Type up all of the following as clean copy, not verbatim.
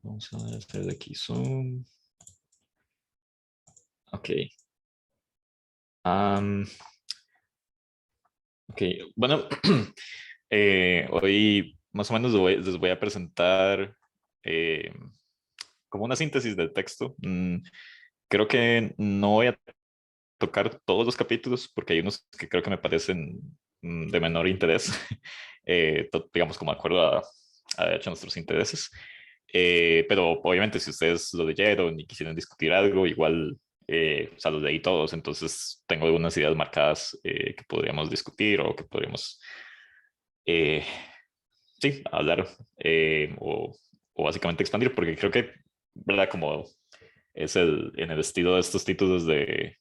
Vamos a hacer de aquí zoom. Ok. Am, ok, bueno, hoy más o menos les voy a presentar eh, como una síntesis del texto. Creo que no voy a tocar todos los capítulos porque hay unos que creo que me parecen de menor interés, digamos como de acuerdo a hecho, nuestros intereses. Pero obviamente si ustedes lo leyeron y quisieran discutir algo, igual, o sea, los leí todos, entonces tengo algunas ideas marcadas que podríamos discutir o que podríamos, eh, sí, hablar o básicamente expandir, porque creo que, ¿verdad? Como es en el estilo de estos títulos de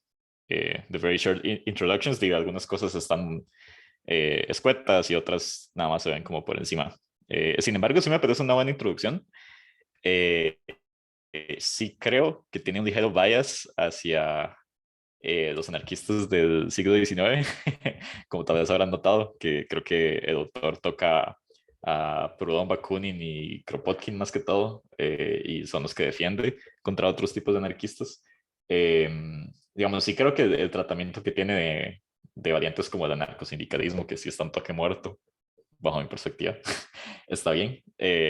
Very Short Introductions, digo, algunas cosas están escuetas y otras nada más se ven como por encima. Sin embargo, sí me parece una buena introducción. Eh, sí creo que tiene un ligero bias hacia los anarquistas del siglo XIX, como tal vez habrán notado, que creo que el autor toca a Proudhon, Bakunin y Kropotkin más que todo, y son los que defiende contra otros tipos de anarquistas. Eh, digamos, sí creo que el tratamiento que tiene de variantes como el anarcosindicalismo, que sí está un toque muerto, bajo mi perspectiva, está bien.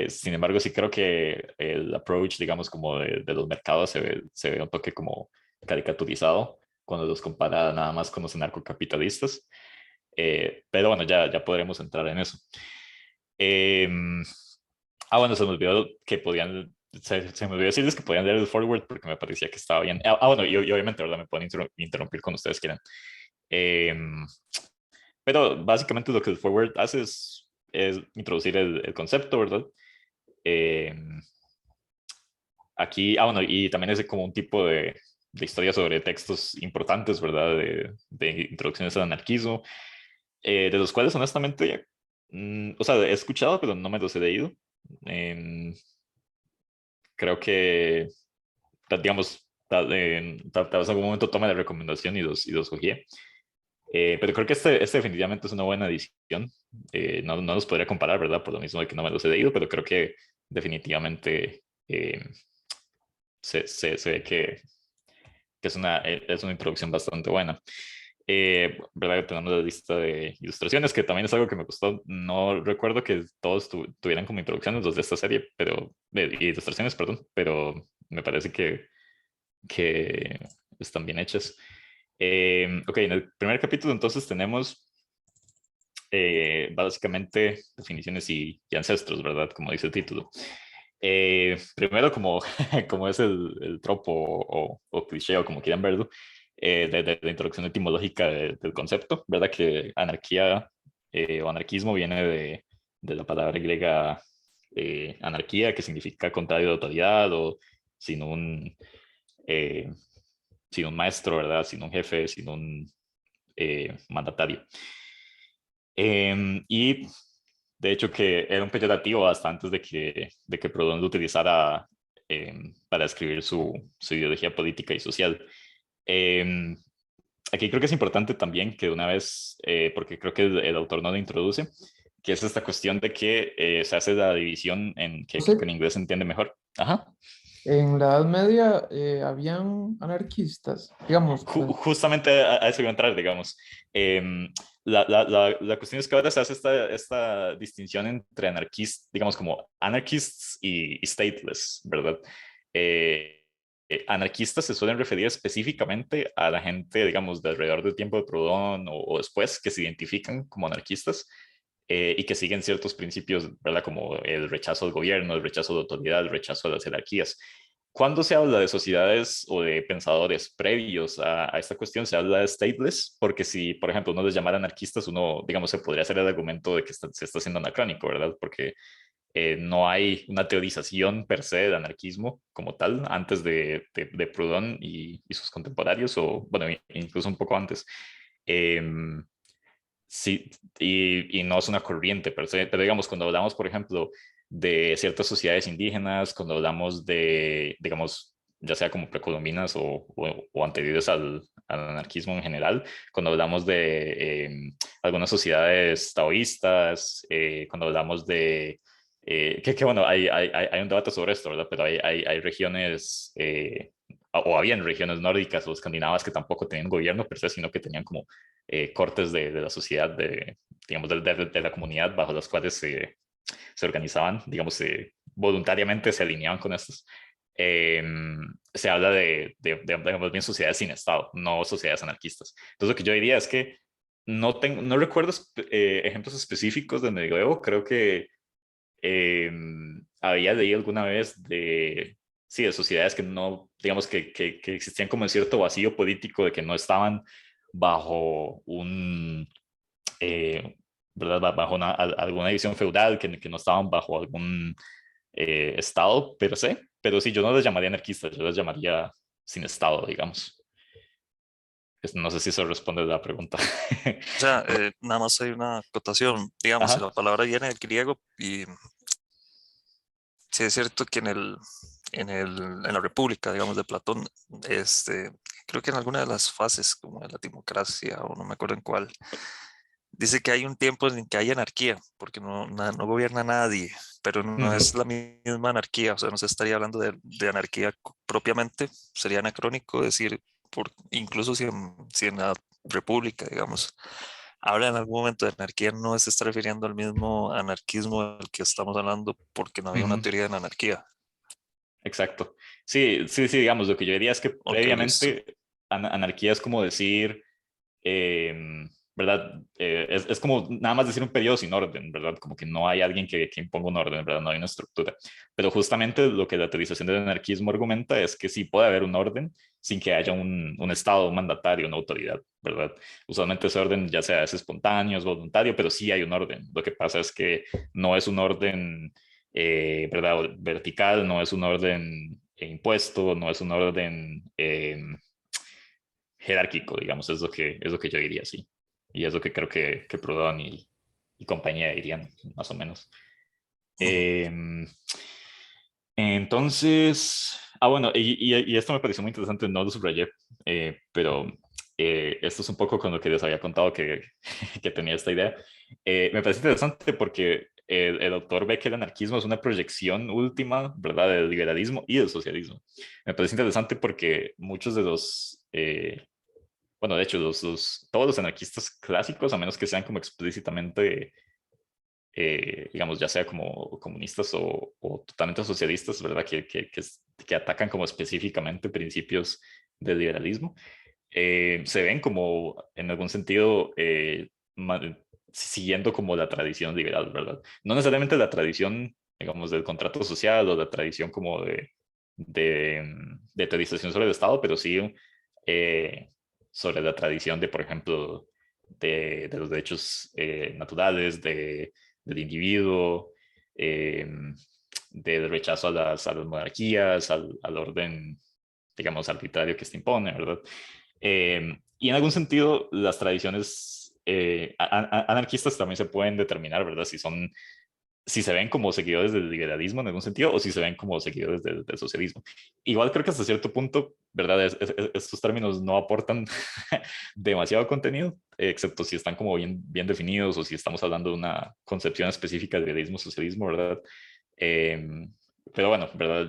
Sin embargo, sí creo que el approach, digamos, como de los mercados se ve un toque como caricaturizado cuando los compara nada más con los anarcocapitalistas. Pero bueno, ya podremos entrar en eso. Eh, bueno, se me olvidó que podían, se me olvidó decirles que podían leer el forward porque me parecía que estaba bien. Bueno, y obviamente, ¿verdad? Me pueden interrumpir cuando ustedes quieran. Eh, pero básicamente lo que el forward hace es introducir el concepto, ¿verdad? Eh, aquí, bueno, y también es como un tipo de historia sobre textos importantes, ¿verdad? De introducciones al anarquismo, de los cuales honestamente, o sea, he escuchado, pero no me los he leído. Eh, creo que, digamos, tal vez en algún momento tome la recomendación y los cogí. Pero creo que este definitivamente es una buena edición. No los podría comparar, ¿verdad? Por lo mismo de que no me los he leído, pero creo que definitivamente se ve que es una introducción bastante buena. ¿Verdad? Que tenemos la lista de ilustraciones, que también es algo que me gustó. No recuerdo que todos tuvieran como introducciones los de esta serie, pero, ilustraciones, perdón, pero me parece que están bien hechas. Ok, en el primer capítulo entonces tenemos básicamente definiciones y ancestros, ¿verdad? Como dice el título. Primero, como, como es el tropo o cliché o como quieran verlo, de la introducción etimológica del concepto, ¿verdad? Que anarquía o anarquismo viene de la palabra griega anarquía, que significa contrario de autoridad o sin un, eh, sin un maestro, ¿verdad? Sin un jefe, sin un mandatario. Y de hecho que era un peyorativo hasta antes de que Proudhon lo utilizara para escribir su ideología política y social. Eh, aquí creo que es importante también que una vez, porque creo que el autor no lo introduce, que es esta cuestión de que se hace la división en que creo que en Entonces, inglés se entiende mejor. Ajá. en la Edad Media habían anarquistas, digamos, pues, Justamente a eso iba a entrar, digamos. Em, la cuestión es que ahora se hace esta distinción entre anarquistas, digamos como anarchists y stateless, ¿verdad? Anarquistas se suelen referir específicamente a la gente, digamos, de alrededor del tiempo de Proudhon o después, que se identifican como anarquistas y que siguen ciertos principios, ¿verdad? Como el rechazo al gobierno, el rechazo de autoridad, el rechazo de las jerarquías. Cuando se habla de sociedades o de pensadores previos a esta cuestión, se habla de stateless, porque si, por ejemplo, uno les llamara anarquistas, uno, digamos, se podría hacer el argumento de que se está haciendo anacrónico, ¿verdad? Porque no hay una teorización per se del anarquismo como tal antes de Proudhon y sus contemporáneos, o bueno, incluso un poco antes. Em, sí, y no es una corriente per se, pero digamos, cuando hablamos, por ejemplo, de ciertas sociedades indígenas, cuando hablamos de, digamos, ya sea como precolombinas o anteriores al anarquismo en general, cuando hablamos de algunas sociedades taoístas, cuando hablamos que bueno, hay un debate sobre esto, ¿verdad? Pero hay regiones, o habían regiones nórdicas o escandinavas que tampoco tenían gobierno per se, sino que tenían como cortes de la sociedad, digamos, de la comunidad bajo las cuales se organizaban, digamos, voluntariamente se alineaban con estos. Eh, Se habla digamos, bien sociedades sin Estado, no sociedades anarquistas. Entonces, lo que yo diría es que no recuerdo ejemplos específicos del medioevo, creo que había leído alguna vez sí, de sociedades que no, digamos, que existían como en cierto vacío político, de que no estaban bajo eh, ¿verdad? Bajo alguna división feudal, que no estaban bajo algún estado per se, pero sí, yo no les llamaría anarquistas, yo les llamaría sin estado, digamos. No sé si eso responde a la pregunta. O sea, nada más hay una acotación, digamos, si la Ajá. palabra viene del griego y sí es cierto que en la República, digamos, de Platón, creo que en alguna de las fases, como de la democracia, o no me acuerdo en cuál, dice que hay un tiempo en que hay anarquía, porque no gobierna nadie, pero no Ujú. es la misma anarquía, o sea, no se estaría hablando de anarquía propiamente, sería anacrónico decir, incluso si en la República, digamos, habla en algún momento de anarquía, no se está refiriendo al mismo anarquismo del que estamos hablando, porque no había una Ujú. teoría de la anarquía. Exacto. Sí, sí, sí, digamos, lo que yo diría es que Ok, listo. previamente anarquía es como decir, eh, ¿verdad? Es como nada más decir un periodo sin orden, ¿verdad? Como que no hay alguien que imponga un orden, ¿verdad? No hay una estructura. Pero justamente lo que la teorización del anarquismo argumenta es que sí puede haber un orden sin que haya un Estado, un mandatario, una autoridad, ¿verdad? Usualmente ese orden ya sea es espontáneo, es voluntario, pero sí hay un orden. Lo que pasa es que no es un orden, ¿verdad? Vertical, no es un orden impuesto, no es un orden jerárquico, digamos, es lo que yo diría, sí. Y es lo que creo que Proudhon y compañía dirían, más o menos. Ujú. Eh, entonces, bueno, y esto me pareció muy interesante, no lo subrayé, pero esto es un poco con lo que les había contado que tenía esta idea. Me parece interesante porque el autor ve que el anarquismo es una proyección última, ¿verdad?, del liberalismo y del socialismo. Me parece interesante porque muchos de bueno, de hecho, todos los anarquistas clásicos, a menos que sean como explícitamente, digamos, ya sea como comunistas o totalmente socialistas, ¿verdad? Que atacan como específicamente principios del liberalismo, se ven como, en algún sentido, siguiendo como la tradición liberal, ¿verdad? No necesariamente la tradición, digamos, del contrato social o la tradición como de teorización sobre el Estado, pero sí eh, sobre la tradición de, por ejemplo, de los derechos naturales, del individuo, eh, del rechazo a las monarquías, al orden, digamos, arbitrario que se impone, ¿verdad? Y en algún sentido, las tradiciones anarquistas también se pueden determinar, ¿verdad? Si se ven como seguidores del liberalismo en algún sentido o si se ven como seguidores del socialismo. Igual creo que hasta cierto punto, ¿verdad? Estos términos no aportan demasiado contenido, excepto si están como bien definidos o si estamos hablando de una concepción específica de liberalismo, socialismo, ¿verdad? Em, pero bueno, ¿verdad?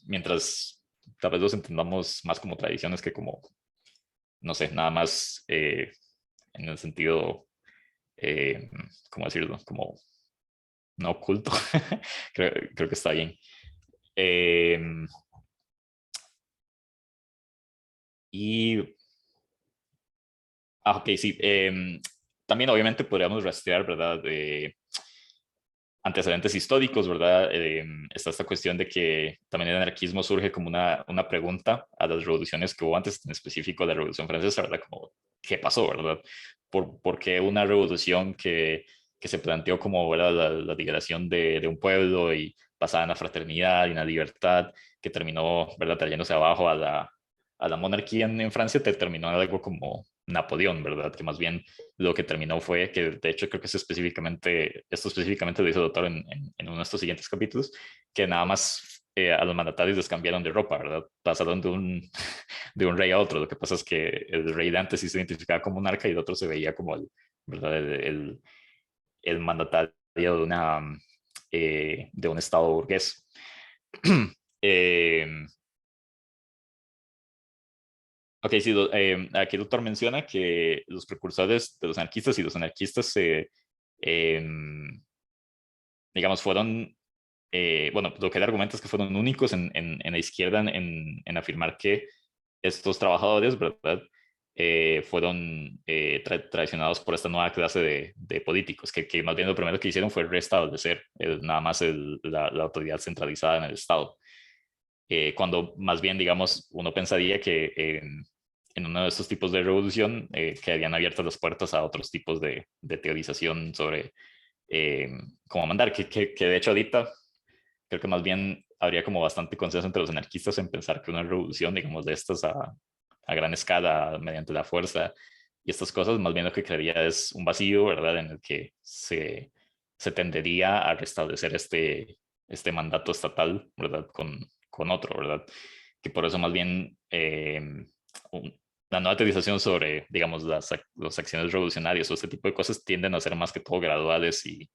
Mientras tal vez los entendamos más como tradiciones que como, no sé, nada más en el sentido, ¿cómo decirlo? Como no oculto. Creo que está bien. Eh, y, ok, sí. También obviamente podríamos rastrear, ¿verdad? Antecedentes históricos, ¿verdad? Está esta cuestión de que también el anarquismo surge como una pregunta a las revoluciones que hubo antes, en específico la Revolución Francesa, ¿verdad? Como, ¿qué pasó, verdad? ¿Por qué una revolución que se planteó como, ¿verdad? La liberación de un pueblo y basada en la fraternidad y en la libertad, que terminó, ¿verdad? Trayéndose abajo a la monarquía en Francia, terminó en algo como Napoleón, ¿verdad? Que más bien lo que terminó fue que, de hecho, creo que esto específicamente lo hizo el doctor en uno de estos siguientes capítulos, que nada más a los mandatarios les cambiaron de ropa, ¿verdad? Pasaron de un rey a otro. Lo que pasa es que el rey de antes sí se identificaba como monarca y el otro se veía como ¿verdad? El mandatario de un Estado burgués. Ok, sí, aquí el doctor menciona que los precursores de los anarquistas y los anarquistas digamos, fueron, bueno, lo que él argumenta es que fueron únicos en la izquierda en afirmar que estos trabajadores, ¿verdad? Fueron traicionados por esta nueva clase de políticos, que más bien lo primero que hicieron fue restablecer nada más la autoridad centralizada en el Estado. Cuando más bien, digamos, uno pensaría que en uno de estos tipos de revolución quedarían abiertas las puertas a otros tipos de teorización sobre eh, cómo mandar, que de hecho ahorita creo que más bien habría como bastante consenso entre los anarquistas en pensar que una revolución, digamos, de estas a gran escala, mediante la fuerza y estas cosas, más bien lo que crearía es un vacío, ¿verdad? En el que se tendería a restablecer este mandato estatal, ¿verdad? Con otro, ¿verdad? Que por eso más bien la nueva teorización sobre, digamos, las acciones revolucionarias o este tipo de cosas tienden a ser más que todo graduales y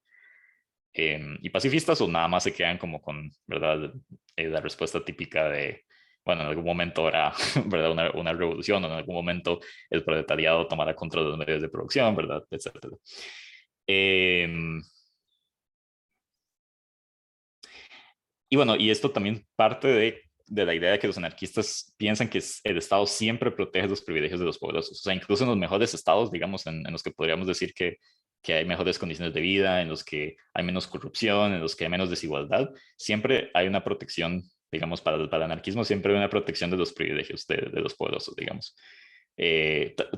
pacifistas, o nada más se quedan como con, ¿verdad? La respuesta típica de, bueno, en algún momento habrá, ¿verdad? Una revolución, o en algún momento el proletariado tomará control de los medios de producción, ¿verdad? Etcétera. Y bueno, y esto también parte de la idea de que los anarquistas piensan que el Estado siempre protege los privilegios de los poderosos. O sea, incluso en los mejores estados, digamos, en los que podríamos decir que hay mejores condiciones de vida, en los que hay menos corrupción, en los que hay menos desigualdad, siempre hay una protección, digamos, para el anarquismo, siempre hay una protección de los privilegios de los poderosos, digamos.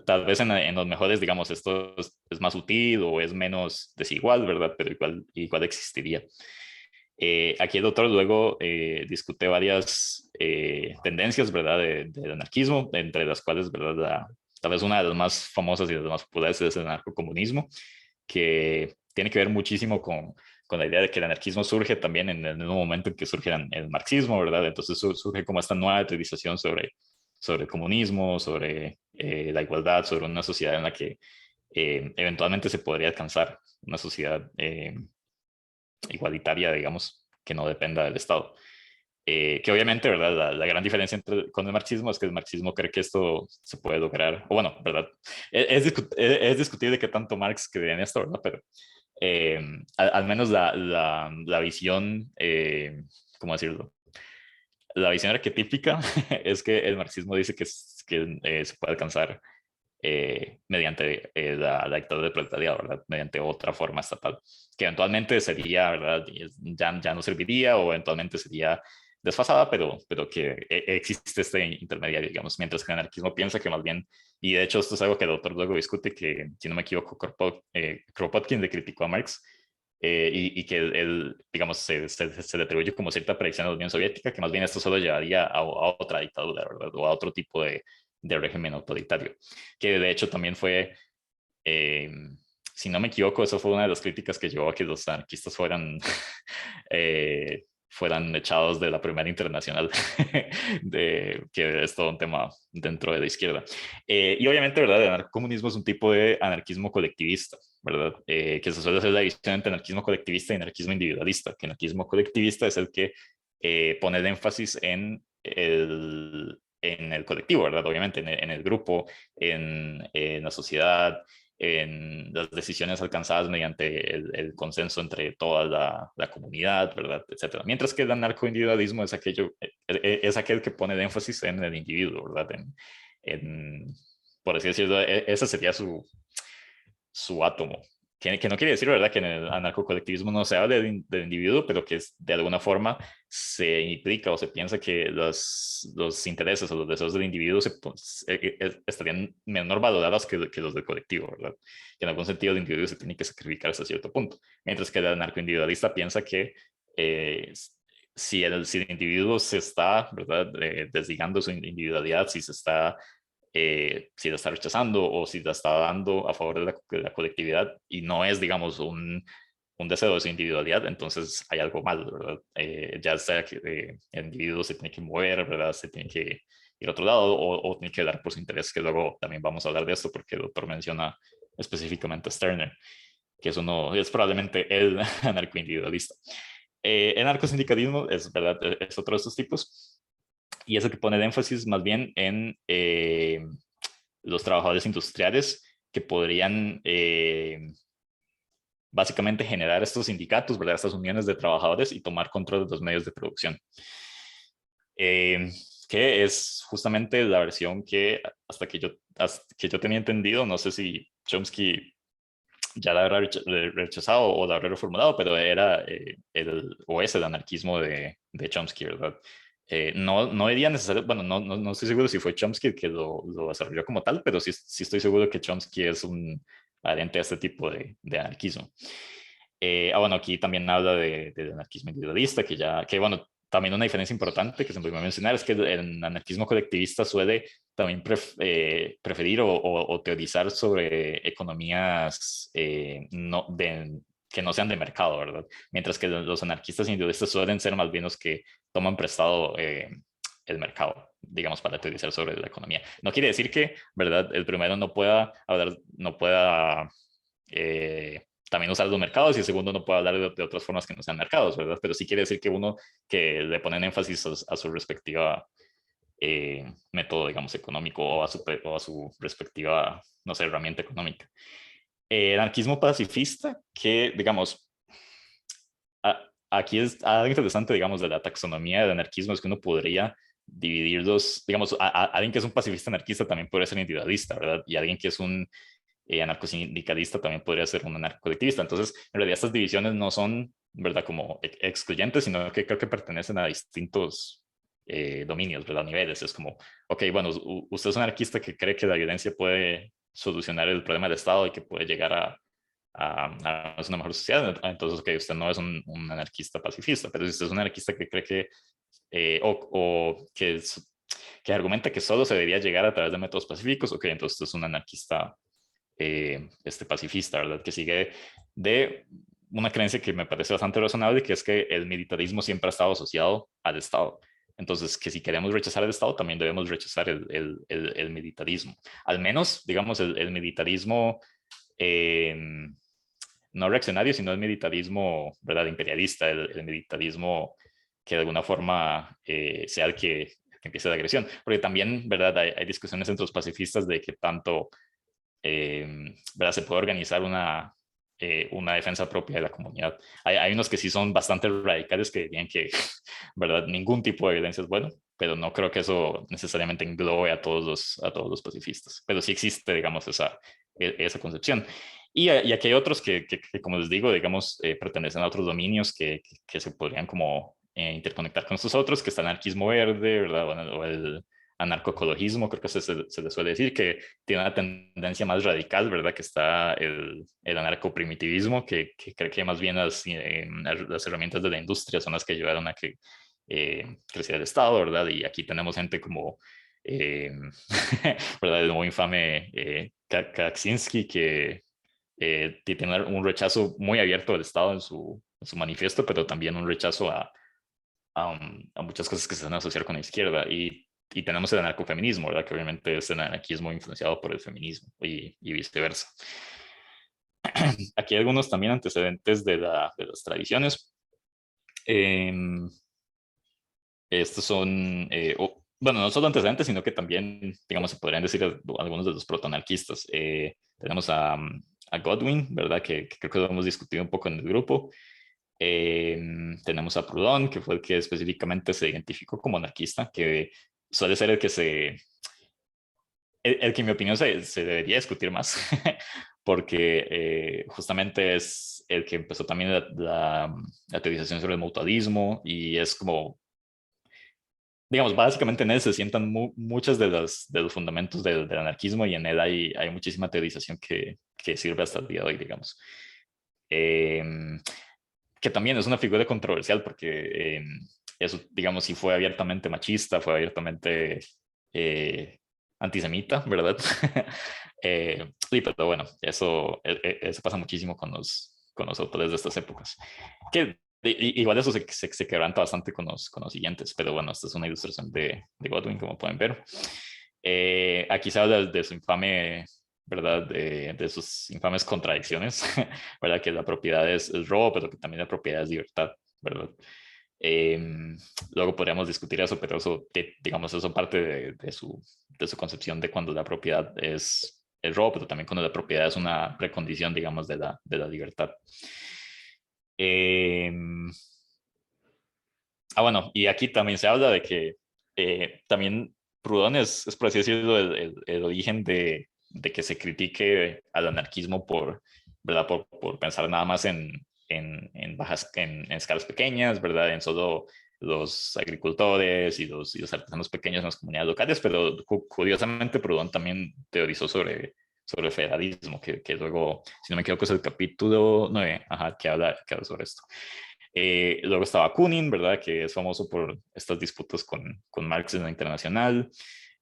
Tal vez en los mejores, digamos, esto es más útil o es menos desigual, ¿verdad? Pero igual existiría. Aquí el doctor luego discute varias tendencias, ¿verdad?, del anarquismo, entre las cuales, ¿verdad?, tal vez una de las más famosas y de las más populares es el anarcocomunismo, que tiene que ver muchísimo con la idea de que el anarquismo surge también en el mismo momento en que surge el marxismo, ¿verdad? Entonces surge como esta nueva teorización sobre el comunismo, sobre la igualdad, sobre una sociedad en la que eventualmente se podría alcanzar una sociedad igualitaria, digamos, que no dependa del Estado. Que obviamente, ¿verdad? La gran diferencia con el marxismo es que el marxismo cree que esto se puede lograr, o bueno, ¿verdad? Es discutible que tanto Marx cree en esto, ¿verdad? Pero al menos la visión, ¿cómo decirlo? La visión arquetípica es que el marxismo dice que se puede alcanzar mediante la dictadura del proletariado, ¿verdad? Mediante otra forma estatal, que eventualmente sería, ¿verdad? Ya no serviría o eventualmente sería desfasada, pero que existe este intermediario, digamos, mientras que el anarquismo piensa que más bien, y de hecho esto es algo que el autor luego discute, que si no me equivoco, Kropotkin le criticó a Marx, y que él, digamos, se le atribuye como cierta predicción a la Unión Soviética, que más bien esto solo llevaría a otra dictadura, ¿verdad? O a otro tipo de régimen autoritario, que de hecho también fue, eh, si no me equivoco, eso fue una de las críticas que llevó a que los anarquistas fueran echados de la Primera Internacional, que es todo un tema dentro de la izquierda. Y obviamente, ¿verdad? El anarcocomunismo es un tipo de anarquismo colectivista, ¿verdad? Que se suele hacer la división entre anarquismo colectivista y anarquismo individualista, que anarquismo colectivista es el que pone el énfasis en el colectivo, ¿verdad? Obviamente, en el grupo, en la sociedad, en las decisiones alcanzadas mediante el consenso entre toda la comunidad, ¿verdad? Etcétera. Mientras que el anarcoindividualismo es aquel que pone el énfasis en el individuo, ¿verdad? En, por así decirlo, ese sería su átomo. Que no quiere decir, ¿verdad?, que en el anarcocolectivismo no se habla del individuo, pero que de alguna forma se implica o se piensa que los intereses o los deseos del individuo estarían menor valorados que los del colectivo, ¿verdad? Que en algún sentido el individuo se tiene que sacrificar hasta cierto punto. Mientras que el anarcoindividualista piensa que si el individuo se está, ¿verdad?, desligando su individualidad, si la está rechazando o si la está dando a favor de la colectividad y no es, digamos, un deseo de su individualidad, entonces hay algo mal, ¿verdad? Ya sea que el individuo se tiene que mover, ¿verdad? Se tiene que ir a otro lado o tiene que dar por su interés, que luego también vamos a hablar de esto porque el doctor menciona específicamente a Stirner. que eso no es probablemente el anarcoindividualista. El anarcosindicalismo es, ¿verdad? Es otro de estos tipos, y es el que pone el énfasis más bien en los trabajadores industriales que podrían básicamente generar estos sindicatos, ¿verdad? Estas uniones de trabajadores y tomar control de los medios de producción. Que es justamente la versión que hasta que yo tenía entendido, no sé si Chomsky ya la habrá rechazado o la habrá reformulado, pero era o es el anarquismo de Chomsky, ¿verdad? No diría necesariamente, bueno, no estoy seguro si fue Chomsky el que lo desarrolló como tal, pero sí estoy seguro que Chomsky es un adherente a este tipo de anarquismo. Bueno, aquí también habla de anarquismo individualista, que bueno, también una diferencia importante que se me olvidó mencionar es que el anarquismo colectivista suele también preferir o teorizar sobre economías que no sean de mercado, ¿verdad? Mientras que los anarquistas individualistas suelen ser más bien los que toman prestado el mercado, digamos, para teorizar sobre la economía. No quiere decir que, ¿verdad?, el primero no pueda hablar, no pueda también usar los mercados, y el segundo no puede hablar de otras formas que no sean mercados, ¿verdad? Pero sí quiere decir que uno que le ponen énfasis a su respectiva método, digamos, económico, o a su respectiva, no sé, herramienta económica. El anarquismo pacifista, que, digamos, aquí es algo interesante, digamos, de la taxonomía del anarquismo, es que uno podría dividirlos, digamos, alguien que es un pacifista anarquista también podría ser individualista, ¿verdad? Y alguien que es un anarcosindicalista también podría ser un anarcocolectivista. Entonces, en realidad estas divisiones no son, ¿verdad?, como excluyentes, sino que creo que pertenecen a distintos dominios, ¿verdad?, niveles. Es como, ok, bueno, usted es un anarquista que cree que la violencia puede solucionar el problema del Estado y que puede llegar a una mejor sociedad. Entonces, ok, usted no es un anarquista pacifista, pero si usted es un anarquista que cree que, o que argumenta que solo se debería llegar a través de métodos pacíficos, ok, entonces usted es un anarquista pacifista, ¿verdad? Que sigue de una creencia que me parece bastante razonable, que es que el militarismo siempre ha estado asociado al Estado. Entonces, que si queremos rechazar el Estado, también debemos rechazar el militarismo. Al menos, digamos, el militarismo eh, no reaccionario, sino el militarismo, ¿verdad?, imperialista, el militarismo que de alguna forma sea el que empiece la agresión. Porque también, ¿verdad?, hay discusiones entre los pacifistas de que tanto ¿verdad?, se puede organizar una defensa propia de la comunidad. Hay unos que sí son bastante radicales que dirían que, ¿verdad?, ningún tipo de violencia es bueno, pero no creo que eso necesariamente englobe a todos los pacifistas. Pero sí existe, digamos, esa concepción. Y aquí hay otros que, como les digo, digamos, pertenecen a otros dominios que se podrían como interconectar con estos otros, que está el anarquismo verde, ¿verdad?, o el anarcoecologismo, creo que se le suele decir, que tiene una tendencia más radical, ¿verdad? Que está el anarcoprimitivismo, que cree que más bien las herramientas de la industria son las que ayudaron a que creciera el Estado, ¿verdad? Y aquí tenemos gente como, ¿verdad? El muy infame Kaczynski, que tiene un rechazo muy abierto del Estado en su manifiesto, pero también un rechazo a muchas cosas que se van a asociar con la izquierda. Y tenemos el anarcofeminismo, ¿verdad? Que obviamente es el anarquismo influenciado por el feminismo y viceversa. Aquí hay algunos también antecedentes de las tradiciones. Eh, Estos son, bueno, no solo antecedentes, sino que también, digamos, se podrían decir algunos de los protoanarquistas. Tenemos a Godwin, ¿verdad? Que creo que lo hemos discutido un poco en el grupo. Tenemos a Proudhon, que fue el que específicamente se identificó como anarquista, que suele ser el que en mi opinión se debería discutir más, porque justamente es el que empezó también la teorización sobre el mutualismo, y es como, digamos, básicamente en él se sientan muchos de los fundamentos del anarquismo, y en él hay muchísima teorización que sirve hasta el día de hoy, digamos. Em, que también es una figura controversial porque eso, digamos, si fue abiertamente machista, fue abiertamente antisemita, ¿verdad? Sí, pero bueno, eso pasa muchísimo con los autores de estas épocas. Que igual eso se quebranta bastante con los siguientes, pero bueno, esta es una ilustración de Godwin, como pueden ver. Aquí se habla de su infame ¿verdad? De sus infames contradicciones, ¿verdad? Que la propiedad es robo, pero que también la propiedad es libertad, ¿verdad? Luego podríamos discutir eso, pero eso, digamos, eso parte de su concepción de cuando la propiedad es robo, pero también cuando la propiedad es una precondición, digamos, de la libertad. Bueno, y aquí también se habla de que también Proudhon es, por así decirlo, el origen de que se critique al anarquismo ¿verdad? Por pensar nada más en escalas pequeñas, ¿verdad? En solo los agricultores y los artesanos pequeños en las comunidades locales, pero curiosamente Proudhon también teorizó sobre el federalismo, que luego, si no me equivoco, es el capítulo 9, ajá, que habla sobre esto. Luego estaba Bakunin, ¿verdad? Que es famoso por estas disputas con Marx en la internacional,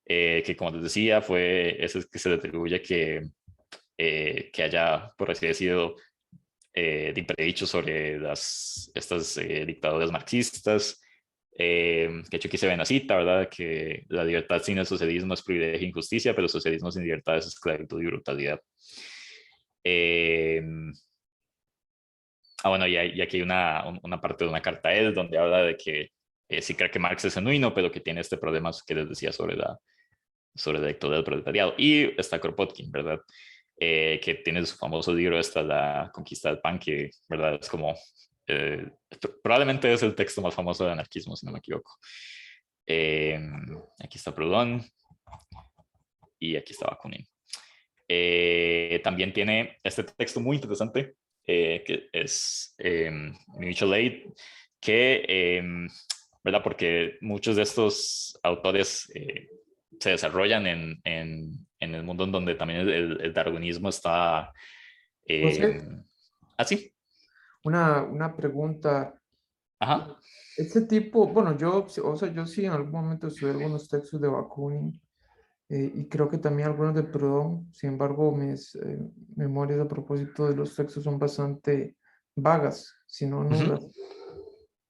que como les decía, ese que se le atribuye que haya, por así decirlo, dicho sobre estas dictaduras marxistas, que de hecho aquí se ve en la cita, ¿verdad? Que la libertad sin el socialismo es privilegio e injusticia, pero el socialismo sin libertad es esclavitud y brutalidad. Eh, bueno, y aquí hay una parte de una carta a él donde habla de que sí cree que Marx es genuino, pero que tiene este problema que les decía sobre la dictadura del proletariado. Y está Kropotkin, ¿verdad? Que tiene su famoso libro, La conquista del pan, que, ¿verdad? Es como, eh, probablemente es el texto más famoso de anarquismo, si no me equivoco. Aquí está Proudhon y aquí está Bakunin. También tiene este texto muy interesante, que es Mutual Aid, que, ¿verdad? Porque muchos de estos autores se desarrollan en el mundo en donde también el darwinismo está José, así. una pregunta. Ajá. Este tipo, bueno, o sea, yo sí en algún momento estudié algunos textos de Bakunin y creo que también algunos de Proudhon. Sin embargo, mis memorias a propósito de los textos son bastante vagas, si no nulas. Uh-huh.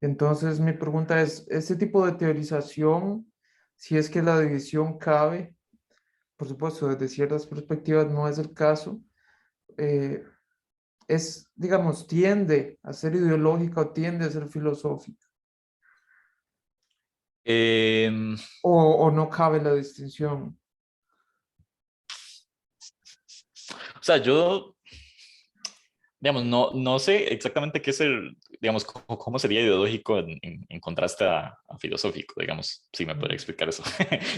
Entonces, mi pregunta es, ¿este tipo de teorización, si es que la división cabe, por supuesto, desde ciertas perspectivas no es el caso, eh, digamos, tiende a ser ideológica o tiende a ser filosófica, Eh, o no cabe la distinción? o sea, yo digamos, no sé exactamente qué es digamos, cómo sería ideológico en contraste a filosófico, digamos, si me podría explicar eso,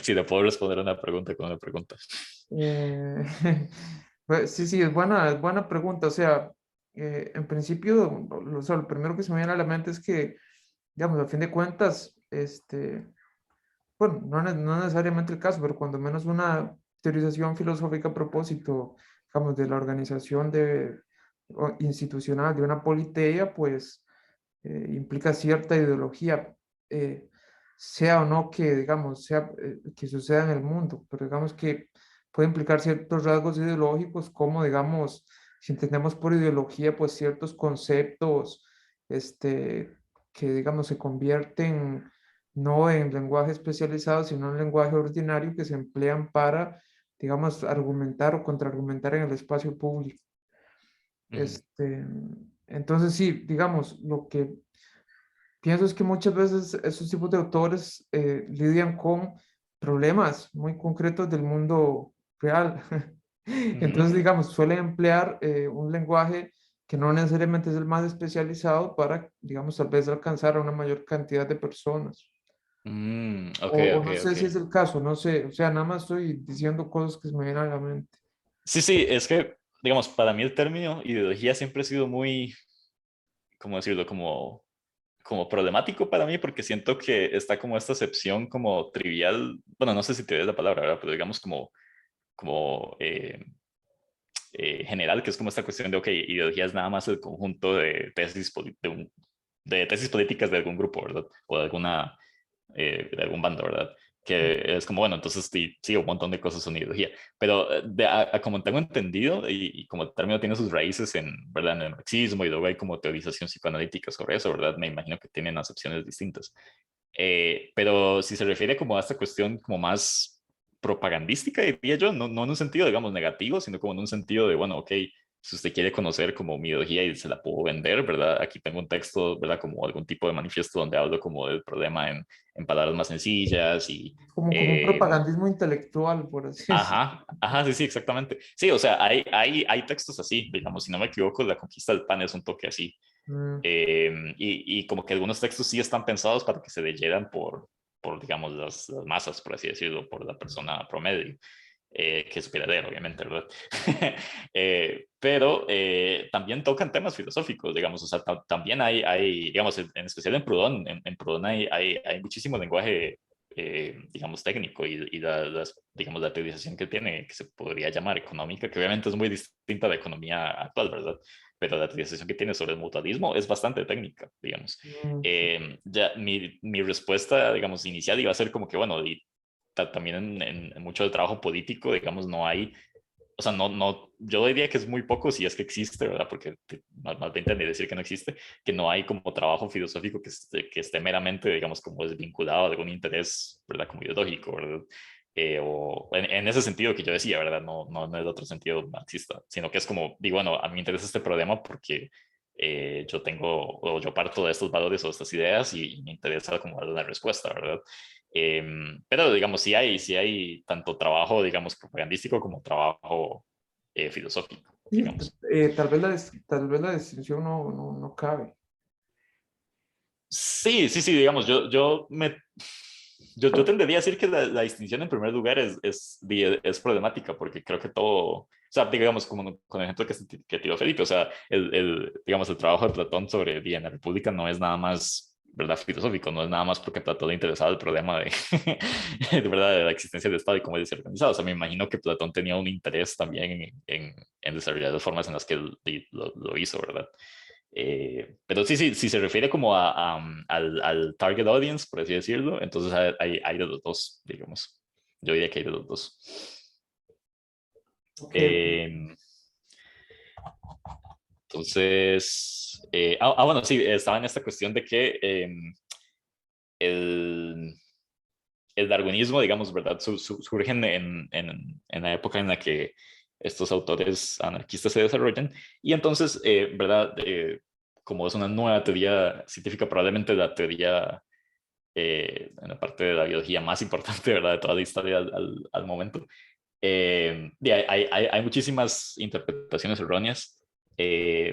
si le puedo responder a una pregunta con una pregunta. Eh, pues, sí, sí, es buena pregunta. O sea, en principio, o sea, lo primero que se me viene a la mente es que, digamos, a fin de cuentas, bueno, no necesariamente el caso, pero cuando menos una teorización filosófica a propósito, digamos, de la organización institucional de una politeia, pues implica cierta ideología, eh, sea o no que, digamos, que suceda en el mundo, pero digamos que puede implicar ciertos rasgos ideológicos, como, digamos, si entendemos por ideología, pues ciertos conceptos, que, digamos, se convierten no en lenguaje especializado, sino en lenguaje ordinario que se emplean para, digamos, argumentar o contraargumentar en el espacio público. Ujú. Entonces, sí, digamos, lo que pienso es que muchas veces esos tipos de autores lidian con problemas muy concretos del mundo real. Ujú. Entonces, digamos, suelen emplear un lenguaje que no necesariamente es el más especializado para, digamos, tal vez alcanzar a una mayor cantidad de personas. Ok, O ok, no sé ok. si es el caso, no sé, o sea, nada más estoy diciendo cosas que se me vienen a la mente. Sí, sí, es que, digamos, para mí el término ideología siempre ha sido muy, ¿cómo decirlo? Como problemático para mí porque siento que está como esta acepción como trivial, bueno, no sé si te ves la palabra, ¿verdad? Pero digamos como general, que es como esta cuestión de, ok, ideología es nada más el conjunto de tesis políticas de algún grupo, ¿verdad? O de algún bando, ¿verdad? Que es como, bueno, entonces sí, sí, un montón de cosas son ideología, pero como tengo entendido, y como el término tiene sus raíces ¿verdad? En el marxismo, y luego hay como teorización psicoanalítica sobre eso, ¿verdad? Me imagino que tienen acepciones distintas. Pero si se refiere como a esta cuestión como más propagandística, diría yo, no en un sentido, digamos, negativo, sino como en un sentido de, bueno, ok, si usted quiere conocer como mi ideología y se la puedo vender, ¿verdad? Aquí tengo un texto, ¿verdad? Como algún tipo de manifiesto donde hablo como del problema en palabras más sencillas y... Como un propagandismo intelectual, por así decirlo. Ajá, sí, exactamente. Sí, o sea, hay textos así, digamos, si no me equivoco, La conquista del pan es un toque así. Mm, Y como que algunos textos sí están pensados para que se leyeran digamos, las masas, por así decirlo, por la persona promedio, que supiera leer, obviamente, ¿verdad? Pero también tocan temas filosóficos, digamos, o sea, también digamos, en especial en Proudhon, en Proudhon hay muchísimo lenguaje, digamos, técnico y digamos, la teorización que tiene, que se podría llamar económica, que obviamente es muy distinta a la economía actual, ¿verdad? Pero la teorización que tiene sobre el mutualismo es bastante técnica, digamos. sí. Ya mi respuesta, digamos, inicial iba a ser como que, bueno, y también en mucho del trabajo político, digamos, no hay, o sea, yo diría que es muy poco si es que existe, ¿verdad? Porque más bien tendría decir que no existe, que no hay como trabajo filosófico que esté meramente, digamos, como desvinculado a algún interés, ¿verdad? Como ideológico, ¿verdad? O en ese sentido que yo decía, ¿verdad? No es otro sentido marxista, sino que es como, digo, bueno, a mí me interesa este problema porque yo tengo, o yo parto de estos valores o estas ideas y me interesa como dar una respuesta, ¿verdad? Pero digamos, sí hay tanto trabajo, digamos, propagandístico como trabajo filosófico, Sí, digamos. tal vez la distinción no cabe. Sí, digamos, yo tendería a decir que la distinción en primer lugar es problemática porque creo que todo, o sea, digamos, como con el ejemplo que tiró Felipe, o sea, digamos, el trabajo de Platón sobre en la República no es nada más, ¿verdad? Filosófico, no es nada más porque a Platón le interesaba el problema de verdad, de la existencia del Estado y cómo es organizado. O sea, me imagino que Platón tenía un interés también en desarrollar las formas en las que él lo hizo, ¿verdad? Pero sí, si se refiere como al target audience, por así decirlo, entonces hay de los dos, digamos. Yo diría que hay de los dos. Ok, Eh, bueno, sí, estaba en esta cuestión de que el, el darwinismo, digamos, ¿verdad? Surgen en la época en la que estos autores anarquistas se desarrollan y entonces, ¿verdad? Como es una nueva teoría científica, probablemente la teoría en la parte de la biología más importante, ¿verdad? De toda la historia al momento. Hay muchísimas interpretaciones erróneas.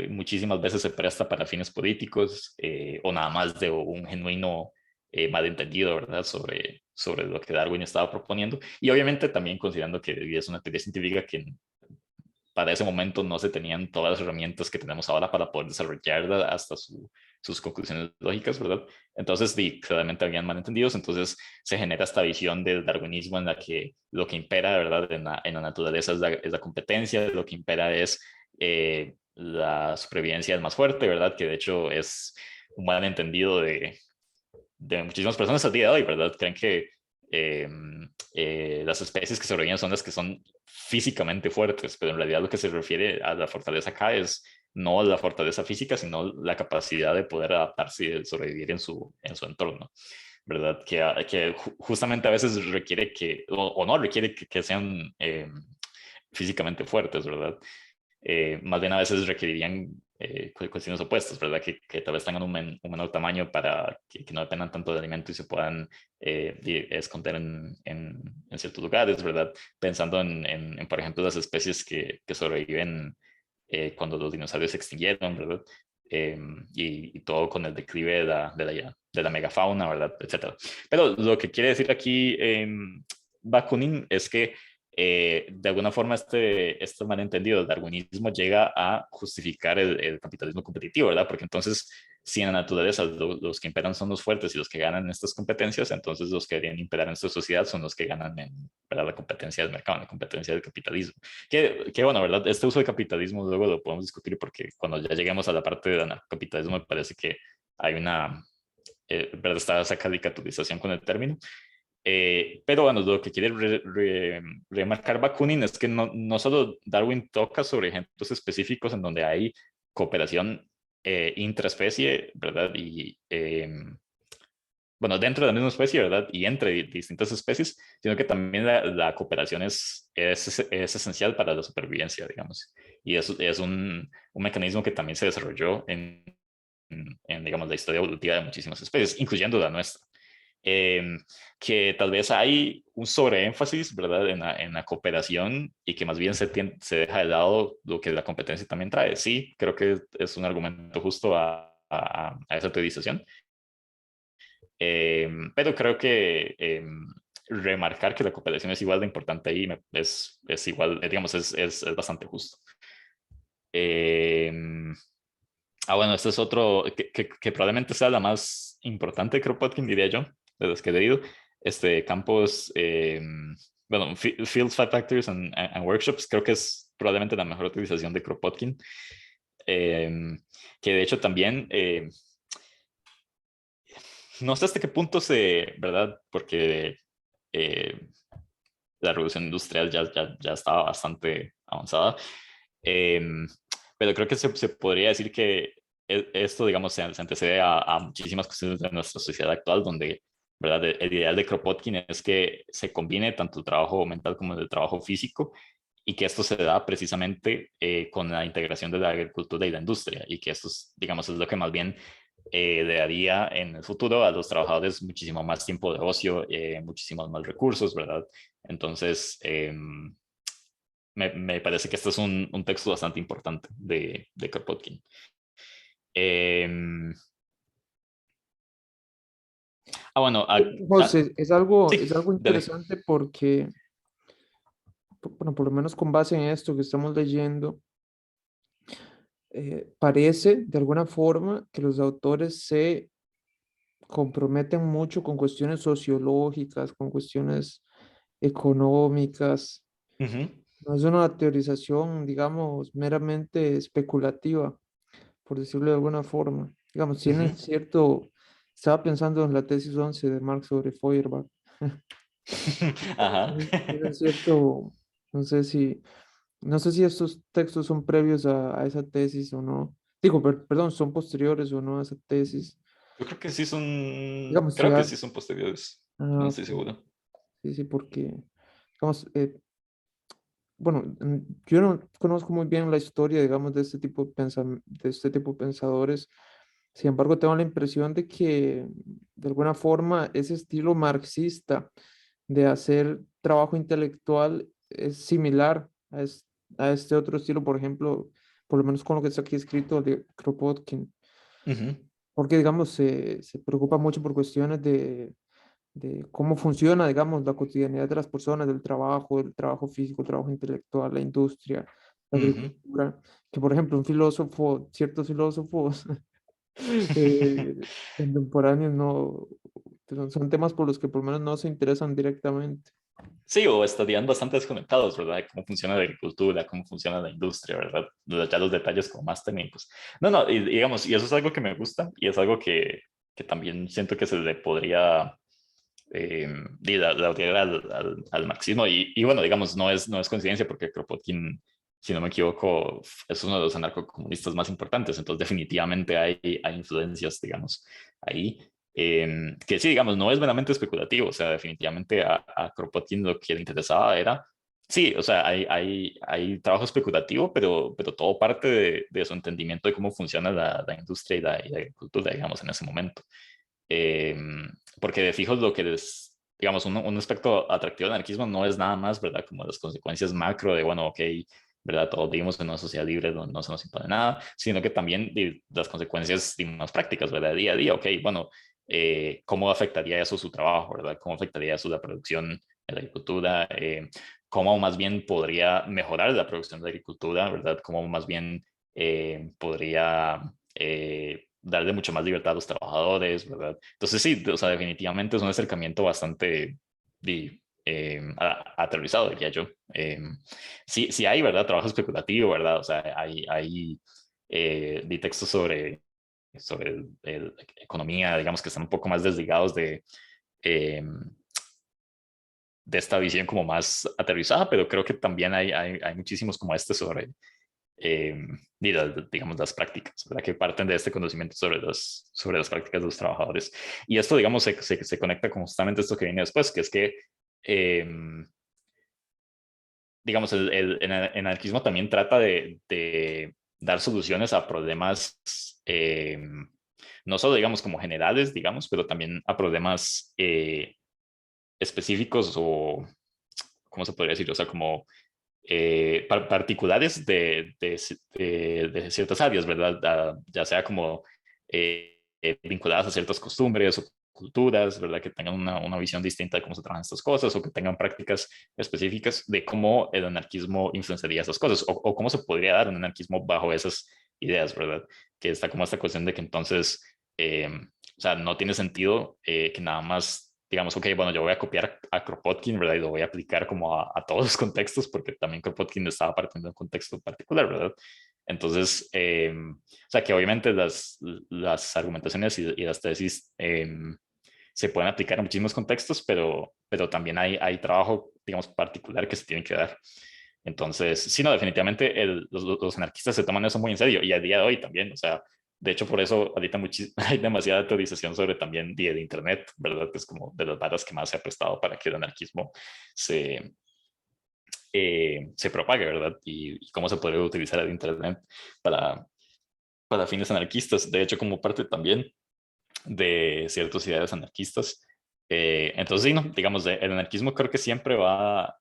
Muchísimas veces se presta para fines políticos o nada más de un genuino malentendido, ¿verdad? Sobre lo que Darwin estaba proponiendo. Y obviamente también considerando que es una teoría científica que para ese momento no se tenían todas las herramientas que tenemos ahora para poder desarrollarla hasta sus conclusiones lógicas, ¿verdad? Entonces, claramente habían malentendidos, entonces se genera esta visión del darwinismo en la que lo que impera, ¿verdad? En la naturaleza es la competencia, lo que impera es la supervivencia del más fuerte, ¿verdad? Que de hecho es un malentendido de muchísimas personas al día de hoy, ¿verdad? Creen que eh, las especies que sobreviven son las que son físicamente fuertes, pero en realidad lo que se refiere a la fortaleza acá es no la fortaleza física, sino la capacidad de poder adaptarse y de sobrevivir en su entorno, ¿verdad? Que justamente a veces requiere o no requiere que sean físicamente fuertes, ¿verdad? Más bien a veces requerirían cuestiones opuestas, ¿verdad? Que tal vez tengan un menor tamaño para que no dependan tanto de alimento y se puedan esconder en ciertos lugares, ¿verdad? Pensando por ejemplo, las especies que sobreviven cuando los dinosaurios se extinguieron, ¿verdad? Y todo con el declive de la megafauna, ¿verdad? Etcétera. Pero lo que quiere decir aquí Bakunin es que de alguna forma este malentendido del darwinismo llega a justificar el capitalismo competitivo, ¿verdad? Porque entonces, si en la naturaleza los que imperan son los fuertes y los que ganan en estas competencias, entonces los que deberían imperar en esta sociedad son los que ganan ¿verdad? La competencia del mercado, en la competencia del capitalismo. Que bueno, ¿verdad? Este uso del capitalismo luego lo podemos discutir porque cuando ya lleguemos a la parte del anarcocapitalismo me parece que hay ¿verdad? Esa caricaturización con el término. Pero bueno, lo que quiere remarcar Bakunin es que no solo Darwin toca sobre ejemplos específicos en donde hay cooperación intraespecie, ¿verdad? bueno, dentro de la misma especie, ¿verdad? Y entre distintas especies, sino que también la cooperación es esencial para la supervivencia, digamos. Y eso es un mecanismo que también se desarrolló digamos, la historia evolutiva de muchísimas especies, incluyendo la nuestra. Eh, que tal vez hay un sobreénfasis, ¿verdad?, en la cooperación y que más bien se deja de lado lo que la competencia también trae. Sí, creo que es un argumento justo a esa teorización. Pero creo que remarcar que la cooperación es igual de importante ahí es igual, digamos, es bastante justo. Bueno, este es otro que probablemente sea la más importante, creo, Kropotkin, diría yo, de los que he leído. Campos, bueno, Fields, Five Factors and Workshops, creo que es probablemente la mejor utilización de Kropotkin. Que de hecho también, no sé hasta qué punto ¿verdad? Porque eh, la revolución industrial ya estaba bastante avanzada. Pero creo que se podría decir que esto, digamos, se antecede a muchísimas cuestiones de nuestra sociedad actual, donde, ¿verdad? El ideal de Kropotkin es que se combine tanto el trabajo mental como el trabajo físico y que esto se da precisamente con la integración de la agricultura y la industria y que esto, digamos, es lo que más bien le daría en el futuro a los trabajadores muchísimo más tiempo de ocio, muchísimos más recursos, ¿verdad? Entonces, me parece que este es un texto bastante importante de Kropotkin. Eh, bueno, José, sí, es algo dale. interesante porque, bueno, por lo menos con base en esto que estamos leyendo, parece de alguna forma que los autores se comprometen mucho con cuestiones sociológicas, con cuestiones económicas. Ujú, No es una teorización, digamos, meramente especulativa, por decirlo de alguna forma. Digamos, tienen ujú. cierto, estaba pensando en la tesis 11 de Marx sobre Feuerbach. Ajá. Tienen cierto, no sé si, no sé si estos textos son previos a esa tesis o no. Digo, perdón, son posteriores o no a esa tesis. Yo creo que sí son, Digamos, creo que sí son posteriores, no estoy ok, seguro. sí, sí, porque, digamos, bueno, yo no conozco muy bien la historia, digamos, de este tipo de este tipo de pensadores. Sin embargo, tengo la impresión de que, de alguna forma, ese estilo marxista de hacer trabajo intelectual es similar a este otro estilo, por ejemplo, por lo menos con lo que está aquí escrito de Kropotkin, Ujú, porque, digamos, se preocupa mucho por cuestiones de cómo funciona, digamos, la cotidianidad de las personas, del trabajo físico, el trabajo intelectual, la industria, la ujú. agricultura, que por ejemplo un filósofo, ciertos filósofos contemporáneos no, son temas por los que por lo menos no se interesan directamente. Sí, o estarían bastante desconectados, ¿verdad? Cómo funciona la agricultura, cómo funciona la industria, ¿verdad? Ya los detalles como más técnicos. No, no, y digamos, y eso es algo que me gusta y es algo que también siento que se le podría odiar al marxismo. Y bueno, digamos, no es coincidencia porque Kropotkin, si no me equivoco, es uno de los anarcocomunistas más importantes, entonces definitivamente hay influencias, digamos, ahí. Que sí, digamos, no es meramente especulativo, o sea, definitivamente a Kropotkin lo que le interesaba era, sí, o sea, hay trabajo especulativo, pero todo parte de su entendimiento de cómo funciona la industria y la agricultura, digamos, en ese momento. Eh, Porque de fijos lo que les, digamos, un aspecto atractivo del anarquismo no es nada más, ¿verdad? Como las consecuencias macro de, bueno, ok, ¿verdad? Todos vivimos en una sociedad libre donde no se nos impone nada, sino que también las consecuencias más prácticas, ¿verdad? Día a día, ok, bueno, ¿cómo afectaría eso su trabajo, ¿verdad? ¿Cómo afectaría eso la producción de la agricultura? ¿Cómo más bien podría mejorar la producción de la agricultura, ¿verdad? ¿Cómo más bien podría darle mucho más libertad a los trabajadores, ¿verdad? Entonces sí, o sea, definitivamente es un acercamiento bastante aterrizado, diría yo. Sí, sí hay, ¿verdad? Trabajo especulativo, ¿verdad? O sea, di textos sobre economía, digamos, que están un poco más desligados eh, de esta visión como más aterrizada, pero creo que también hay muchísimos como este digamos, las prácticas, ¿verdad? Que parten de este conocimiento sobre las prácticas de los trabajadores. Y esto, digamos, se conecta con justamente esto que viene después, que es que, digamos, el anarquismo también trata de dar soluciones a problemas, no solo, digamos, como generales, digamos, pero también a problemas específicos o, ¿cómo se podría decir? O sea, como particulares de ciertas áreas, ¿verdad? Ya sea como vinculadas a ciertas costumbres o culturas, ¿verdad? Que tengan una visión distinta de cómo se trabajan estas cosas o que tengan prácticas específicas de cómo el anarquismo influenciaría esas cosas o cómo se podría dar un anarquismo bajo esas ideas, ¿verdad? Que está como esta cuestión de que entonces, o sea, no tiene sentido que nada más digamos, ok, bueno, yo voy a copiar a Kropotkin, ¿verdad? Y lo voy a aplicar como a todos los contextos, porque también Kropotkin estaba partiendo de un contexto particular, ¿verdad? Entonces, o sea, que obviamente las argumentaciones y las tesis se pueden aplicar a muchísimos contextos, pero también hay trabajo, digamos, particular que se tiene que dar. Entonces, sí, no, definitivamente los anarquistas se toman eso muy en serio y a día de hoy también, o sea, de hecho, por eso ahorita hay demasiada teorización sobre también de Internet, ¿verdad? Que es como de las varas que más se ha prestado para que el anarquismo se, se propague, ¿verdad? Y cómo se puede utilizar el Internet para, para fines anarquistas. De hecho, como parte también de ciertas ideas anarquistas. Entonces, sí, no, digamos, el anarquismo creo que siempre va,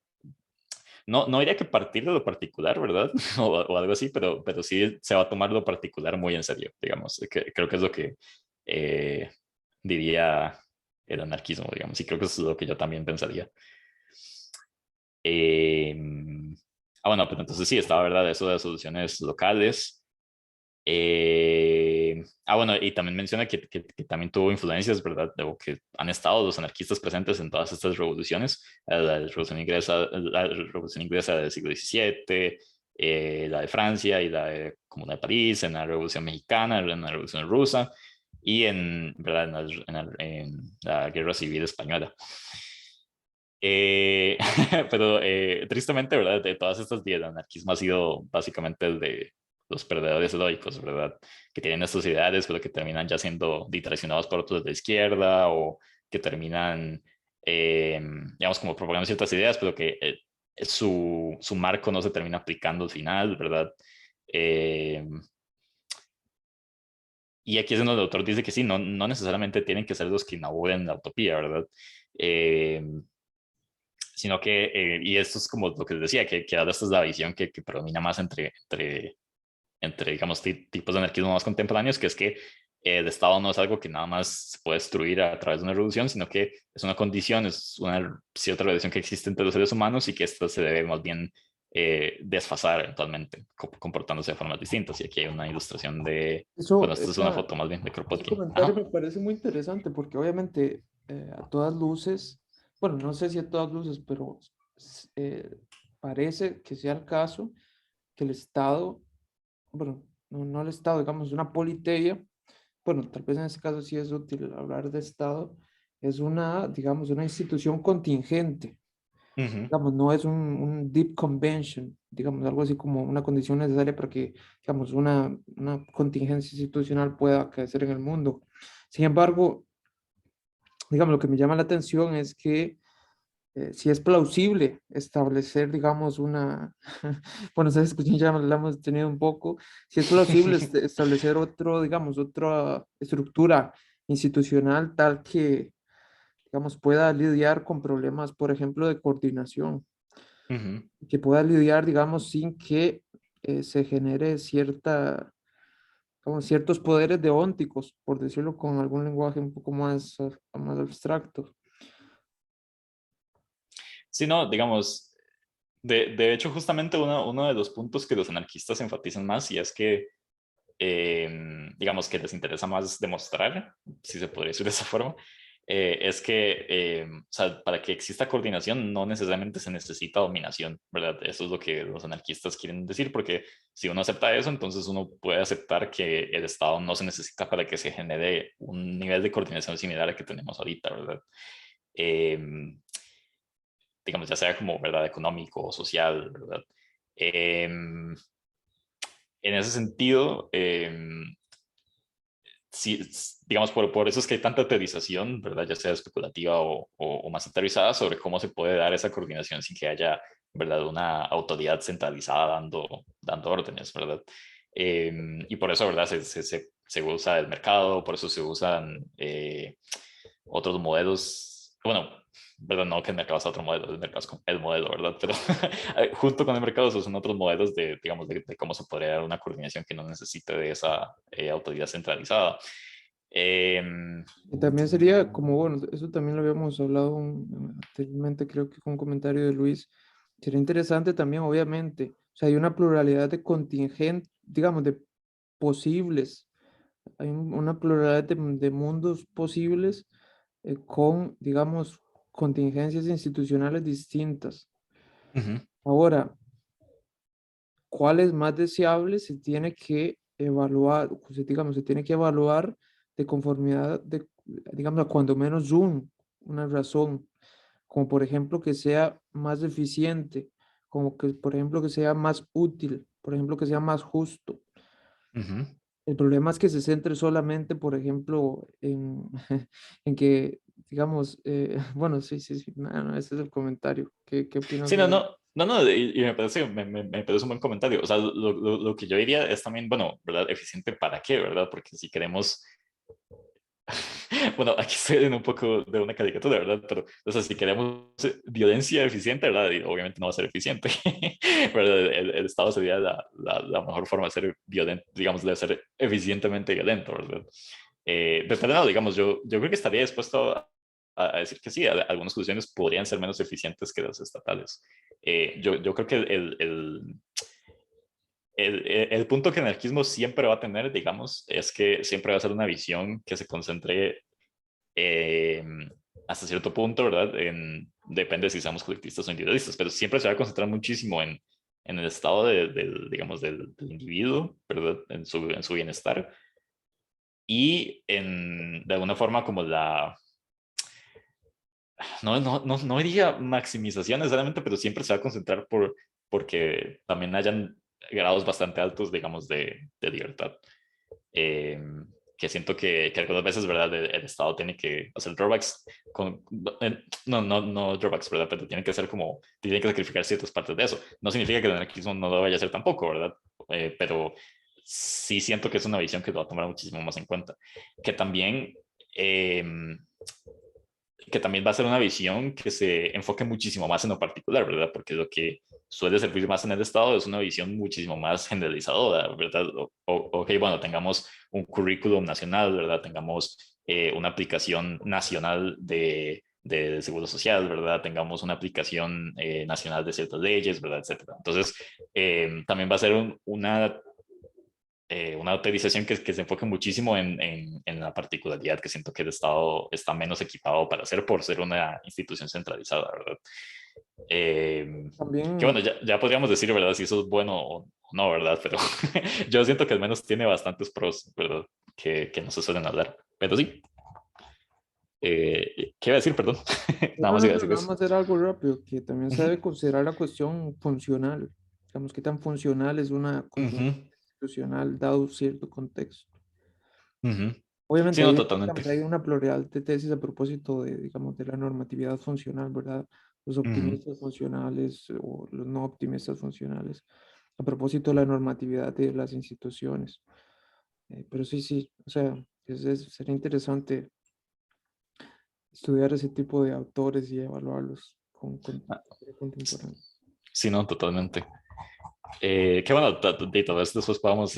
no diría que partir de lo particular, ¿verdad? O algo así, pero sí se va a tomar lo particular muy en serio, digamos. Creo que es lo que eh, diría el anarquismo, digamos, y creo que eso es lo que yo también pensaría. Eh, bueno, pero entonces sí, estaba verdad eso de soluciones locales. Bueno, y también menciona que también tuvo influencias, ¿verdad? O que han estado los anarquistas presentes en todas estas revoluciones, la revolución inglesa del siglo XVII, la de Francia y la de Comuna de París, en la revolución mexicana, en la revolución rusa y ¿verdad? En la guerra civil española. Eh, pero tristemente, ¿verdad? De todas estas vías, el anarquismo ha sido básicamente el de los perdedores heroicos, ¿verdad? Que tienen estas ideales, pero que terminan ya siendo traicionados por otros de la izquierda o que terminan, digamos, como propagando ciertas ideas, pero que su marco no se termina aplicando al final, ¿verdad? Eh, y aquí es donde el autor dice que sí, no necesariamente tienen que ser los que inauguren la utopía, ¿verdad? Eh, sino que, y esto es como lo que les decía, que ahora esta es la visión que predomina más entre digamos, tipos de anarquismo más contemporáneos, que es que el Estado no es algo que nada más se puede destruir a través de una revolución, sino que es una condición, es una cierta relación que existe entre los seres humanos y que esto se debe más bien desfasar eventualmente, comportándose de formas distintas. Y aquí hay una ilustración bueno, Eso, esta es una foto más bien de ese Kropotkin. comentario Ajá. me parece muy interesante porque obviamente a todas luces, bueno, no sé si a todas luces, pero eh, parece que sea el caso que el Estado, bueno, no el Estado, digamos, una politeia, bueno, tal vez en este caso sí es útil hablar de Estado, es una, digamos, una institución contingente, Ujú. digamos, no es un deep convention, digamos, algo así como una condición necesaria para que, digamos, una contingencia institucional pueda crecer en el mundo. Sin embargo, digamos, lo que me llama la atención es que si es plausible establecer, digamos, una, bueno, ustedes escuchan, ya la hemos tenido un poco, si es plausible establecer otro, digamos, otra estructura institucional tal que, digamos, pueda lidiar con problemas, por ejemplo, de coordinación, Ujú. que pueda lidiar, digamos, sin que se genere cierta, como ciertos poderes deónticos, por decirlo con algún lenguaje un poco más, más abstracto. Sí, no, digamos, de hecho, justamente uno de los puntos que los anarquistas enfatizan más y es que, digamos, que les interesa más demostrar, si se podría decir de esa forma, es que, o sea, para que exista coordinación no necesariamente se necesita dominación, ¿verdad? Eso es lo que los anarquistas quieren decir, porque si uno acepta eso, entonces uno puede aceptar que el Estado no se necesita para que se genere un nivel de coordinación similar al que tenemos ahorita, ¿verdad? Em, digamos, ya sea como, ¿verdad? Económico o social, ¿verdad? en ese sentido, sí, digamos, por eso es que hay tanta teorización, ¿verdad? Ya sea especulativa o más aterrizada sobre cómo se puede dar esa coordinación sin que haya, ¿verdad? Una autoridad centralizada dando órdenes, ¿verdad? Y por eso, ¿verdad? Se usa el mercado, por eso se usan otros modelos, bueno, ¿verdad? No que el mercado sea otro modelo, el mercado es el modelo, ¿verdad? Pero junto con el mercado se usan otros modelos de, digamos, de cómo se podría dar una coordinación que no necesite de esa autoridad centralizada. Y también sería como, bueno, eso también lo habíamos hablado anteriormente, creo que con un comentario de Luis, sería interesante también, obviamente, o sea, hay una pluralidad de contingentes, digamos, de posibles, hay una pluralidad de mundos posibles con, digamos, contingencias institucionales distintas. Ujú, Ahora, ¿cuál es más deseable? Se tiene que evaluar, digamos, se tiene que evaluar de conformidad, digamos, a cuando menos una razón, como por ejemplo que sea más eficiente, como que, por ejemplo, que sea más útil, por ejemplo, que sea más justo. ujú. El problema es que se centre solamente, por ejemplo, en que, digamos, bueno, sí, sí, sí, no, no, ese es el comentario. ¿Qué opinas Sí, no, sobre? no, no, no, y me parece, me parece un buen comentario. O sea, lo que yo diría es también, bueno, ¿verdad? Eficiente para qué, ¿verdad? Porque si queremos bueno, aquí estoy en un poco de una caricatura, ¿verdad? Pero, o sea, si queremos violencia eficiente, ¿verdad? Y obviamente no va a ser eficiente, ¿verdad? El Estado sería la mejor forma de ser violento, digamos, de ser eficientemente violento, ¿verdad? Pero no, digamos, yo creo que estaría dispuesto a decir que sí, algunas soluciones podrían ser menos eficientes que las estatales. Yo creo que el punto que el anarquismo siempre va a tener, digamos, es que siempre va a ser una visión que se concentre eh, hasta cierto punto, ¿verdad? Depende si somos colectivistas o individualistas, pero siempre se va a concentrar muchísimo en el estado digamos, del individuo, ¿verdad? En su bienestar y de alguna forma como no diría maximización necesariamente, pero siempre se va a concentrar porque también hayan grados bastante altos, digamos, de libertad. eh, que siento que algunas veces, ¿verdad? El Estado tiene que hacer drawbacks no drawbacks, ¿verdad? Pero tiene que sacrificar ciertas partes de eso. No significa que el anarquismo no lo vaya a hacer tampoco, ¿verdad? Pero sí siento que es una visión que lo va a tomar muchísimo más en cuenta. Que también, eh, que también va a ser una visión que se enfoque muchísimo más en lo particular, ¿verdad? Porque lo que suele servir más en el Estado es una visión muchísimo más generalizadora, ¿verdad? Ok, bueno, tengamos un currículum nacional, ¿verdad? Tengamos una aplicación nacional de seguro social, ¿verdad? Tengamos una aplicación nacional de ciertas leyes, ¿verdad? Etcétera. Entonces, también va a ser una autorización que se enfoque muchísimo en la particularidad que siento que el Estado está menos equipado para hacer por ser una institución centralizada, ¿verdad? Que bueno, También, ya podríamos decir, ¿verdad? Si eso es bueno o no, ¿verdad? Pero yo siento que al menos tiene bastantes pros, ¿verdad? Que no se suelen hablar. Pero sí, ¿qué iba a decir? Perdón. Nada no, más no, iba a no, decir nada eso. más hacer algo rápido, que también se Ujú, debe considerar la cuestión funcional. Digamos, qué tan funcional es una ujú, contingencia institucional dado cierto contexto. ujú. Sí, Obviamente, no, hay, totalmente. digamos, hay una pluralidad de tesis a propósito de, digamos, de la normatividad funcional, ¿verdad? Los Ujú. optimistas funcionales o los no optimistas funcionales, a propósito de la normatividad de las instituciones. Pero sí, sí, o sea, sería interesante estudiar ese tipo de autores y evaluarlos con Ah, contemporáneo. sí, no, totalmente. Qué bueno, de todo esto después podamos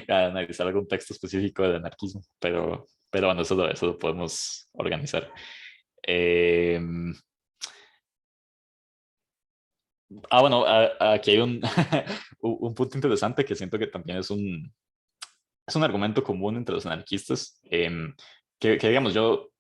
analizar algún texto específico del anarquismo, pero bueno, eso lo podemos organizar. Eh, bueno, aquí hay un punto interesante que siento que también es un argumento común entre los anarquistas, que digamos, yo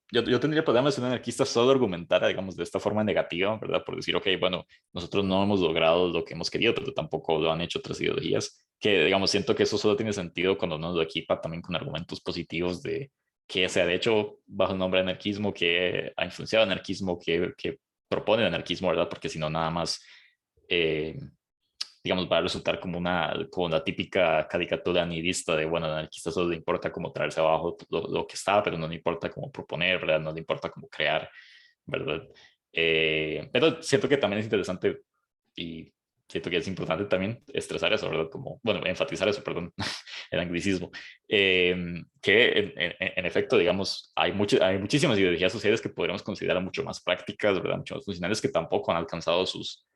tendría problemas si un anarquista solo argumentara, digamos, de esta forma negativa, ¿verdad? Por decir, ok, bueno, nosotros no hemos logrado lo que hemos querido, pero tampoco lo han hecho otras ideologías, que digamos, siento que eso solo tiene sentido cuando uno lo equipa también con argumentos positivos de qué se ha hecho bajo el nombre de anarquismo, qué ha influenciado el anarquismo, qué propone el anarquismo, ¿verdad? Porque si no, nada más... eh, digamos, va a resultar como la típica caricatura nihilista de, bueno, al anarquista solo le importa como traerse abajo lo que está, pero no le importa cómo proponer, ¿verdad? No le importa cómo crear, ¿verdad? Pero siento que también es interesante y siento que es importante también estresar eso, ¿verdad? Como, bueno, enfatizar eso, perdón, el anglicismo. Que en efecto, digamos, hay muchísimas ideologías sociales que podríamos considerar mucho más prácticas, ¿verdad? Mucho más funcionales que tampoco han alcanzado sus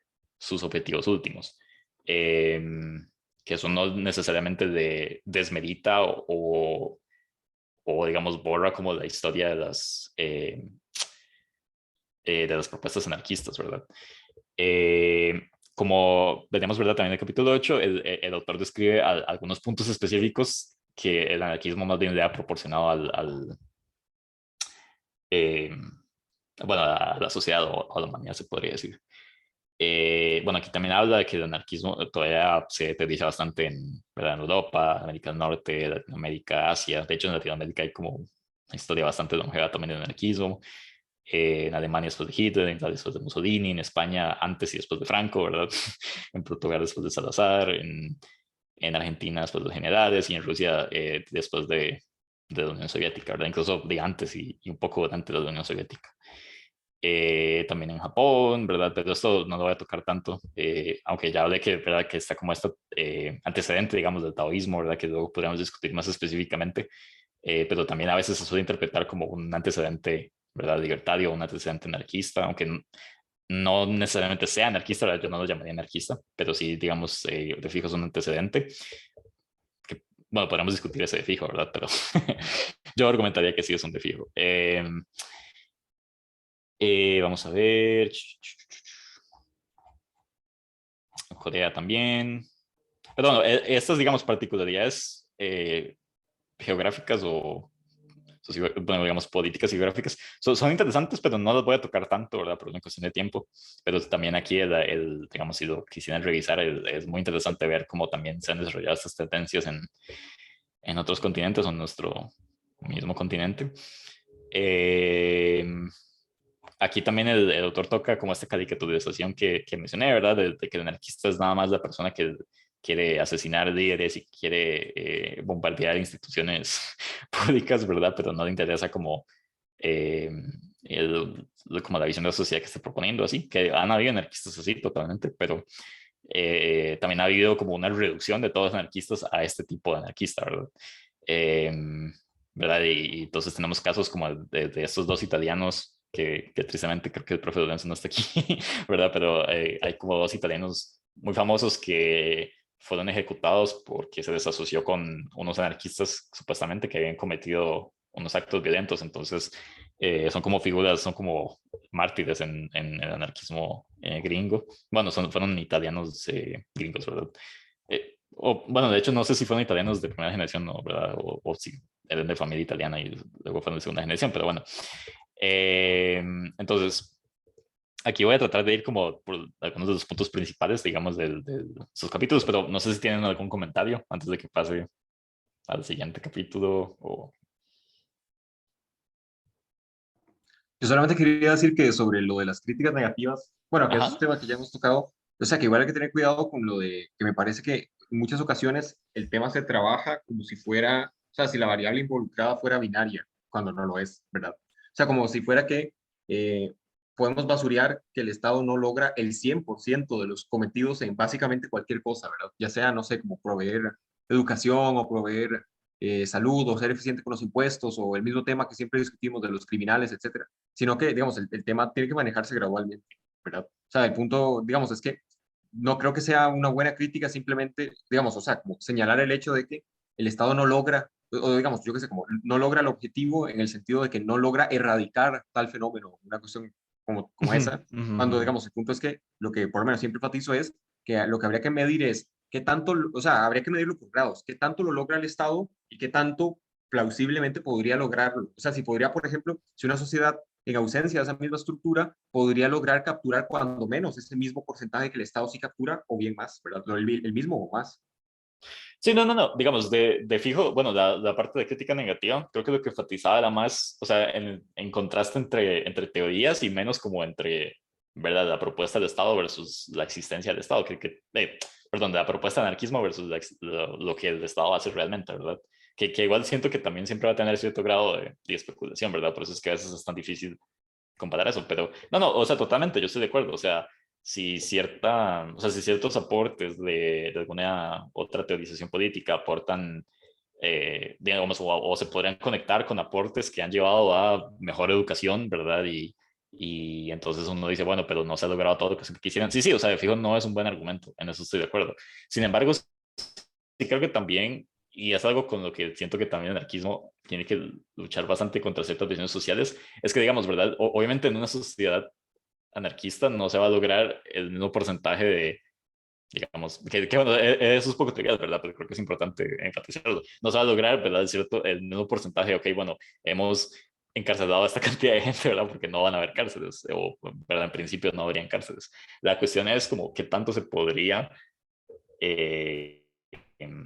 objetivos últimos. Eh, que eso no necesariamente desmerita o, digamos, borra como la historia de las propuestas anarquistas, ¿verdad? Como veremos, ¿verdad? También en el capítulo 8, el autor describe algunos puntos específicos que el anarquismo más bien le ha proporcionado eh, bueno, a la sociedad o a la humanidad, se podría decir. Bueno, aquí también habla de que el anarquismo todavía se utiliza bastante ¿verdad? En Europa, América del Norte, Latinoamérica, Asia. De hecho, en Latinoamérica hay como una historia bastante longeva también del anarquismo. En Alemania después de Hitler, en Italia después de Mussolini, en España antes y después de Franco, ¿verdad? En Portugal después de Salazar, en Argentina después de los generales y en Rusia después de la Unión Soviética, ¿verdad? Incluso de antes y un poco antes de la Unión Soviética. También en Japón, ¿verdad? Pero esto no lo voy a tocar tanto, aunque ya hablé que, ¿verdad? Que está como este antecedente, digamos, del taoísmo, ¿verdad? Que luego podríamos discutir más específicamente, pero también a veces se suele interpretar como un antecedente, ¿verdad? Libertario, un antecedente anarquista, aunque no necesariamente sea anarquista, ¿verdad? Yo no lo llamaría anarquista, pero sí, digamos, de fijo es un antecedente, que, bueno, podríamos discutir ese de fijo, ¿verdad? Pero yo argumentaría que sí es un de fijo. Vamos a ver. Corea también. Pero bueno, estas, digamos, particularidades geográficas o, bueno, digamos, políticas y geográficas son interesantes, pero no las voy a tocar tanto, ¿verdad? Por una cuestión de tiempo. Pero también aquí, digamos, si lo quisieran revisar, es muy interesante ver cómo también se han desarrollado estas tendencias en otros continentes o en nuestro mismo continente. Aquí también el autor toca como esta caricaturización que mencioné, ¿verdad? De que el anarquista es nada más la persona que quiere asesinar líderes y quiere bombardear instituciones públicas, ¿verdad? Pero no le interesa como, eh, como la visión de la sociedad que esté proponiendo, así, que han habido anarquistas así totalmente, pero también ha habido como una reducción de todos los anarquistas a este tipo de anarquista, ¿verdad? Eh, ¿Verdad? Y entonces tenemos casos como de estos dos italianos que tristemente creo que el profe Lorenzo no está aquí, ¿verdad? Pero hay como dos italianos muy famosos que fueron ejecutados porque se les asoció con unos anarquistas supuestamente que habían cometido unos actos violentos. Entonces, son como figuras, son como mártires en el anarquismo gringo. Bueno, fueron italianos gringos, ¿verdad? Bueno, de hecho, no sé si fueron italianos de primera generación, ¿no? ¿Verdad? O si eran de familia italiana y luego fueron de segunda generación, pero bueno. Entonces, aquí voy a tratar de ir como por algunos de los puntos principales, digamos, de sus capítulos, pero no sé si tienen algún comentario antes de que pase al siguiente capítulo o... Yo solamente quería decir que sobre lo de las críticas negativas, bueno, que eso es un Ajá. tema que ya hemos tocado, o sea, que igual hay que tener cuidado con lo de que me parece que en muchas ocasiones el tema se trabaja como si fuera, o sea, si la variable involucrada fuera binaria, cuando no lo es, ¿verdad? O sea, como si fuera que eh, podemos basurear que el Estado no logra el 100% de los cometidos en básicamente cualquier cosa, ¿verdad? Ya sea, no sé, como proveer educación o proveer salud o ser eficiente con los impuestos o el mismo tema que siempre discutimos de los criminales, etcétera, sino que, digamos, el tema tiene que manejarse gradualmente, ¿verdad? O sea, el punto, digamos, es que no creo que sea una buena crítica simplemente, digamos, o sea, como señalar el hecho de que el Estado no logra, o digamos, yo qué sé, como no logra el objetivo en el sentido de que no logra erradicar tal fenómeno, una cuestión como esa, cuando, digamos, el punto es que lo que por lo menos siempre enfatizo es que lo que habría que medir es qué tanto, o sea, habría que medirlo por grados, qué tanto lo logra el Estado y qué tanto plausiblemente podría lograrlo. O sea, si podría, por ejemplo, si una sociedad en ausencia de esa misma estructura, podría lograr capturar cuando menos ese mismo porcentaje que el Estado sí captura, o bien más, ¿verdad? El mismo o más. Sí, no, digamos, de fijo, bueno, la parte de crítica negativa, creo que lo que enfatizaba era más, o sea, en contraste entre teorías y menos como entre, ¿verdad? La propuesta del Estado versus la existencia del Estado, que perdón, de la propuesta de anarquismo versus lo que el Estado hace realmente, ¿verdad? Que igual siento que también siempre va a tener cierto grado de especulación, ¿verdad? Por eso es que a veces es tan difícil comparar eso, pero no, o sea, totalmente, yo estoy de acuerdo, o sea, si ciertos aportes de alguna otra teorización política aportan, digamos, o se podrían conectar con aportes que han llevado a mejor educación, ¿verdad? Y entonces uno dice, bueno, pero no se ha logrado todo lo que se quisieran. Sí, o sea, de fijo no es un buen argumento, en eso estoy de acuerdo. Sin embargo, sí creo que también, y es algo con lo que siento que también el anarquismo tiene que luchar bastante contra ciertas visiones sociales, es que, digamos, ¿verdad? Obviamente en una sociedad anarquista no se va a lograr el mismo porcentaje de, digamos, que bueno, eso es poco trivial, ¿verdad? Pero creo que es importante enfatizarlo. No se va a lograr, ¿verdad? El mismo porcentaje, ok, bueno, hemos encarcelado a esta cantidad de gente, ¿verdad? Porque no van a haber cárceles, o, ¿verdad? En principio no habrían cárceles. La cuestión es como qué tanto se podría, eh, em,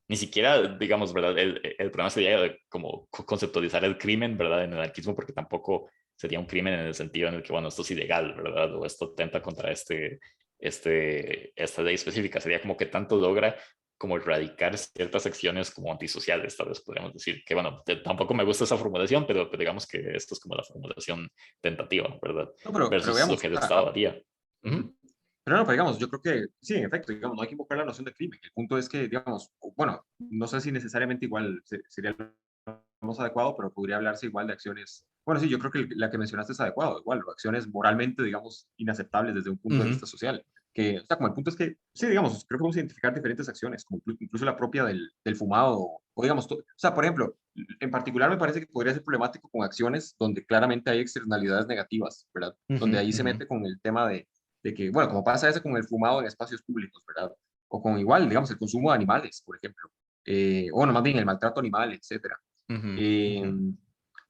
ni siquiera, digamos, ¿verdad? El problema sería de como conceptualizar el crimen, ¿verdad? En el anarquismo, porque tampoco sería un crimen en el sentido en el que, bueno, esto es ilegal, ¿verdad? O esto tenta contra esta ley específica. Sería como que tanto logra como erradicar ciertas acciones como antisociales, tal vez podríamos decir. Que, bueno, tampoco me gusta esa formulación, pero digamos que esto es como la formulación tentativa, ¿verdad? No, pero Versus lo veamos, que el Estado haría. ujú. Pero no, pero digamos, yo creo que sí, en efecto, digamos, no hay que invocar la noción de crimen. El punto es que, digamos, bueno, no sé si necesariamente igual sería lo más adecuado, pero podría hablarse igual de acciones. Bueno, sí, yo creo que la que mencionaste es adecuado, igual, o acciones moralmente, digamos, inaceptables desde un punto de Ujú. vista social. Que, o sea, como el punto es que, sí, digamos, creo que podemos identificar diferentes acciones, como incluso la propia del fumado, o digamos, o sea, por ejemplo, en particular me parece que podría ser problemático con acciones donde claramente hay externalidades negativas, ¿verdad? Ujú, Donde ahí se ujú. mete con el tema de que, bueno, como pasa eso con el fumado en espacios públicos, ¿verdad? O con igual, digamos, el consumo de animales, por ejemplo. O bueno, más bien el maltrato animal, etcétera. Ujú, Eh, ujú.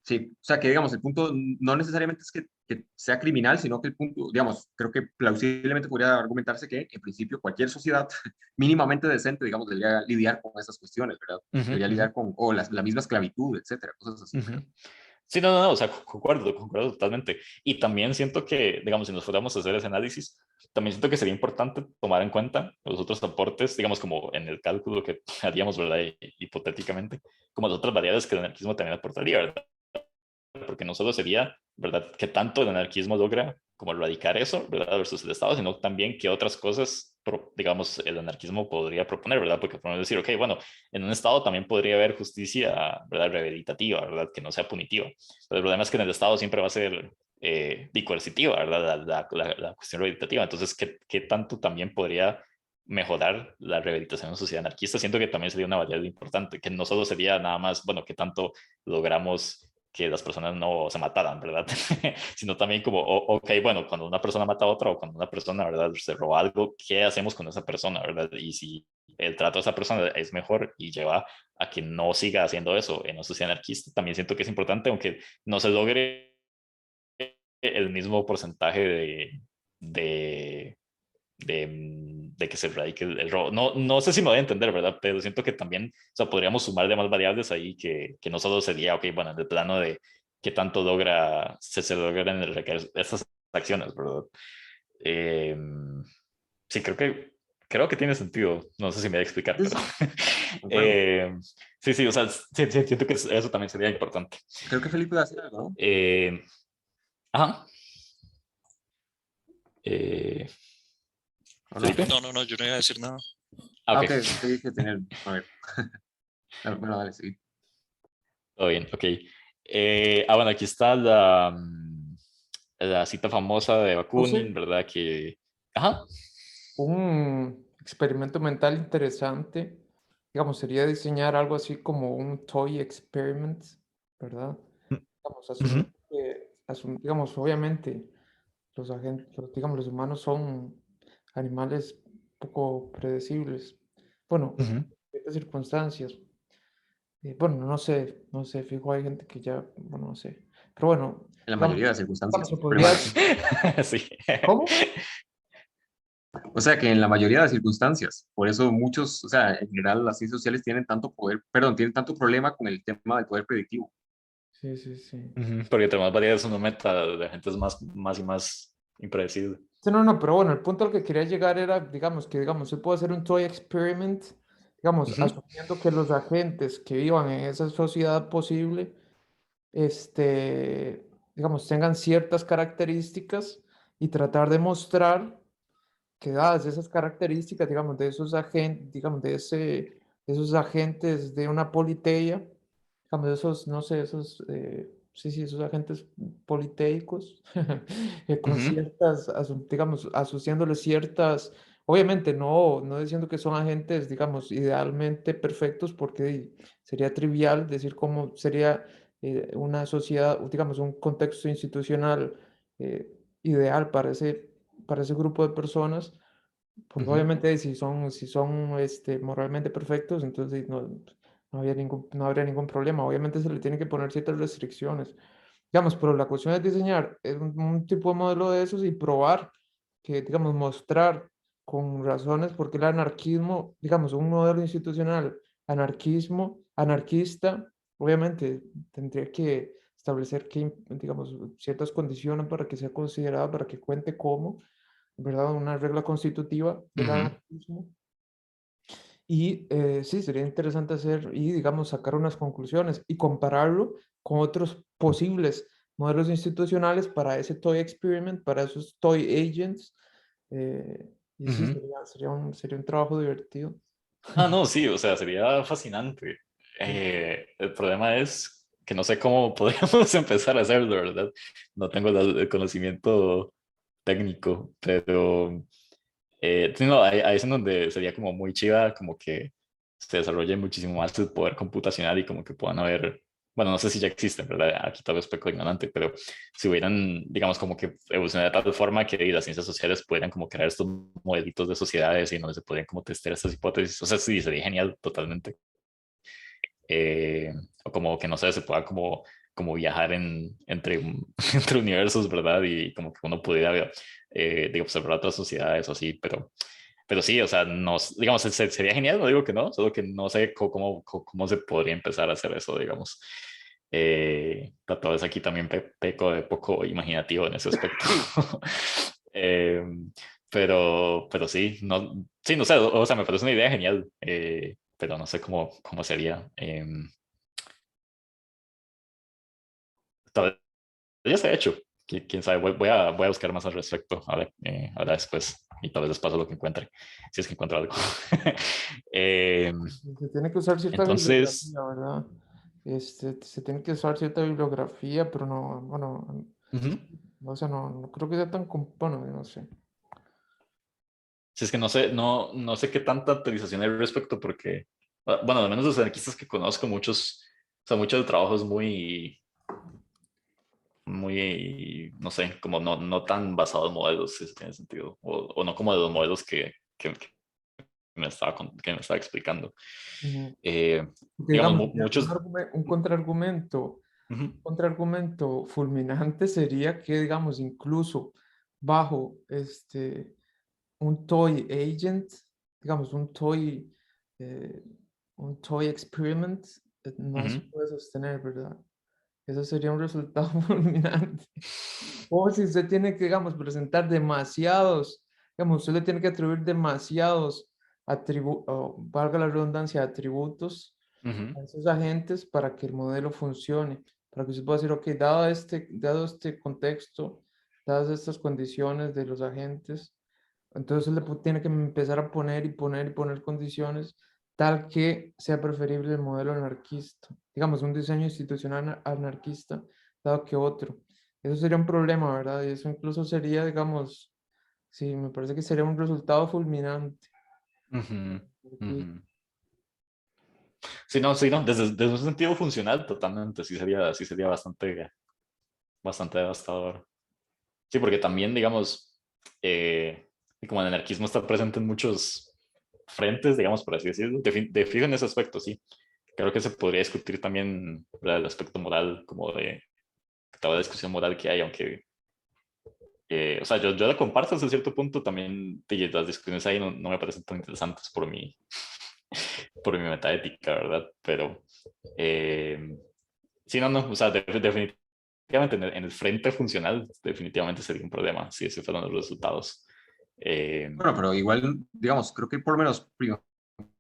sí, o sea que, digamos, el punto no necesariamente es que sea criminal, sino que el punto, digamos, creo que plausiblemente podría argumentarse que, en principio, cualquier sociedad mínimamente decente, digamos, debería lidiar con esas cuestiones, ¿verdad? Ujú, Debería ujú. lidiar con, o la misma esclavitud, etcétera, cosas así, ¿verdad? Ujú. Sí, o sea, concuerdo totalmente. Y también siento que, digamos, si nos fuéramos a hacer ese análisis, también siento que sería importante tomar en cuenta los otros aportes, digamos, como en el cálculo que haríamos, ¿verdad? Hipotéticamente, como las otras variables que el anarquismo también aportaría, ¿verdad? Porque no solo sería, ¿verdad?, que tanto el anarquismo logra como erradicar eso, ¿verdad?, versus el Estado, sino también que otras cosas, digamos, el anarquismo podría proponer, ¿verdad? Porque podemos decir, ok, bueno, en un Estado también podría haber justicia, ¿verdad?, rehabilitativa, ¿verdad?, que no sea punitiva. Pero el problema es que en el Estado siempre va a ser coercitiva, ¿verdad?, la cuestión rehabilitativa. Entonces, ¿qué tanto también podría mejorar la rehabilitación en sociedad anarquista? Siento que también sería una variable importante, que no solo sería nada más, bueno, qué tanto logramos que las personas no se mataran, ¿verdad? Sino también como, ok, bueno, cuando una persona mata a otra o cuando una persona, ¿verdad?, se roba algo, ¿qué hacemos con esa persona, ¿verdad? Y si el trato de esa persona es mejor y lleva a que no siga haciendo eso en una sociedad anarquista, también siento que es importante, aunque no se logre el mismo porcentaje de, de que se erradique el robo. No sé si me voy a entender, ¿verdad? Pero siento que también, o sea, podríamos sumar de más variables ahí que no solo sería, ok, bueno, en el plano de qué tanto se logran recaer estas acciones, ¿verdad? Eh, sí, creo que tiene sentido. No sé si me voy a explicar, Sí, pero sí, concuerdo. sí, o sea, sí, siento que eso también sería importante. Creo que Felipe va a decir algo, ¿no? Eh, ajá. Eh, ¿O no? Felipe. No, yo no iba a decir nada. Ah, Ah, ok, ok, creí que tener, a ver, bueno, dale, sí. todo bien, ok. Bueno, aquí está la cita famosa de Bakunin, Puse ¿verdad? Ajá. un experimento mental interesante, digamos, sería diseñar algo así como un toy experiment, ¿verdad? Digamos, Ujú, digamos, obviamente, digamos, los humanos son animales poco predecibles. Bueno, ujú. en ciertas circunstancias. Bueno, no sé, fijo, hay gente que ya, bueno, no sé. Pero bueno, En la digamos, mayoría de las circunstancias, se podría, permanecen. Sí. ¿cómo? O sea que en la mayoría de las circunstancias, por eso muchos, o sea, en general las ciencias sociales tienen tanto poder, perdón, tienen tanto problema con el tema del poder predictivo. Sí, sí, sí. Ujú, porque entre más variedades uno meta, la gente es más y más impredecible. Sí, no, pero bueno, el punto al que quería llegar era, digamos, que se puede hacer un toy experiment, digamos, Ujú, asumiendo que los agentes que vivan en esa sociedad posible, digamos, tengan ciertas características y tratar de mostrar que dadas esas características, digamos, de esos agentes, digamos, de esos agentes de una politeia, digamos, de esos, no sé, esos, sí, esos agentes politeicos, con ujú, ciertas, digamos, asociándoles ciertas, obviamente no diciendo que son agentes, digamos, idealmente perfectos, porque sería trivial decir cómo sería una sociedad, digamos, un contexto institucional ideal para ese grupo de personas, porque ujú, obviamente si son moralmente perfectos, entonces no habría ningún problema. Obviamente se le tienen que poner ciertas restricciones. Digamos, pero la cuestión es diseñar un tipo de modelo de esos y probar que, digamos, mostrar con razones porque el anarquismo, digamos, un modelo institucional anarquista, obviamente tendría que establecer que, digamos, ciertas condiciones para que sea considerado, para que cuente como, ¿verdad? Una regla constitutiva del ujú. anarquismo. Y sí, sería interesante hacer y, digamos, sacar unas conclusiones y compararlo con otros posibles modelos institucionales para ese toy experiment, para esos toy agents. Y sí, Ujú. sería un trabajo divertido. Ah, no, sí, o sea, sería fascinante. Sí. El problema es que no sé cómo podríamos empezar a hacerlo, ¿verdad? No tengo el conocimiento técnico, pero sí, no, ahí es en donde sería como muy chiva, como que se desarrolle muchísimo más el poder computacional y como que puedan haber, bueno, no sé si ya existen, ¿verdad? Aquí tal vez peco ignorante, pero si hubieran, digamos, como que evolucionado de tal forma que las ciencias sociales pudieran como crear estos modelitos de sociedades y donde se podrían como testear estas hipótesis, o sea, sí, sería genial totalmente. O como que no sé, se pueda como viajar entre universos, ¿verdad? Y como que uno pudiera de observar otras sociedades o así, pero sí, o sea, no, digamos, sería genial, no digo que no, solo que no sé cómo se podría empezar a hacer eso, digamos. Tal vez aquí también peco de poco imaginativo en ese aspecto. Eh, pero sí, sí, no sé, o sea, me parece una idea genial, pero no sé cómo sería. Tal vez ya se ha hecho, quién sabe, voy a buscar más al respecto, ahora después, y tal vez les paso lo que encuentre, si es que encuentro algo. Eh, Se tiene que usar cierta entonces, bibliografía, ¿verdad? Se tiene que usar cierta bibliografía, pero no, bueno, ujú. o sea, no creo que sea tan, bueno, no sé. Si es que no sé qué tanta actualización hay al respecto, porque, bueno, al menos los anarquistas que conozco, muchos, o sea, muchos trabajos muy, no sé, como no tan basados en modelos, si tiene sentido, o no como de los modelos que que me estaba explicando. Ujú. Eh, Porque, digamos, digamos, muchos... un contraargumento. Ujú, Contraargumento fulminante sería que, digamos, incluso bajo un toy agent, digamos, eh, un toy experiment, no se ujú, puede sostener, ¿verdad? Eso sería un resultado fulminante. O si usted tiene que, digamos, presentar demasiados, digamos, usted le tiene que atribuir demasiados valga la redundancia, atributos ujú, a esos agentes para que el modelo funcione, para que usted pueda decir, ok, dado este contexto, dadas estas condiciones de los agentes, entonces tiene que empezar a poner y poner y poner condiciones tal que sea preferible el modelo anarquista, digamos, un diseño institucional anarquista, dado que otro. Eso sería un problema, ¿verdad? Y eso incluso sería, digamos, sí, me parece que sería un resultado fulminante. ujú, Porque, ujú. Sí, no, desde un sentido funcional, totalmente, sí sería bastante devastador. Sí, porque también, digamos, y como el anarquismo está presente en muchos frentes, digamos, por así decirlo, de fijo en ese aspecto, sí. Creo que se podría discutir también, ¿verdad?, el aspecto moral, como de toda la discusión moral que hay, aunque, o sea, yo la comparto hasta cierto punto, también las discusiones ahí no me parecen tan interesantes por mi metaética, ¿verdad? Pero, sí, no, o sea, definitivamente efectivamente, en el frente funcional definitivamente sería un problema si ese fueran los resultados. Bueno, pero igual, digamos, creo que por lo menos prima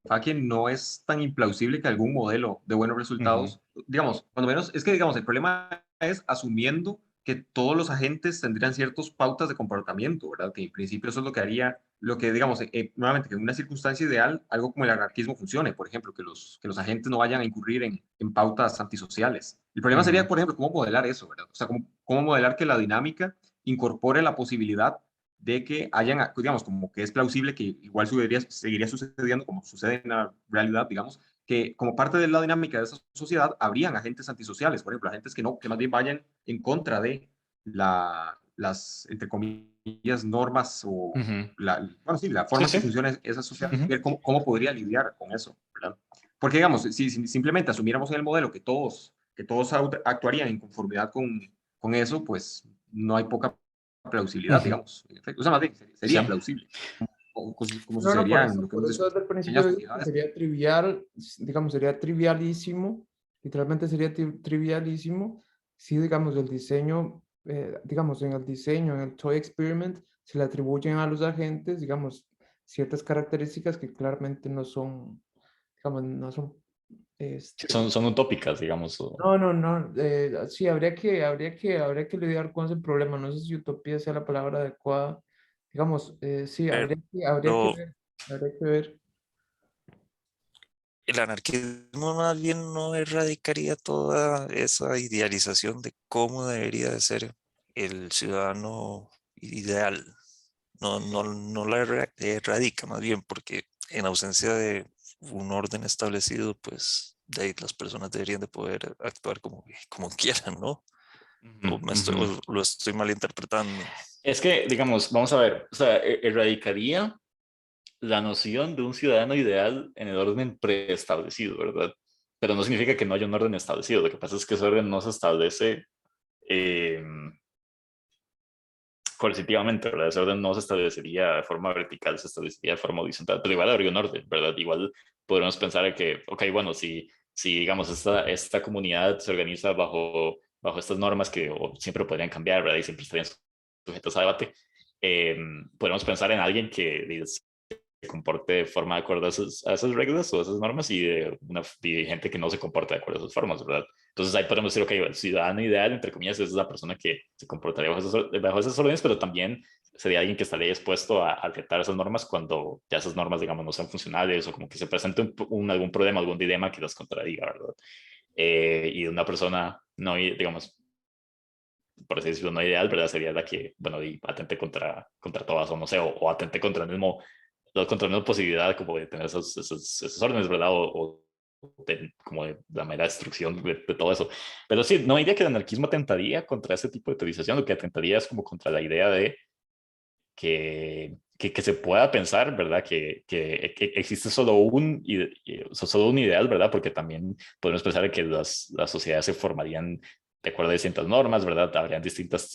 facie no es tan implausible que algún modelo de buenos Ujú, resultados, digamos, cuando menos, es que, digamos, el problema es asumiendo que todos los agentes tendrían ciertas pautas de comportamiento, ¿verdad? Que en principio eso es lo que haría, lo que, digamos, nuevamente, que en una circunstancia ideal, algo como el anarquismo funcione, por ejemplo, que los agentes no vayan a incurrir en pautas antisociales. El problema sería, ujú, por ejemplo, cómo modelar eso, ¿verdad? O sea, cómo modelar que la dinámica incorpore la posibilidad de que hayan, digamos, como que es plausible que igual seguiría sucediendo como sucede en la realidad, digamos, que como parte de la dinámica de esa sociedad habrían agentes antisociales, por ejemplo, agentes que no, que más bien vayan en contra de las, entre comillas, normas o, ujú. bueno, sí, la Sí, forma en sí. que funciona esa sociedad, Ujú. ver cómo podría lidiar con eso, ¿verdad? Porque, digamos, si simplemente asumiéramos en el modelo que todos actuarían en conformidad con eso, pues no hay poca plausibilidad, Ujú. digamos. En efecto. O sea, más bien, Sí. sería plausible, como No, no, sucedería en lo que por hemos eso descrito desde el en pequeñas principio digo que sociedades. sería trivial, digamos, sería trivialísimo, literalmente sería trivialísimo si, digamos, el diseño, digamos, en el diseño, en el toy experiment, se le atribuyen a los agentes, digamos, ciertas características que claramente no son, digamos, no son, Sí, este, son utópicas, digamos. no, no, no, sí, habría que lidiar con ese problema, no sé si utopía sea la palabra adecuada, digamos, sí, Pero habría que ver. el anarquismo más bien no erradicaría toda esa idealización de cómo debería de ser el ciudadano ideal. No la erradica más bien porque en ausencia de un orden establecido, pues de ahí las personas deberían de poder actuar como quieran, ¿no? Ujú, ujú. O lo estoy malinterpretando. Es que, digamos, vamos a ver, o sea, erradicaría la noción de un ciudadano ideal en el orden preestablecido, ¿verdad? Pero no significa que no haya un orden establecido. Lo que pasa es que ese orden no se establece eh, coercitivamente, ¿verdad? Ese orden no se establecería de forma vertical, se establecería de forma horizontal, pero igual habría un orden, ¿verdad? Igual podríamos pensar que, ok, bueno, si digamos, esta comunidad se organiza bajo estas normas que siempre podrían cambiar, ¿verdad? Y siempre estarían sujetos a debate, podemos pensar en alguien que se comporte de forma de acuerdo a esas reglas o a esas normas y de gente que no se comporta de acuerdo a esas formas, ¿verdad? Entonces ahí podemos decir, ok, el ciudadano ideal, entre comillas, es la persona que se comportaría bajo esas órdenes, pero también sería alguien que estaría dispuesto a aceptar esas normas cuando ya esas normas, digamos, no sean funcionales o como que se presente algún problema, algún dilema que las contradiga, ¿verdad? Y una persona, no, digamos, por así decirlo, no ideal, ¿verdad? Sería la que, bueno, y atente contra todas, o no sé, o atente contra contra la misma posibilidad como de tener esos órdenes, ¿verdad? Como de la mera destrucción de todo eso. Pero sí, no diría que el anarquismo atentaría contra ese tipo de teorización, lo que atentaría es como contra la idea de que se pueda pensar, ¿verdad? Que existe solo un ideal, ¿verdad? Porque también podemos pensar que las sociedades se formarían de acuerdo a distintas normas, ¿verdad? Habrían distintas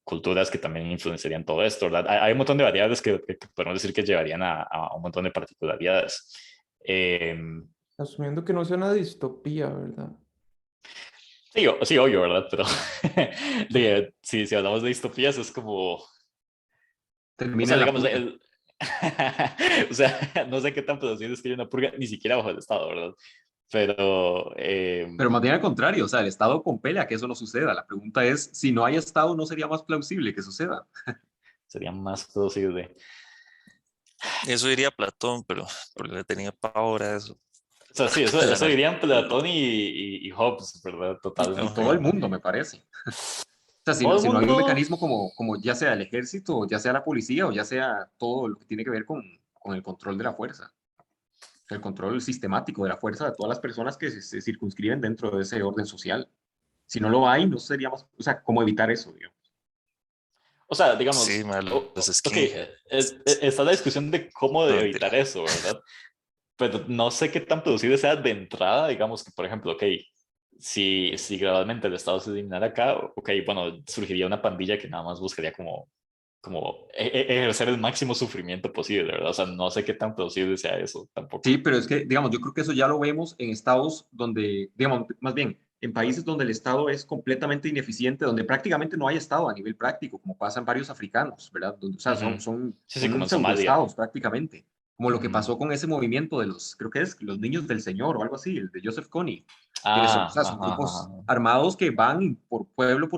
culturas que también influenciarían todo esto, ¿verdad? Hay un montón de variables que podemos decir que llevarían a un montón de particularidades. Eh, Asumiendo que no sea una distopía, ¿verdad? sí, sí, obvio, ¿verdad? Pero si hablamos de distopías es como, o Termina sea, en la digamos, purga. o sea, no sé qué tan producido es que hay una purga, ni siquiera bajo el Estado, ¿verdad? Pero Pero más bien al contrario, o sea, el Estado compele a que eso no suceda. La pregunta es, si no hay Estado, ¿no sería más plausible que suceda? sería más producible. Eso diría Platón, pero le tenía pavor a eso. O sea, sí, El eso anar- dirían Platón y Hobbes, ¿verdad? Y todo el Totalmente. mundo, me parece. O sea, Todo el si no hay un mundo, mecanismo como ya sea el ejército, o ya sea la policía, o ya sea todo lo que tiene que ver con el control de la fuerza, el control sistemático de la fuerza de todas las personas que se circunscriben dentro de ese orden social. Si no lo hay, no sería más, o sea, ¿cómo evitar eso, digamos? o sea, sí, digamos, los ok, skinheads. está la discusión de cómo No, de mentira. evitar eso, ¿verdad? Pero no sé qué tan producible sea de entrada, digamos que, por ejemplo, ok, si gradualmente el Estado se eliminara acá, ok, bueno, surgiría una pandilla que nada más buscaría como ejercer el máximo sufrimiento posible, ¿verdad? O sea, no sé qué tan plausible sea eso Sí, tampoco. pero es que, digamos, yo creo que eso ya lo vemos en estados donde, digamos, más bien, en países donde el Estado es completamente ineficiente, donde prácticamente no hay Estado a nivel práctico, como pasa en varios africanos, ¿verdad? Donde, o sea, Ujú. Sí, como son en Somalia. pseudoestados prácticamente, como lo que Ujú. pasó con ese movimiento de los, creo que es los Niños del Señor o algo así, el de Joseph Kony, que son, o Ah, sea, son ajá, grupos ajá. armados que van por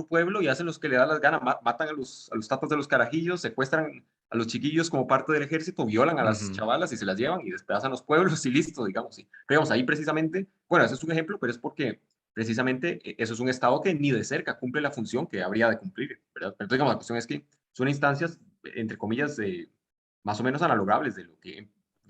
pueblo y hacen los que le da las ganas, matan a los tatas de los carajillos, secuestran a los chiquillos como parte del ejército, violan a las Ujú. chavalas y se las llevan y despedazan los pueblos y listo, digamos. Sí. Pero digamos, ahí precisamente, bueno, ese es un ejemplo, pero es porque precisamente eso es un Estado que ni de cerca cumple la función que habría de cumplir, ¿verdad? Pero digamos, la cuestión es que son instancias, entre comillas, más o menos analogables de lo que,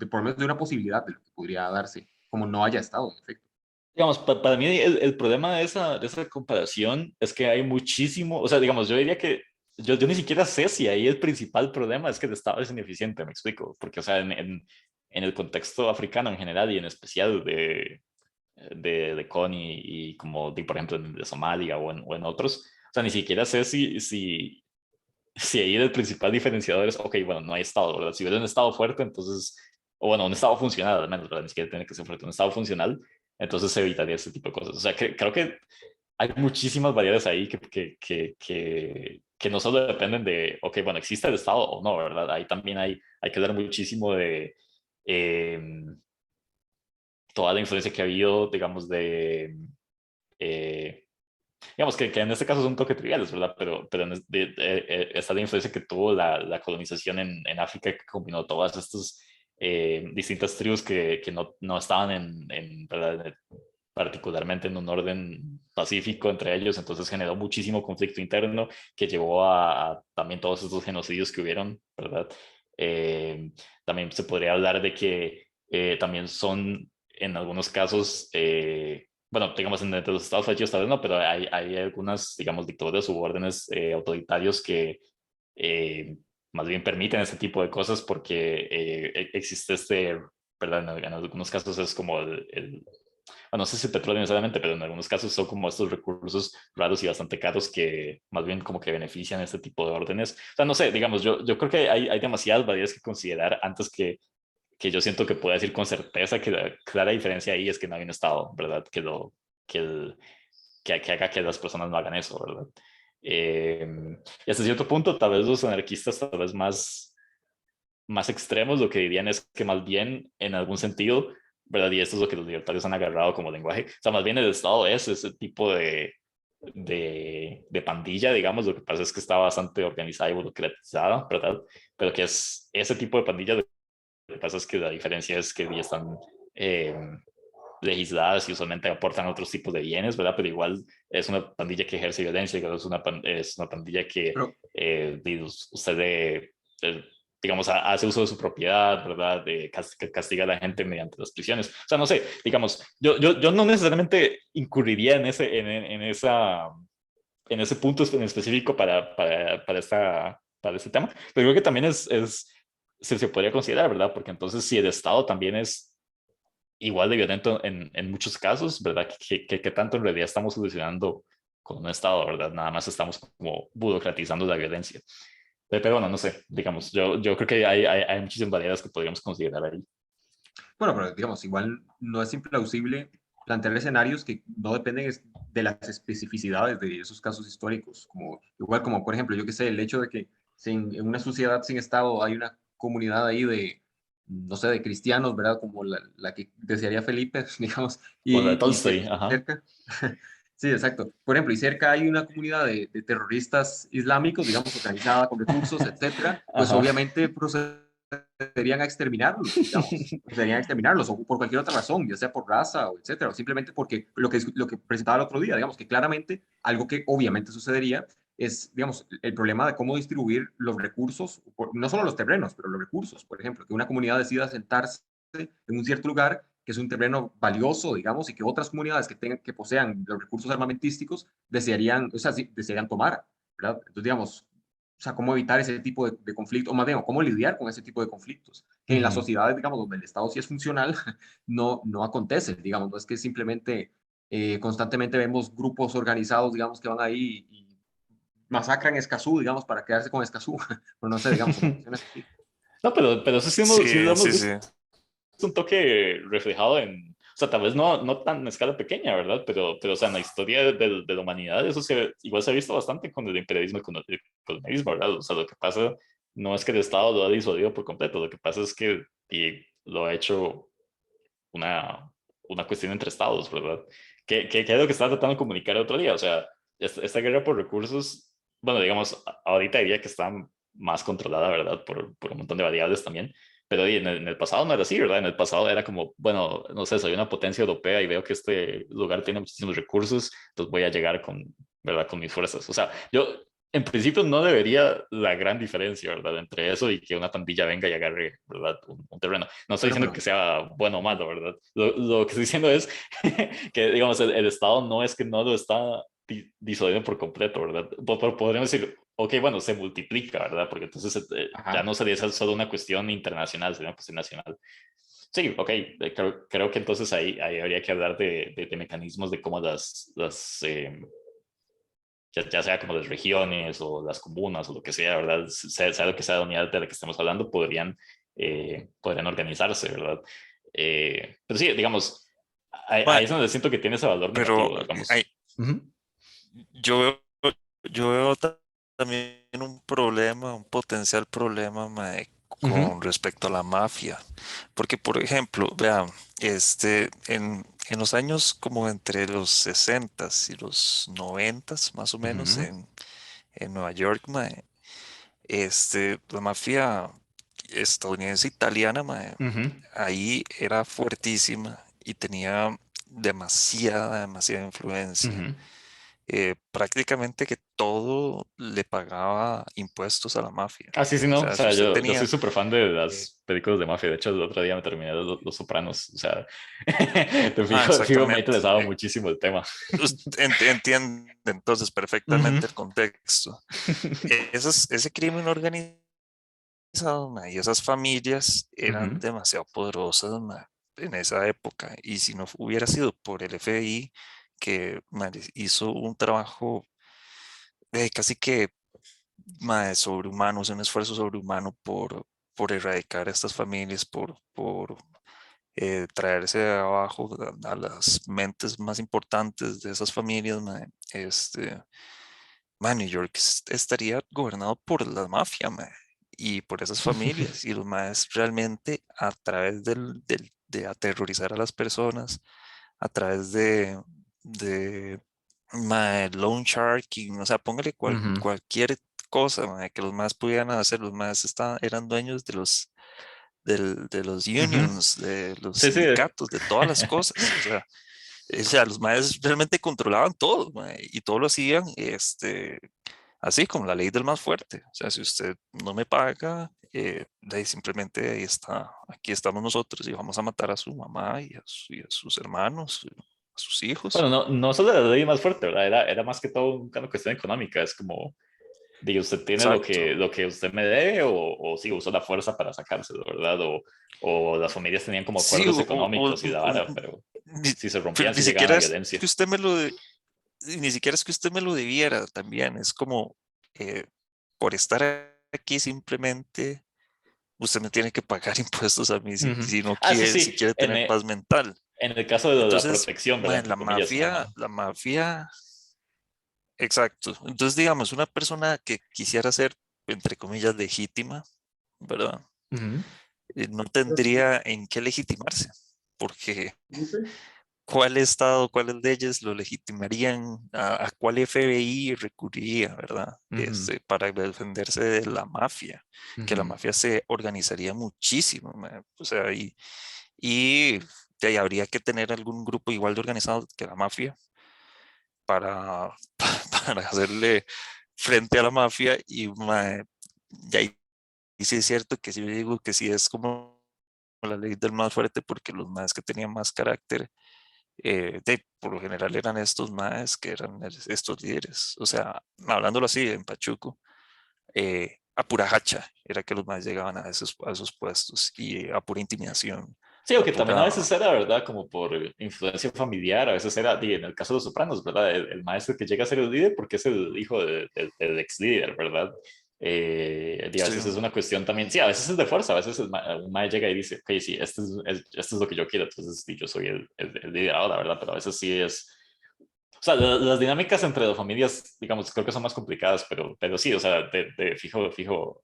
por lo menos de una posibilidad de lo que podría darse, como no haya Estado, en efecto. Digamos, para mí el problema de esa comparación es que hay muchísimo, o sea, digamos, yo diría que yo ni siquiera sé si ahí el principal problema es que el Estado es ineficiente, me explico, porque, o sea, en el contexto africano en general y en especial de Coney y como, por ejemplo, de Somalia o en otros, o sea, ni siquiera sé si ahí el principal diferenciador es, ok, bueno, no hay Estado, ¿verdad? Si hubiera un Estado fuerte, entonces, o bueno, un Estado funcional al menos, ¿verdad? Ni siquiera tiene que ser fuerte, un Estado funcional, entonces se evitaría ese tipo de cosas. O sea, creo que hay muchísimas variables ahí que no solo dependen de, ok, bueno, existe el Estado o no, ¿verdad? Ahí también hay que hablar muchísimo de eh, toda la influencia que ha habido, digamos, eh, digamos que en este caso son un toque triviales, ¿verdad? Pero esta la influencia que tuvo la colonización en África, que combinó todas estas distintas tribus que no estaban ¿verdad? Particularmente en un orden pacífico entre ellos, entonces generó muchísimo conflicto interno que llevó a también todos estos genocidios que hubieron, ¿verdad? También se podría hablar de que también son en algunos casos bueno, digamos, entre los estados fallidos tal vez no, pero hay algunas, digamos, dictaduras u órdenes autoritarios que más bien permiten este tipo de cosas porque existe ¿verdad? En algunos casos es como bueno, no sé si petróleo necesariamente, pero en algunos casos son como estos recursos raros y bastante caros que más bien como que benefician este tipo de órdenes. O sea, no sé, digamos, yo creo que hay demasiadas variables que considerar antes que yo siento que puedo decir con certeza que la clara diferencia ahí es que no hay un Estado, ¿verdad? Que, el, que haga que las personas no hagan eso, ¿verdad? Y hasta cierto punto, tal vez los anarquistas, tal vez más extremos, lo que dirían es que más bien, en algún sentido, ¿verdad? Y esto es lo que los libertarios han agarrado como lenguaje, o sea, más bien el Estado es ese tipo de pandilla, digamos, lo que pasa es que está bastante organizada y burocratizada, ¿verdad? Pero que es ese tipo de pandilla, lo que pasa es que la diferencia es que ya están eh, legisladas y usualmente aportan otros tipos de bienes, ¿verdad? Pero igual es una pandilla que ejerce violencia, es una pandilla que Pero, usted digamos, hace uso de su propiedad, ¿verdad? Castiga a la gente mediante las prisiones. O sea, no sé, digamos, yo no necesariamente incurriría en ese punto en específico para este tema, pero creo que también se podría considerar, ¿verdad? Porque entonces si el Estado también es igual de violento en muchos casos, ¿verdad? ¿Qué tanto en realidad estamos solucionando con un Estado, ¿verdad? Nada más estamos como burocratizando la violencia. Pero bueno, no sé, digamos, yo creo que hay muchísimas variedades que podríamos considerar ahí. bueno, pero digamos, igual no es implausible plantear escenarios que no dependen de las especificidades de esos casos históricos, como, igual como por ejemplo, yo que sé, el hecho de que en una sociedad sin Estado hay una comunidad ahí de, no sé, de cristianos, ¿verdad? Como la que desearía Felipe, digamos, O la de y Tolstoy, ajá. cerca, sí, exacto. Por ejemplo, y cerca hay una comunidad de terroristas islámicos, digamos, organizada con recursos, etcétera, pues Ajá. obviamente procederían a exterminarlos, digamos, procederían a exterminarlos o por cualquier otra razón, ya sea por raza o etcétera, o simplemente porque lo que presentaba el otro día, digamos, que claramente algo que obviamente sucedería es, digamos, el problema de cómo distribuir los recursos, no solo los terrenos, pero los recursos, por ejemplo, que una comunidad decida sentarse en un cierto lugar que es un terreno valioso, digamos, y que otras comunidades que posean los recursos armamentísticos desearían, o sea, sí, desearían tomar, ¿verdad? Entonces, digamos, o sea, cómo evitar ese tipo de conflictos, o más bien, cómo lidiar con ese tipo de conflictos, que en las Ujú. sociedades, digamos, donde el Estado sí es funcional, no acontece, digamos, no es que simplemente constantemente vemos grupos organizados, digamos, que van ahí y masacran Escazú, digamos, para quedarse con Escazú, pero no sé, digamos, son cuestiones así. No, pero eso sí, sí Sí, lo hemos sí, visto sí. un toque reflejado sea, tal vez no tan a escala pequeña, ¿verdad? Pero o sea, en la historia de la humanidad eso igual se ha visto bastante con el imperialismo y con el colonialismo, ¿verdad? O sea, lo que pasa no es que el Estado lo ha disuelto por completo, lo que pasa es que lo ha hecho una, una cuestión entre estados, ¿verdad? Que es lo que estaba tratando de comunicar el otro día. O sea, esta guerra por recursos, bueno, digamos, ahorita diría que está más controlada, ¿verdad? Por un montón de variables también. Pero en el pasado no era así, ¿verdad? En el pasado era como, bueno, no sé, soy una potencia europea y veo que este lugar tiene muchísimos recursos, entonces voy a llegar con, ¿verdad? Con mis fuerzas. O sea, yo en principio no debería la gran diferencia, ¿verdad? Entre eso y que una pandilla venga y agarre, ¿verdad? Un terreno. No estoy Bueno, diciendo pero que sea bueno o malo, ¿verdad? Lo que estoy diciendo es que, digamos, el Estado no es que no lo está disolviendo por completo, ¿verdad? Podríamos decir, ok, bueno, se multiplica, ¿verdad? Porque entonces ya ajá. no sería solo una cuestión internacional, sería una cuestión nacional. Sí, ok, creo que entonces ahí habría que hablar de mecanismos de cómo ya sea como las regiones o las comunas o lo que sea, ¿verdad? Sea lo que sea la unidad de la que estamos hablando, podrían organizarse, ¿verdad? Pero sí, digamos, ahí Mae, es donde siento que tiene ese valor pero negativo, digamos. Ujú, yo veo, yo veo también un problema, un potencial problema, mae, ujú, con respecto a la mafia. Porque, por ejemplo, vean, en los años como entre los 60 y los 90, más o menos, ujú, en Nueva York, mae, la mafia estadounidense italiana, mae, ujú, ahí era fuertísima y tenía demasiada influencia. ujú. Prácticamente que todo le pagaba impuestos a la mafia. Ah, sí, sí, O no. O sea, si sea, usted yo soy tenía, súper fan de eh, las películas de mafia. De hecho, el otro día me terminé Los Sopranos. O sea, te fijo, me ha exactamente, interesado muchísimo el tema. entiende entonces Ujú. perfectamente el contexto. Ese crimen organizado, ma, y esas familias eran Ujú, demasiado poderosas, ma, en esa época. Y si no hubiera sido por el FBI, que ma, hizo un trabajo casi que sobrehumano, es un esfuerzo sobrehumano por erradicar a estas familias, por traerse de abajo a las mentes más importantes de esas familias, New York estaría gobernado por la mafia, y por esas familias, y los más realmente a través de aterrorizar a las personas, a través de loan sharking, o sea, póngale ujú. cualquier cosa que los más pudieran hacer, los más eran dueños de los Ujú. unions, de los Sí, sí. sindicatos, de todas las cosas, o sea, los maes realmente controlaban todo, y todo lo hacían, así como la ley del más fuerte. O sea, si usted no me paga, de ahí simplemente ahí está, aquí estamos nosotros y vamos a matar a su mamá y a sus hermanos, a sus hijos. Bueno, no solo la ley más fuerte, ¿verdad? Era más que todo una cuestión económica. Es como, digo, usted tiene Exacto. lo que usted me debe o sí, usó la fuerza para sacárselo, ¿verdad? O las familias tenían como Sí, acuerdos económicos y la vara, pero ni, si se pero rompían, si ni llegaban a siquiera la es violencia. que ni siquiera es que usted me lo debiera también. Es como, eh, por estar aquí simplemente usted me tiene que pagar impuestos a mí Ujú. si no Ah, sí, quiere, si sí. quiere tener paz mental. En el caso de la Entonces, protección, ¿verdad? Entre comillas. Ajá. la mafia, exacto. Entonces, digamos, una persona que quisiera ser, entre comillas, legítima, ¿verdad? Ujú, No tendría en qué legitimarse, porque Lupe. ¿cuál estado, cuáles leyes lo legitimarían? A cuál FBI recurriría, ¿verdad? ujú, Para defenderse de la mafia, que la ujú. mafia se organizaría muchísimo, o sea, y de ahí habría que tener algún grupo igual de organizado que la mafia para, para hacerle frente a la mafia y ahí sí es cierto que sí yo digo que sí es como la ley del más fuerte porque los más que tenían más carácter por lo general eran estos más que eran estos líderes. O sea, hablándolo así en Pachuco, a pura hacha era que los más llegaban a esos puestos y a pura intimidación, Sí, a aunque también a pura... veces era, ¿verdad? Como por influencia familiar, a veces era, en el caso de los Sopranos, ¿verdad? El maestro que llega a ser el líder porque es el hijo del ex líder, ¿verdad? Y a veces Sí. es una cuestión también, sí, a veces es de fuerza, a veces un mae llega y dice, ok, sí, esto es lo que yo quiero, entonces sí, yo soy el liderazgo, la verdad, pero a veces sí es, o sea, las dinámicas entre las familias, digamos, creo que son más complicadas, pero sí, o sea, fijo,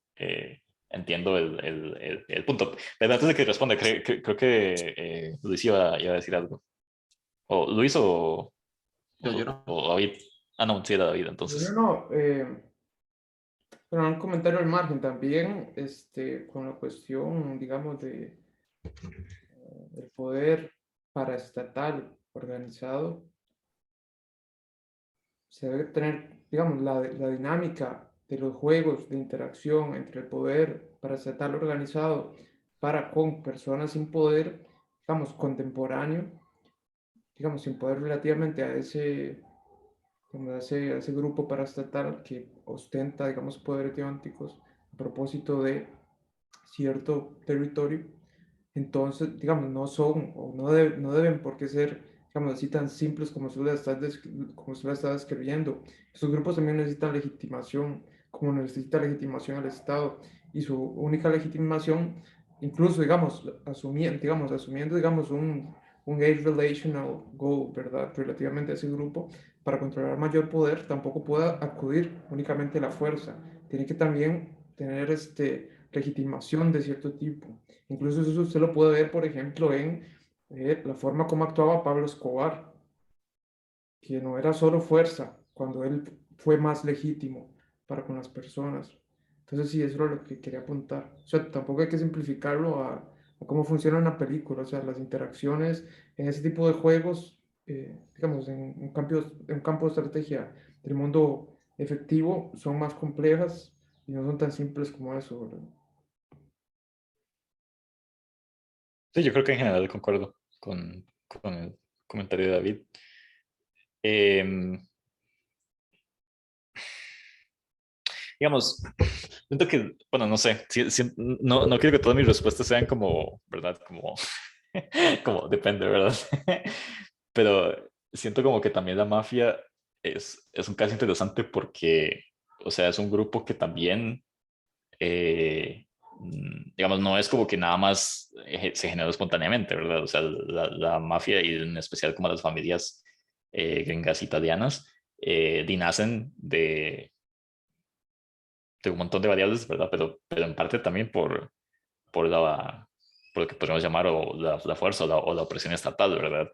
entiendo el punto. Pero antes de que responda, creo que Luis iba a decir algo. O Luis Yo no. o David. Ah, no, sí era David, No, no, entonces. no, pero un comentario al margen también, con la cuestión, digamos, del poder paraestatal organizado, se debe tener, digamos, la dinámica de los juegos de interacción entre el poder paraestatal organizado para con personas sin poder, digamos, contemporáneo, digamos, sin poder relativamente a ese grupo paraestatal que ostenta, digamos, poderes teónticos a propósito de cierto territorio. Entonces, digamos, no son o no deben por qué ser, digamos así, tan simples como como usted lo está describiendo. Estos grupos también necesitan legitimación, como necesita legitimación el Estado, y su única legitimación, incluso, asumiendo, digamos, un age relational goal, ¿verdad? Relativamente a ese grupo, para controlar mayor poder, tampoco pueda acudir únicamente a la fuerza. Tiene que también tener legitimación de cierto tipo. Incluso eso usted lo puede ver, por ejemplo, en la forma como actuaba Pablo Escobar, que no era solo fuerza, cuando él fue más legítimo para con las personas. Entonces, sí, eso es lo que quería apuntar. O sea, tampoco hay que simplificarlo a cómo funciona una película. O sea, las interacciones en ese tipo de juegos, digamos, en un campo de estrategia del mundo efectivo, son más complejas y no son tan simples como eso, ¿verdad? Sí, yo creo que en general concuerdo con el comentario de David. Em, digamos, siento que, bueno, no sé, no quiero que todas mis respuestas sean como, ¿verdad? Como depende, ¿verdad? Pero siento como que también la mafia es un caso interesante porque, o sea, es un grupo que también, digamos, no es como que nada más se generó espontáneamente, ¿verdad? O sea, la mafia y en especial como las familias gringas italianas, nacen de un montón de variables, ¿verdad? Pero en parte también por por lo que podemos llamar o la fuerza o la opresión estatal, ¿verdad?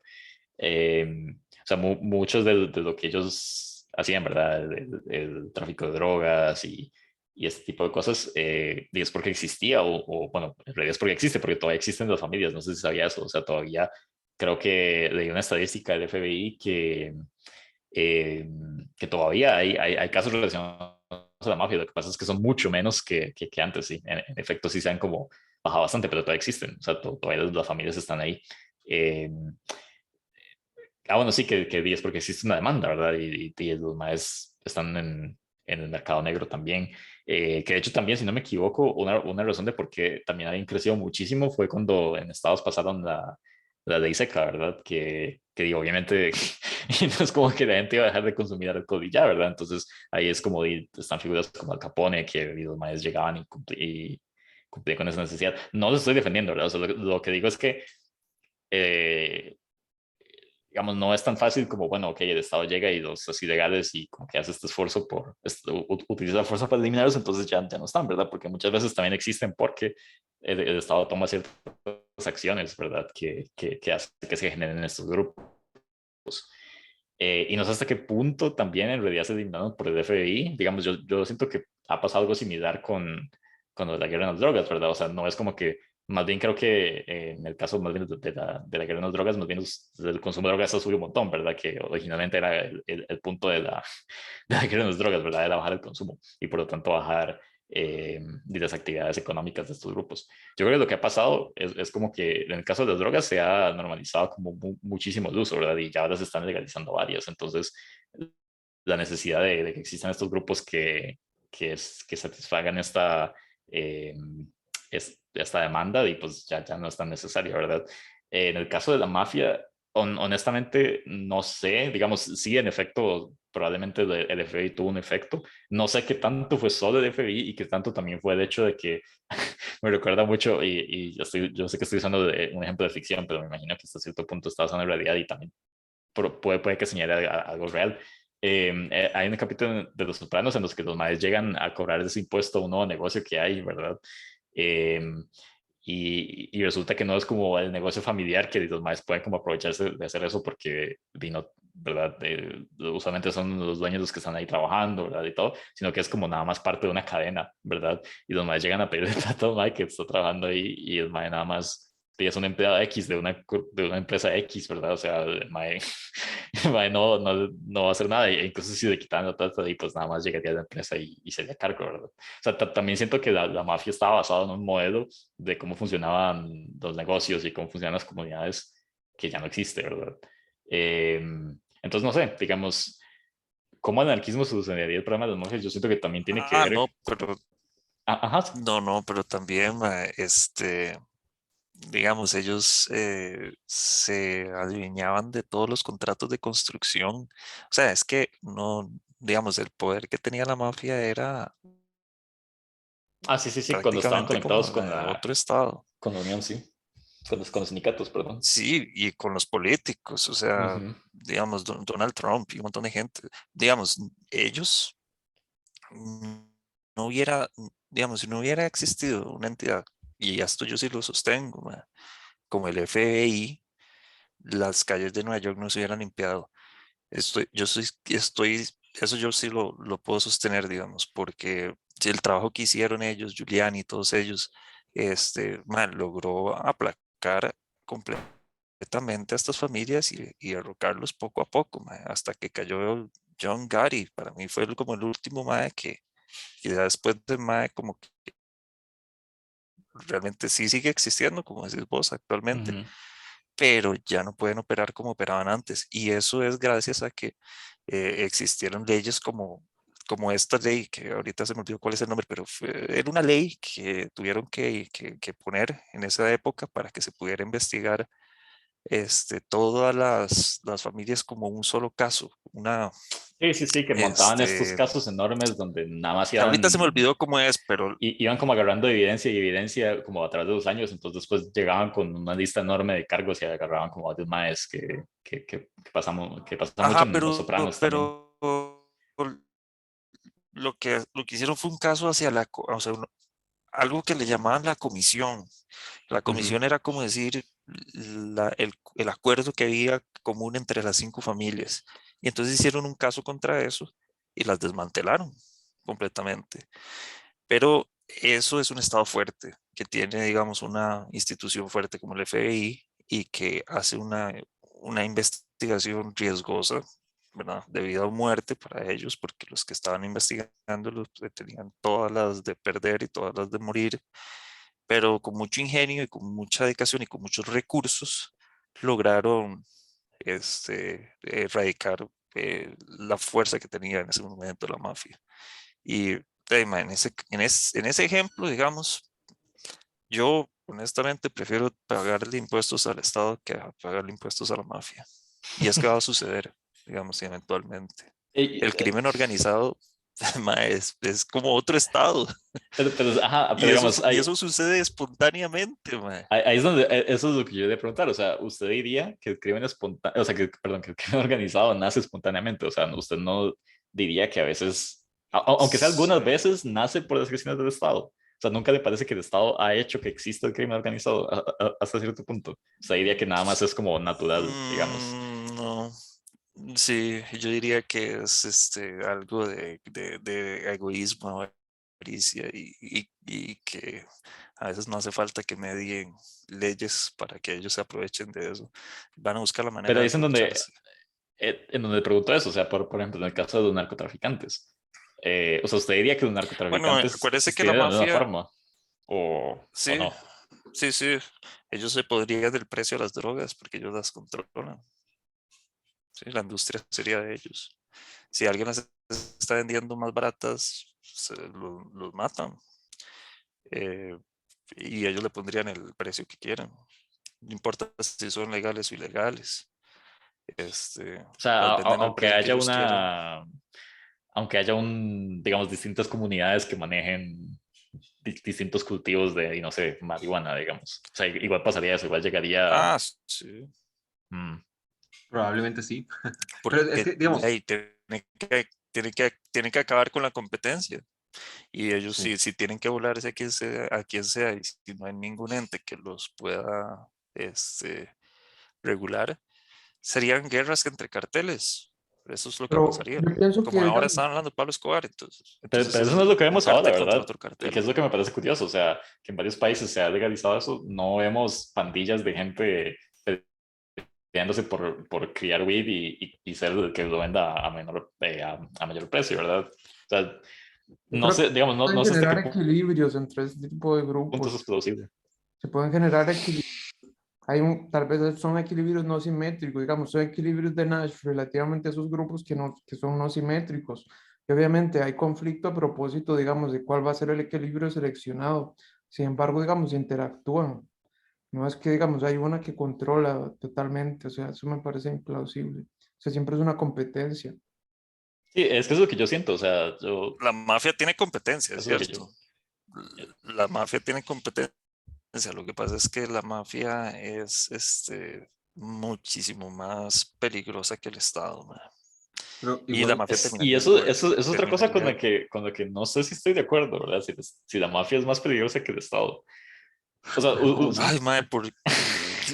O sea, muchos de lo que ellos hacían, ¿verdad? El tráfico de drogas y este tipo de cosas, y es porque existía, bueno, en realidad es porque existe, porque todavía existen las familias, no sé si sabía eso, o sea, todavía creo que leí una estadística del FBI eh, que todavía hay casos relacionados a la mafia, lo que pasa es que son mucho menos que antes, sí, en efecto sí se han como bajado bastante, pero todavía existen, o sea, todavía las familias están ahí. Eh, bueno, sí, que es porque existe una demanda, ¿verdad? Y los maes están en el mercado negro también. Que de hecho también, si no me equivoco, una razón de por qué también habían crecido muchísimo fue cuando en Estados pasaron la ley seca, ¿verdad? Que digo, obviamente, y no es como que la gente iba a dejar de consumir alcohol y ya, ¿verdad? Entonces ahí es como están figuras como Al Capone, que los maes llegaban y cumplían con esa necesidad. No los estoy defendiendo, ¿verdad? O sea, lo que digo es que eh, digamos, no es tan fácil como, bueno, ok, el Estado llega y los ilegales y como que hace este esfuerzo utiliza la fuerza para eliminarlos, entonces ya no están, ¿verdad? Porque muchas veces también existen porque el Estado toma ciertas acciones, ¿verdad? Que hace que se generen estos grupos. Y no sé hasta qué punto también en realidad se eliminaron por el FBI. Digamos, yo siento que ha pasado algo similar con lo de la guerra en las drogas, ¿verdad? O sea, no es como que, más bien creo que en el caso más bien de la guerra en las drogas, más bien el consumo de drogas ha subido un montón, ¿verdad? Que originalmente era el punto de la guerra en las drogas, ¿verdad? Era bajar el consumo y por lo tanto bajar de las actividades económicas de estos grupos. Yo creo que lo que ha pasado es como que en el caso de las drogas se ha normalizado como muchísimo el uso, ¿verdad? Y ya ahora se están legalizando varias. Entonces, la necesidad de que existan estos grupos que satisfagan eh, esta demanda y pues ya no es tan necesaria, ¿verdad? En el caso de la mafia, honestamente, no sé, digamos, sí, en efecto, probablemente el FBI tuvo un efecto. No sé qué tanto fue solo el FBI y qué tanto también fue el hecho de que me recuerda mucho, y yo sé que estoy usando un ejemplo de ficción, pero me imagino que hasta cierto punto está usando en realidad y también puede que señale algo real. Hay un capítulo de Los Sopranos en los que los maes llegan a cobrar ese impuesto a un nuevo negocio que hay, ¿verdad? Eh, y resulta que no es como el negocio familiar que los maes pueden como aprovecharse de hacer eso porque vino, ¿verdad? Usualmente son los dueños los que están ahí trabajando, ¿verdad? Y todo, sino que es como nada más parte de una cadena, ¿verdad? Y los maes llegan a pedir plata a un mae que está trabajando ahí y el mae nada más es un empleado X de una empresa X, ¿verdad? O sea, el mae, el mae no va a hacer nada, e incluso si le quitan la plata ahí, pues nada más llegaría a la empresa y sería cargo, ¿verdad? O sea, también siento que la mafia estaba basada en un modelo de cómo funcionaban los negocios y cómo funcionan las comunidades que ya no existe, ¿verdad? Eh, entonces, no sé, digamos, cómo el anarquismo solucionaría el problema de las mafias, yo siento que también tiene que ver. No, pero Ajá, no, pero también, digamos, ellos se adueñaban de todos los contratos de construcción. O sea, es que no, digamos, el poder que tenía la mafia era sí, sí, sí, cuando estaban prácticamente conectados como de otro estado. con la Unión, sí, con los sindicatos, perdón. Sí, y con los políticos, o sea, Ujú. digamos, Donald Trump y un montón de gente, digamos, ellos no hubiera, digamos, si no hubiera existido una entidad, y esto yo sí lo sostengo, como el FBI, las calles de Nueva York no se hubieran limpiado. Eso yo sí lo puedo sostener, digamos, porque si el trabajo que hicieron ellos, Giuliani y todos ellos, logró aplacar completamente a estas familias y derrocarlos poco a poco, hasta que cayó John Gotti. Para mí fue como el último que ya después de como que realmente sí sigue existiendo, como decís vos actualmente, Ujú. pero ya no pueden operar como operaban antes. Y eso es gracias a que existieron leyes como esta ley, que ahorita se me olvidó cuál es el nombre, pero era una ley que tuvieron que poner en esa época para que se pudiera investigar todas las familias como un solo caso. Sí, sí, sí, que montaban estos Este, casos enormes donde nada más ahorita se me iban, olvidó cómo es, pero iban como agarrando evidencia y evidencia como a través de los años, entonces después llegaban con una lista enorme de cargos y agarraban como a varios maes que que pasa mucho ajá, en Los Sopranos también. pero lo que hicieron fue un caso hacia o sea, algo que le llamaban la comisión. La Ujú. comisión era como decir el acuerdo que había común entre las 5 familias. Y entonces hicieron un caso contra eso y las desmantelaron completamente. Pero eso es un estado fuerte, que tiene, digamos, una institución fuerte como el FBI y que hace una investigación riesgosa, ¿verdad? De vida o muerte para ellos, porque los que estaban investigando tenían todas las de perder y todas las de morir, pero con mucho ingenio y con mucha dedicación y con muchos recursos lograron erradicar la fuerza que tenía en ese momento la mafia. Y en ese ejemplo, digamos, yo honestamente prefiero pagarle impuestos al Estado que a pagarle impuestos a la mafia. Y es que va a suceder, digamos, eventualmente. Y, El crimen organizado es como otro Estado. ajá, Y pero eso, digamos, y eso sucede espontáneamente, mae. ahí es donde, eso es lo que yo iba a preguntar, o sea, ¿usted diría que el crimen espontáneo, o sea, perdón, que el crimen organizado nace espontáneamente? O sea, usted no diría que a veces, aunque sea algunas Sí. veces, nace por decisiones del Estado. O sea, ¿nunca le parece que el Estado ha hecho que exista el crimen organizado hasta cierto punto? O sea, diría que nada más es como natural, digamos. No, sí, yo diría que es algo de egoísmo, avaricia y que a veces no hace falta que medien leyes para que ellos se aprovechen de eso. Van a buscar la Pero manera ahí de es aprovecharse. en donde pregunto eso, o sea, por ejemplo, en el caso de los narcotraficantes. O sea, ¿usted diría que los Bueno, narcotraficantes acuérdese que la existirían de la misma mafia, forma? O sí, no? sí, sí, ellos se podrían del precio de las drogas porque ellos las controlan. Sí, la industria sería de ellos. Si alguien las está vendiendo más baratas, los matan. eh, y ellos le pondrían el precio que quieran. No importa si son legales o ilegales. O sea, las venden al aunque precio que haya ellos quieran. aunque haya digamos, distintas comunidades que manejen distintos cultivos de, y no sé, marihuana, digamos. O sea, igual pasaría eso, igual llegaría. Ah, sí, mm, Probablemente sí. Pero es porque que, digamos, ahí tienen que acabar con la competencia. Y ellos sí. si tienen que volarse a quien sea, y si no hay ningún ente que los pueda regular, serían guerras entre carteles. Eso es lo que Pero pasaría. yo pienso que, Como ahora digamos, están hablando de Pablo Escobar, Pero es eso no es lo que un vemos ahora, cartel contra ¿verdad? otro Y que cartel. es lo que me parece curioso, o sea, que en varios países se ha legalizado eso, no vemos pandillas de gente peleándose por criar weed y ser el que lo venda a mayor precio, ¿verdad? O sea, yo no creo que sé, digamos, pueden no sé hasta qué generar equilibrios entre este tipo de punto grupos. eso es plausible. Se pueden generar equilibrios. Tal vez son equilibrios no simétricos, digamos, son equilibrios de Nash relativamente a esos grupos que son no simétricos. Y obviamente hay conflicto a propósito, digamos, de cuál va a ser el equilibrio seleccionado. Sin embargo, digamos, interactúan. No es que, digamos, hay una que controla totalmente, o sea, eso me parece implausible. O sea, siempre es una competencia. Sí, es que es lo que yo siento, o sea, La mafia tiene competencia, es eso es lo que cierto. yo, La mafia tiene competencia. Lo que pasa es que la mafia es muchísimo más peligrosa que el Estado, man. pero Y la igual, mafia y terminaría, eso es otra cosa terminaría. con la que no sé si estoy de acuerdo, ¿verdad? Si la mafia es más peligrosa que el Estado. O sea, ¿cómo así? Ay, madre,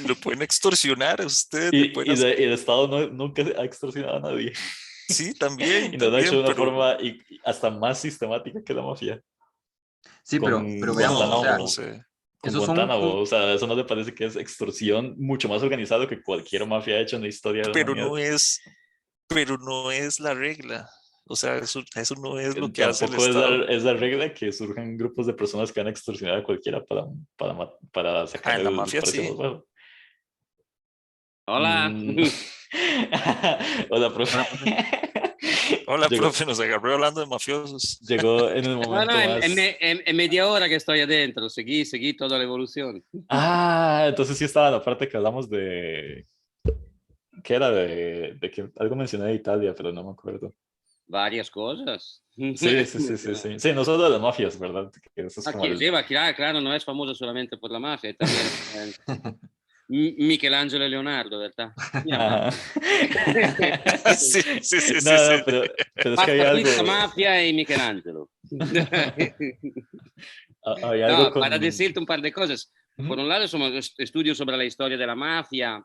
lo pueden extorsionar a usted, le pueden hacer. y el Estado nunca ha extorsionado a nadie. Sí, también, Y no lo ha hecho también, de una pero forma hasta más sistemática que la mafia. Sí, pero Con veamos, o no, sea, no sé. esos son, O sea, ¿eso no le parece que es extorsión mucho más organizado que cualquier mafia ha hecho en la historia de la Pero humanidad? no es, pero no es la regla. O sea, eso no es lo que hace el Tampoco Estado. es la regla que surjan grupos de personas que van a extorsionar a cualquiera para Ah, sacar en la el mafia precio más sí. bajo. Hola. Mm. Hola, profe. ahora, profe, Hola, Llegó, profe, nos agarró hablando de mafiosos. llegó en el No, no, momento más. en media hora que estoy adentro. Seguí toda la evolución. Ah, entonces sí estaba la parte que hablamos de. ¿Qué era? De que algo mencioné de Italia, pero no me acuerdo. Varias cosas. Sí, sí, sí, sí, sí. Sí, no solo de las mafias, ¿verdad? Que eso es como Aquí, el. sí, va, claro, no es famoso solamente por la mafia, también Michelangelo y Leonardo, ¿verdad? Mira, Ajá. Sí, sí, sí, sí, No, sí. no, pero es que Pasta había algo, fresca, mafia y Michelangelo. había algo No, con. para decirte un par de cosas. Por Ujú. un lado, somos estudios sobre la historia de la mafia,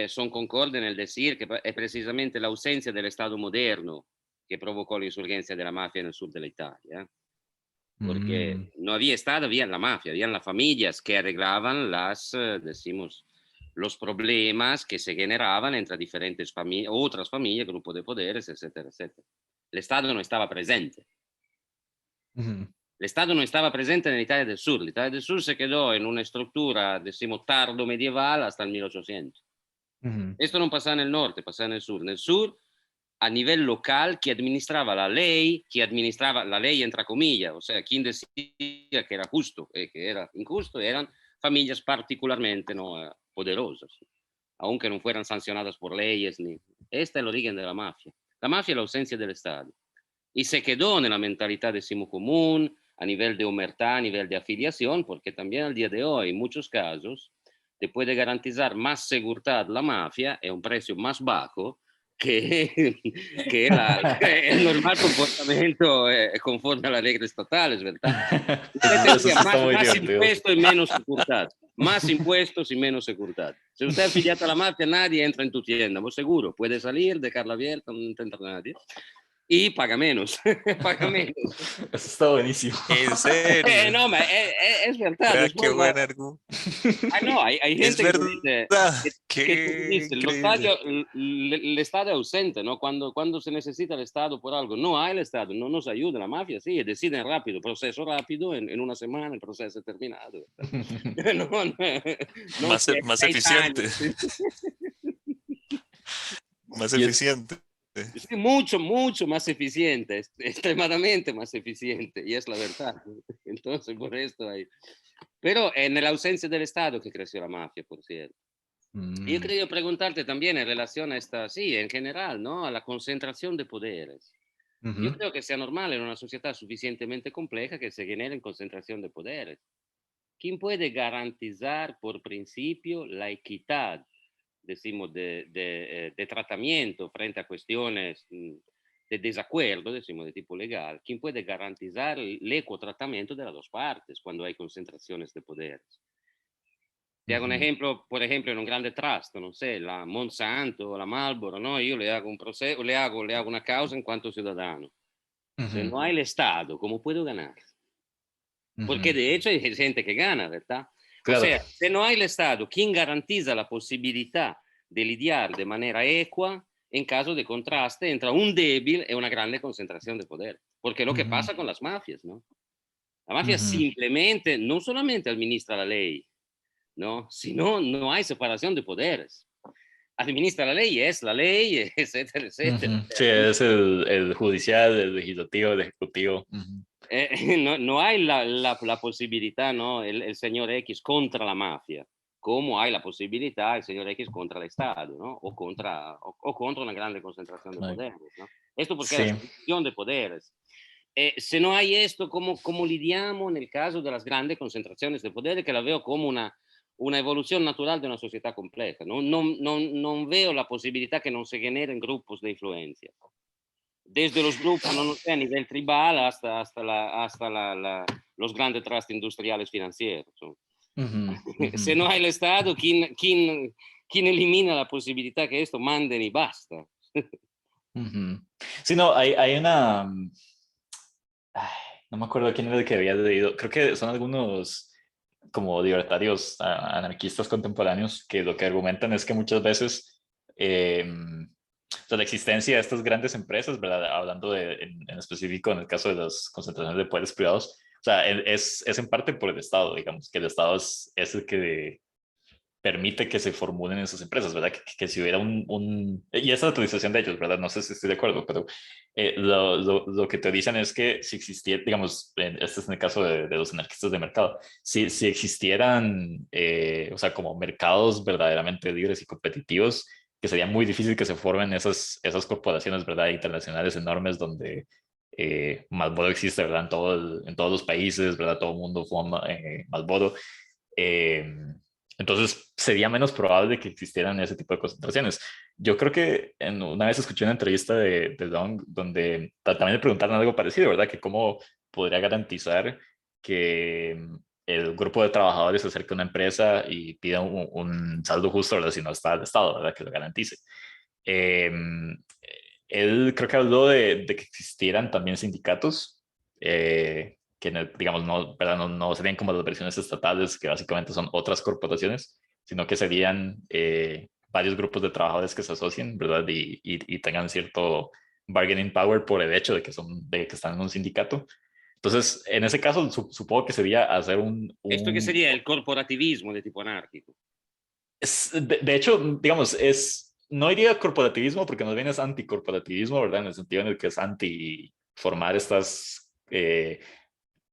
son concordes en el decir que es precisamente la ausencia del Estado moderno que provocó la insurgencia de la mafia en el sur de la Italia. Porque Mm, no había Estado, había la mafia, habían las familias que arreglaban decimos, los problemas que se generaban entre diferentes familias, otras familias, grupos de poderes, etcétera, etcétera. El Estado no estaba presente. ujú, El Estado no estaba presente en Italia del Sur. L'Italia del Sur se quedó en una estructura, decimos, tardo medieval hasta el 1800. ujú, Esto no pasaba en el norte, pasaba en el sur. En el sur, a nivel local, quien administraba la ley, quien administraba la ley entre comillas, o sea, quien decía que era justo y que era injusto, eran familias particularmente no poderosas, aunque no fueran sancionadas por leyes. Esta es el origen de la mafia. La mafia es la ausencia del Estado. Y se quedó en la mentalidad, decimos, común, a nivel de humertad, a nivel de afiliación, porque también al día de hoy, en muchos casos, te puede garantizar más seguridad la mafia a un precio más bajo que, que el normal comportamiento conforme a las reglas estatales, ¿verdad? Usted Eso tendría sí está muy más divertido. impuestos y menos seguridad. Más impuestos y menos seguridad. Si usted es afiliado a la mafia, nadie entra en tu tienda, vos seguro. Puede salir, dejarla abierta, no entra nadie. Y paga menos, paga menos. Eso está buenísimo. En serio. No, es verdad, Vea es qué forma. buen argumento. No, hay Es gente que te dice, verdad. que te Qué dice, increíble. el Estado es ausente, ¿no? Cuando se necesita el Estado por algo, no hay el Estado, no nos ayuda la mafia, sí, deciden rápido, proceso rápido, en una semana el proceso es terminado. No, no, no Más 6 años. eficiente. Más Y es, eficiente. Sí, mucho, mucho más eficiente, extremadamente más eficiente, y es la verdad. Entonces, por esto hay. Pero en la ausencia del Estado que creció la mafia, por cierto. Yo quería preguntarte también en relación a esta, sí, en general, ¿no? A la concentración de poderes. Yo creo que sea normal en una sociedad suficientemente compleja que se generen concentración de poderes. ¿Quién puede garantizar por principio la equidad, decimos, de tratamiento frente a cuestiones de desacuerdo, decimos, de tipo legal? ¿Quién puede garantizar el equo tratamiento de las dos partes cuando hay concentraciones de poderes? Te hago un ejemplo, por ejemplo, en un grande trust, no sé, la Monsanto o la Marlboro, ¿no? Yo le hago un proceso, le hago una causa en cuanto ciudadano. Si no hay el Estado, ¿cómo puedo ganar? Porque de hecho hay gente que gana, ¿verdad? Claro. O sea, si no hay el Estado, ¿quién garantiza la posibilidad de lidiar de manera equa en caso de contraste entre un débil y una grande concentración de poder? Porque es lo que pasa con las mafias, ¿no? La mafia simplemente, no solamente administra la ley, ¿no? Sino no hay separación de poderes. Administra la ley, es la ley, etcétera, etcétera. Sí, es el judicial, el legislativo, el ejecutivo. No hay la posibilidad, ¿no? El señor X contra la mafia, como hay la posibilidad el señor X contra el Estado, ¿no? O contra una grande concentración de poderes, ¿no? Esto porque Sí. la separación de poderes. Si no hay esto, ¿cómo lidiamos en el caso de las grandes concentraciones de poder? Que la veo como una evolución natural de una sociedad compleja. No veo la posibilidad que no se generen grupos de influencia. Desde los grupos, no sé, a nivel tribal hasta los grandes trust industriales financieros. Si no hay el Estado, ¿quién elimina la posibilidad que esto manden y basta? Sí, no, hay una... no me acuerdo quién era el que había leído. Creo que son algunos como libertarios anarquistas contemporáneos que lo que argumentan es que muchas veces o sea, la existencia de estas grandes empresas, ¿verdad? Hablando en específico en el caso de las concentraciones de poderes privados, o sea, es en parte por el Estado, digamos, que el Estado es el que permite que se formulen esas empresas, ¿verdad? Que si hubiera y esa es la autorización de ellos, ¿verdad? No sé si estoy de acuerdo, pero lo que te dicen es que si existiera, digamos, este es en el caso de los anarquistas de mercado, si existieran, o sea, como mercados verdaderamente libres y competitivos, que sería muy difícil que se formen esas corporaciones, ¿verdad? Internacionales enormes donde Marlboro existe, ¿verdad? En todos los países, ¿verdad? Todo el mundo fuma Marlboro. Entonces sería menos probable que existieran ese tipo de concentraciones. Yo creo que una vez escuché una entrevista de Long donde también le preguntaron algo parecido, ¿verdad? Que cómo podría garantizar que el grupo de trabajadores se acerque a una empresa y pida un saldo justo, ¿verdad? Si no está el Estado, ¿verdad? Que lo garantice. Eh, Él creo que habló de que existieran también sindicatos que digamos, no, ¿verdad? No serían como las versiones estatales, que básicamente son otras corporaciones, sino que serían varios grupos de trabajadores que se asocien, ¿verdad? Y tengan cierto bargaining power por el hecho de que están en un sindicato. Entonces, en ese caso, supongo que sería hacer Esto que sería el corporativismo de tipo anárquico. de hecho, digamos, no diría corporativismo porque más bien es anticorporativismo, ¿verdad? En el sentido en el que es anti formar estas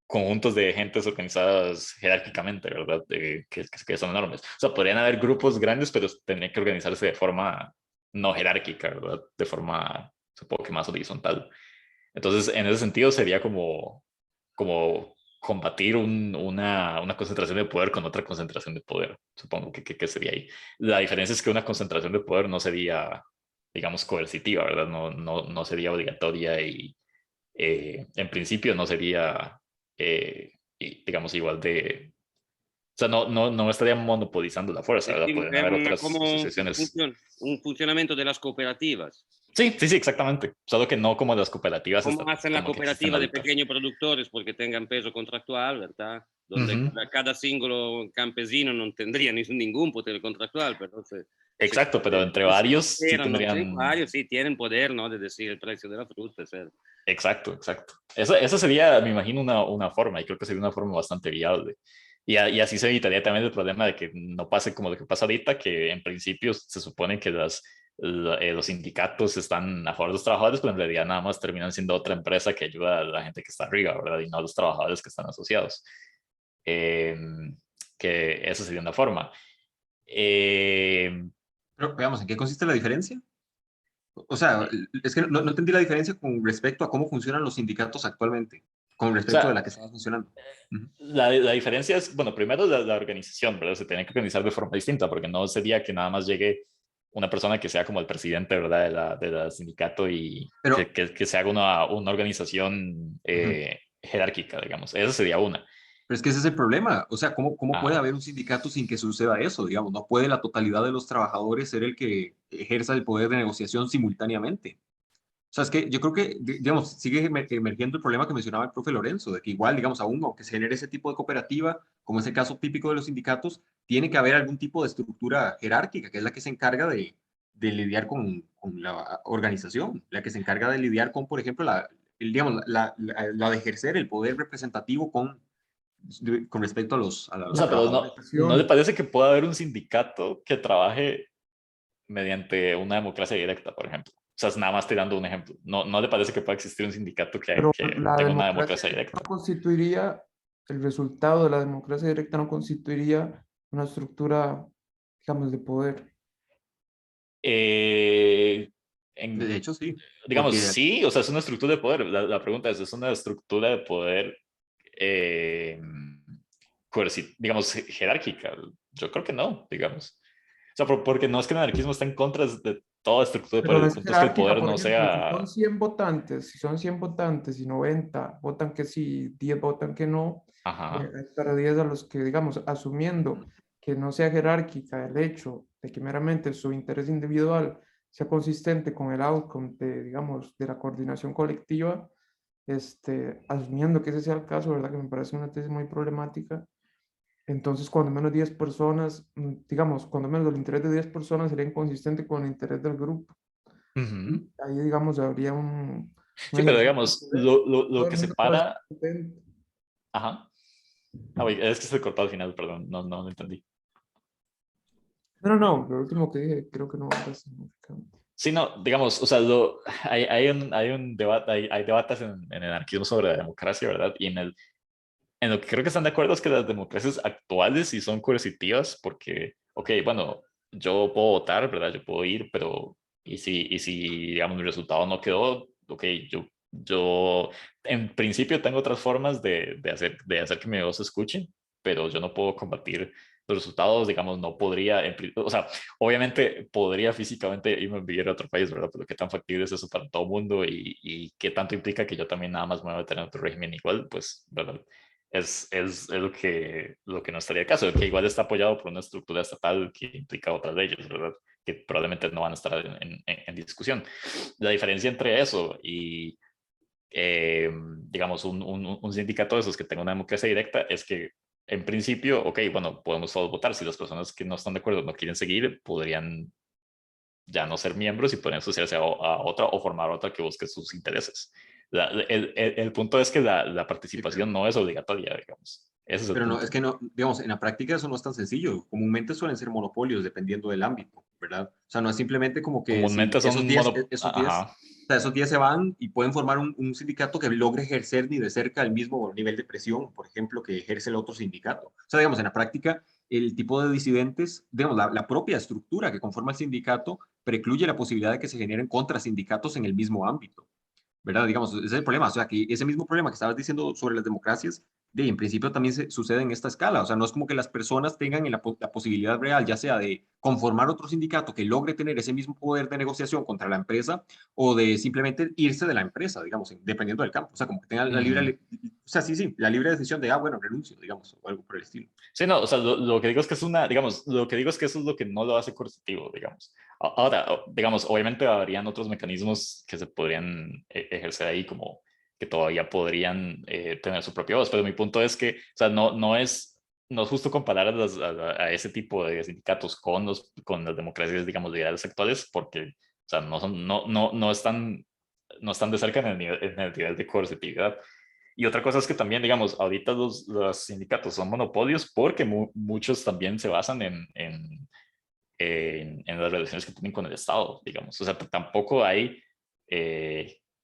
conjuntos de gentes organizadas jerárquicamente, ¿verdad? Que son enormes. O sea, podrían haber grupos grandes, pero tendrían que organizarse de forma no jerárquica, ¿verdad? De forma, supongo que más horizontal. Entonces, en ese sentido sería como combatir una concentración de poder con otra concentración de poder, supongo que sería ahí. La diferencia es que una concentración de poder no sería, digamos, coercitiva, ¿verdad? No sería obligatoria y en principio no sería, digamos, igual de... O sea, no estaría monopolizando la fuerza, ¿verdad? Podrían haber otras Como asociaciones. un funcionamiento de las cooperativas. Sí, exactamente. Solo que no como las cooperativas Como hacen la como que existen cooperativa de ahorita. pequeños productores porque tengan peso contractual, ¿verdad? Donde Ujú. cada singolo campesino no tendría ningún poder contractual, pero Exacto, pero entre varios sí no sé, tendrían... varios sí tienen poder, ¿no? De decir el precio de la fruta, etc. Exacto. Eso sería, me imagino, una forma, y creo que sería una forma bastante viable. Y así se evitaría también el problema de que no pase como lo que pasa ahorita, que en principio se supone que los sindicatos están a favor de los trabajadores, pero en realidad nada más terminan siendo otra empresa que ayuda a la gente que está arriba, ¿verdad? Y no a los trabajadores que están asociados. Eh, que esa sería una forma. Pero veamos, ¿en qué consiste la diferencia? O sea, es que no entendí la diferencia con respecto a cómo funcionan los sindicatos actualmente, con O respecto de sea, la que estaba funcionando. Ujú. la diferencia es, bueno, primero la organización, ¿verdad? Se tiene que organizar de forma distinta, porque no sería que nada más llegue una persona que sea como el presidente, ¿verdad? De la sindicato y Pero, que se haga una organización ujú. jerárquica, digamos. Esa sería una. Pero es que ese es el problema. O sea, ¿cómo puede Ajá. haber un sindicato sin que suceda eso? Digamos, no puede la totalidad de los trabajadores ser el que ejerza el poder de negociación simultáneamente. O sea, es que yo creo que, digamos, sigue emergiendo el problema que mencionaba el profe Lorenzo, de que igual, digamos, aún aunque se genere ese tipo de cooperativa, como es el caso típico de los sindicatos, tiene que haber algún tipo de estructura jerárquica, que es la que se encarga de lidiar con la organización, la que se encarga de lidiar con, por ejemplo, digamos, la de ejercer el poder representativo con respecto a O los sea, pero trabajadores. ¿no le parece que pueda haber un sindicato que trabaje mediante una democracia directa, por ejemplo? O sea, es nada más tirando un ejemplo. ¿No le parece que pueda existir un sindicato Pero que la tenga una democracia democracia directa directa? no constituiría, el resultado de la democracia directa no constituiría una estructura, digamos, de poder. Eh, De en, hecho, sí, digamos, porque sí, o sea, es una estructura de poder. La pregunta ¿es una estructura de poder, eh, digamos, jerárquica? Yo creo que no, digamos. O sea, porque no es que el anarquismo está en contra de toda estructura de Pero poder. no El es punto es que el jerárquica, poder por no ejemplo, sea... si son 100 votantes y 90 votan que sí, 10 votan que no, Ajá. hay para 10 a los que, digamos, asumiendo que no sea jerárquica el hecho de que meramente su interés individual sea consistente con el outcome de, digamos, de la coordinación colectiva, asumiendo que ese sea el caso, ¿verdad? Que me parece una tesis muy problemática. Entonces, cuando menos 10 personas, digamos, cuando menos el interés de 10 personas sería inconsistente con el interés del grupo. Ujú. Ahí, digamos, habría un Sí, pero ejercicio de digamos, poder. lo Todo el que mundo puede ser separa... competente. Ajá. Ah, güey, es que se cortó al final, perdón, no lo entendí. No, lo último que dije creo que no va a ser significante. Sí, no, digamos, o sea, hay un debate, hay debates en el anarquismo sobre la democracia, ¿verdad? Y en lo que creo que están de acuerdo es que las democracias actuales sí son coercitivas porque, ok, bueno, yo puedo votar, ¿verdad? Yo puedo ir, pero y si digamos, mi resultado no quedó, ok, yo en principio tengo otras formas de hacer que mi voz se escuche, pero yo no puedo combatir los resultados, digamos, no podría, o sea, obviamente podría físicamente irme a vivir a otro país, ¿verdad? Pero qué tan factible es eso para todo el mundo y qué tanto implica que yo también nada más me voy a meter en otro régimen igual, pues, ¿verdad? Es lo que no estaría el caso, que igual está apoyado por una estructura estatal que implica otras leyes, ¿verdad? Que probablemente no van a estar en discusión. La diferencia entre eso y, digamos, un sindicato de esos que tenga una democracia directa es que, en principio, ok, bueno, podemos todos votar. Si las personas que no están de acuerdo no quieren seguir, podrían ya no ser miembros y pueden asociarse a otra o formar otra que busque sus intereses. El punto es que la sí, participación no es obligatoria, digamos. Ese es el pero no, es punto. que no, digamos, en la práctica eso no es tan sencillo. Comúnmente suelen ser monopolios dependiendo del ámbito, ¿verdad? O sea, no es simplemente como que si Comúnmente son Ajá. o sea, esos 10 se van y pueden formar un sindicato que logre ejercer ni de cerca el mismo nivel de presión, por ejemplo, que ejerce el otro sindicato. O sea, digamos, en la práctica, el tipo de disidentes, digamos, la propia estructura que conforma el sindicato precluye la posibilidad de que se generen contrasindicatos en el mismo ámbito. ¿Verdad? Digamos, ese es el problema. O sea, que ese mismo problema que estabas diciendo sobre las democracias, en principio también sucede en esta escala. O sea, no es como que las personas tengan la posibilidad real, ya sea de conformar otro sindicato que logre tener ese mismo poder de negociación contra la empresa o de simplemente irse de la empresa, digamos, dependiendo del campo. O sea, como que tengan Ujú. o sea, sí, la libre decisión de, bueno, renuncio, digamos, o algo por el estilo. Sí, no, o sea, lo que digo es que es digamos, lo que digo es que eso es lo que no lo hace coercitivo, digamos. Ahora, digamos, obviamente habrían otros mecanismos que se podrían ejercer ahí, como que todavía podrían tener su propia voz, pero mi punto es que, o sea, no es justo comparar a ese tipo de sindicatos con las democracias, digamos, liberales actuales, porque, o sea, no están de cerca en el nivel de coercitividad. Y otra cosa es que también, digamos, ahorita los sindicatos son monopolios porque muchos también se basan en las relaciones que tienen con el Estado, digamos. O sea, tampoco hay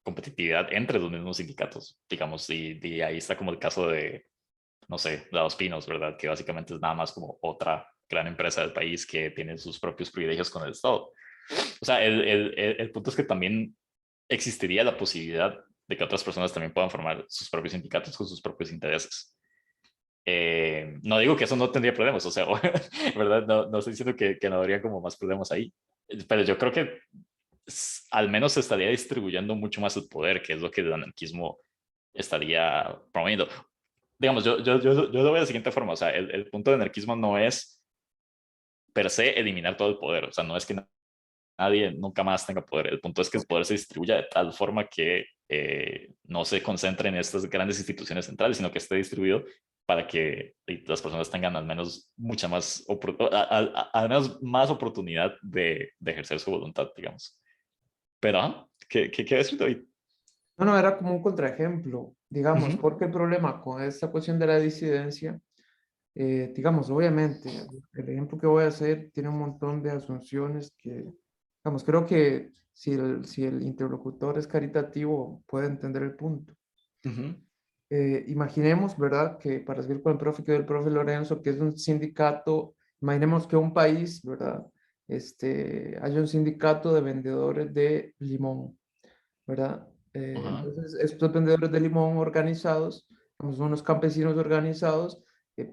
competitividad entre los mismos sindicatos, digamos, y ahí está como el caso de, no sé, la Dos Pinos, ¿verdad? Que básicamente es nada más como otra gran empresa del país que tiene sus propios privilegios con el Estado. O sea, el punto es que también existiría la posibilidad de que otras personas también puedan formar sus propios sindicatos con sus propios intereses. No digo que eso no tendría problemas, o sea, ¿verdad? No estoy diciendo que no habría como más problemas ahí, pero yo creo que al menos se estaría distribuyendo mucho más el poder, que es lo que el anarquismo estaría promoviendo. Digamos, yo lo veo de la siguiente forma, o sea, el punto del anarquismo no es per se eliminar todo el poder, o sea, no es que nadie nunca más tenga poder, el punto es que el poder se distribuya de tal forma que no se concentre en estas grandes instituciones centrales, sino que esté distribuido para que las personas tengan al menos mucha más, al menos más oportunidad de ejercer su voluntad, digamos. Pero, ¿qué ves, David? No, no, era como un contraejemplo, digamos, Ujú. porque el problema con esta cuestión de la disidencia, digamos, obviamente, el ejemplo que voy a hacer tiene un montón de asunciones que, digamos, creo que si el interlocutor es caritativo, puede entender el punto. Ujú. Imaginemos, ¿verdad? Que para seguir con el profe, que el profe Lorenzo, que es un sindicato, imaginemos que un país, ¿verdad? Hay un sindicato de vendedores de limón, ¿verdad? Ajá. Entonces, estos vendedores de limón organizados, como son los campesinos organizados,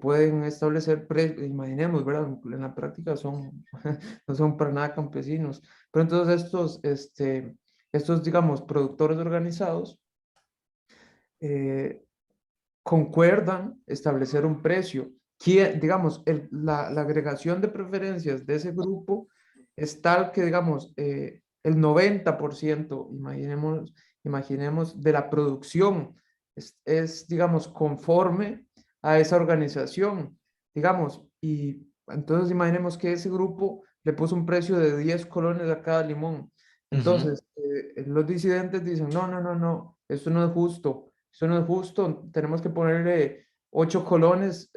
pueden establecer precios, imaginemos, ¿verdad? En la práctica son, no son para nada campesinos, pero entonces estos, digamos, productores organizados, eh, concuerdan establecer un precio. Digamos, la agregación de preferencias de ese grupo es tal que, digamos, el 90%, imaginemos, de la producción digamos, conforme a esa organización, digamos, y entonces imaginemos que ese grupo le puso un precio de 10 colones a cada limón. Ujú. Entonces, los disidentes dicen, no, no, no, no, esto no es justo, eso no es justo, tenemos que ponerle 8 colones,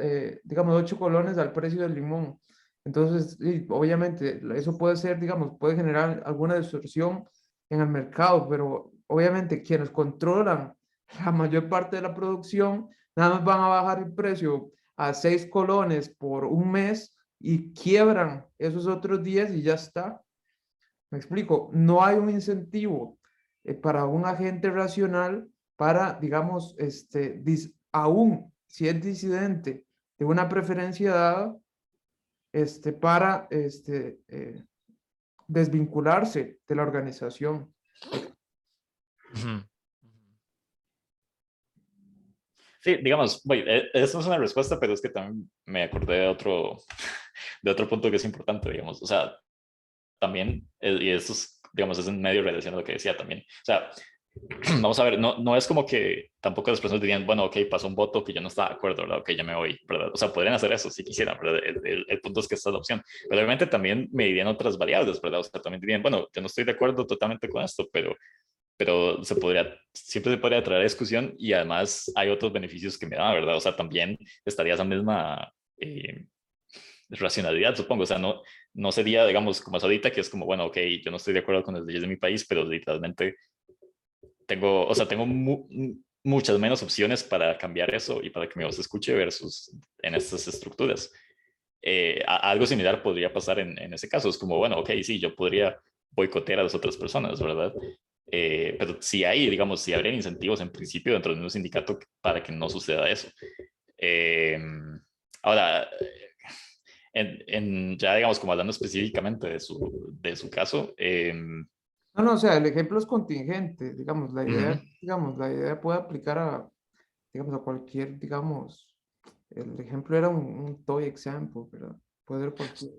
digamos 8 colones al precio del limón. Entonces, y obviamente, eso puede ser, digamos, puede generar alguna distorsión en el mercado, pero obviamente quienes controlan la mayor parte de la producción, nada más van a bajar el precio a 6 colones por un mes y quiebran esos otros 10 y ya está. Me explico, no hay un incentivo para un agente racional para, digamos, aún si es disidente de una preferencia dada, para desvincularse de la organización. Ujú. Sí, digamos, eso es una respuesta, pero es que también me acordé de otro punto que es importante, digamos. O sea, también, y esto es, digamos, es en medio relación a lo que decía también. O sea, vamos a ver, no es como que tampoco las personas dirían, bueno, ok, pasó un voto que yo no estaba de acuerdo, ¿verdad? Ok, ya me voy, ¿verdad? O sea, podrían hacer eso si quisieran, ¿verdad? El punto es que esta es la opción. Pero obviamente también me dirían otras variables, ¿verdad? O sea, también dirían, bueno, yo no estoy de acuerdo totalmente con esto, pero siempre se podría traer a discusión y además hay otros beneficios que me da, ¿verdad? O sea, también estaría esa misma racionalidad, supongo. O sea, no sería, digamos, como es ahorita, que es como, bueno, ok, yo no estoy de acuerdo con las leyes de mi país, pero literalmente tengo, o sea, tengo muchas menos opciones para cambiar eso y para que mi voz se escuche versus en estas estructuras. Algo similar podría pasar en ese caso. Es como, bueno, ok, sí, yo podría boicotear a las otras personas, ¿verdad? Pero si hay, digamos, si habría incentivos en principio dentro de un sindicato para que no suceda eso. Eh, ahora, ya digamos, como hablando específicamente de su caso, No, no, o sea, el ejemplo es contingente, digamos, ujú. la idea puede aplicar a, digamos, a cualquier, digamos, el ejemplo era un toy example, ¿verdad? Puede ser cualquier.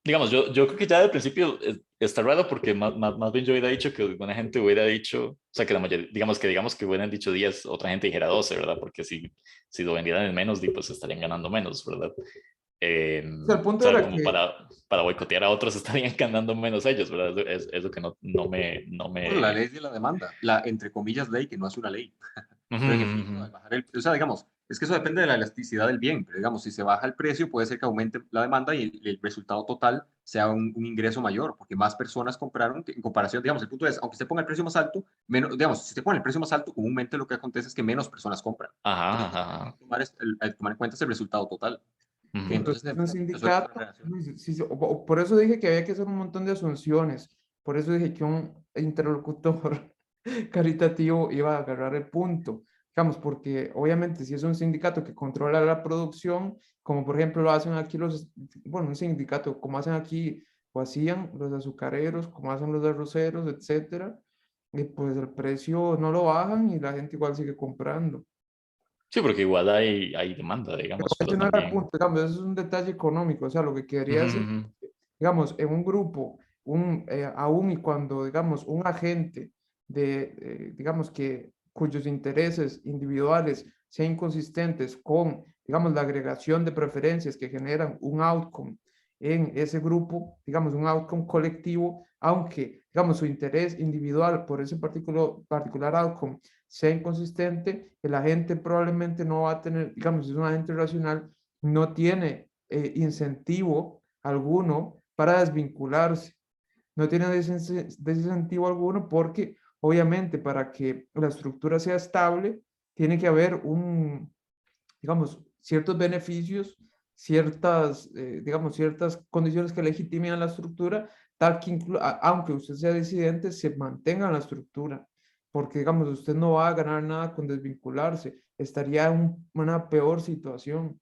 Digamos, yo creo que ya del principio está raro porque más bien yo hubiera dicho que alguna gente hubiera dicho, o sea, que la mayoría, digamos que hubieran dicho 10, otra gente dijera 12, ¿verdad? Porque si lo vendieran en menos, pues estarían ganando menos, ¿verdad? O sea, el O punto sea, era como que, para boicotear a otros estarían ganando menos ellos, ¿verdad? Es lo que no Bueno, la me... ley de la demanda, la entre comillas ley, que no es una ley. Ujú, Por ujú, ejemplo, al ujú. bajar o sea, digamos, es que eso depende de la elasticidad del bien, pero digamos, si se baja el precio, puede ser que aumente la demanda y el resultado total sea un ingreso mayor, porque más personas compraron, en comparación, digamos, el punto es, aunque se ponga el precio más alto, menos, digamos, si se pone el precio más alto, comúnmente lo que acontece es que menos personas compran. Ajá, Entonces, ajá, lo que hay ajá. que tomar, hay que tomar en cuenta es el resultado total. Ujú. Entonces, Es un eso es una sindicato, relación. sí, sí, por eso dije que había que hacer un montón de asunciones, por eso dije que un interlocutor caritativo iba a agarrar el punto, digamos, porque obviamente si es un sindicato que controla la producción, como por ejemplo lo hacen aquí los, bueno, un sindicato como hacen aquí o hacían los azucareros, como hacen los arroceros, etcétera, y pues el precio no lo bajan y la gente igual sigue comprando. Sí, porque igual hay demanda, digamos, pero Ese no era el también... punto, digamos, eso es un detalle económico, o sea, lo que quería Ujú, decir, ujú. digamos, en un grupo, aún y cuando, digamos, un agente digamos, cuyos intereses individuales sean inconsistentes con, digamos, la agregación de preferencias que generan un outcome en ese grupo, digamos, un outcome colectivo, aunque, digamos, su interés individual por ese particular outcome sea inconsistente, el agente probablemente no va a tener, digamos, si es un agente racional, no tiene incentivo alguno para desvincularse, no tiene desincentivo alguno porque obviamente para que la estructura sea estable, tiene que haber digamos, ciertos beneficios, digamos, ciertas condiciones que legitimen la estructura, tal que aunque usted sea disidente, se mantenga en la estructura, porque, digamos, usted no va a ganar nada con desvincularse, estaría en una peor situación.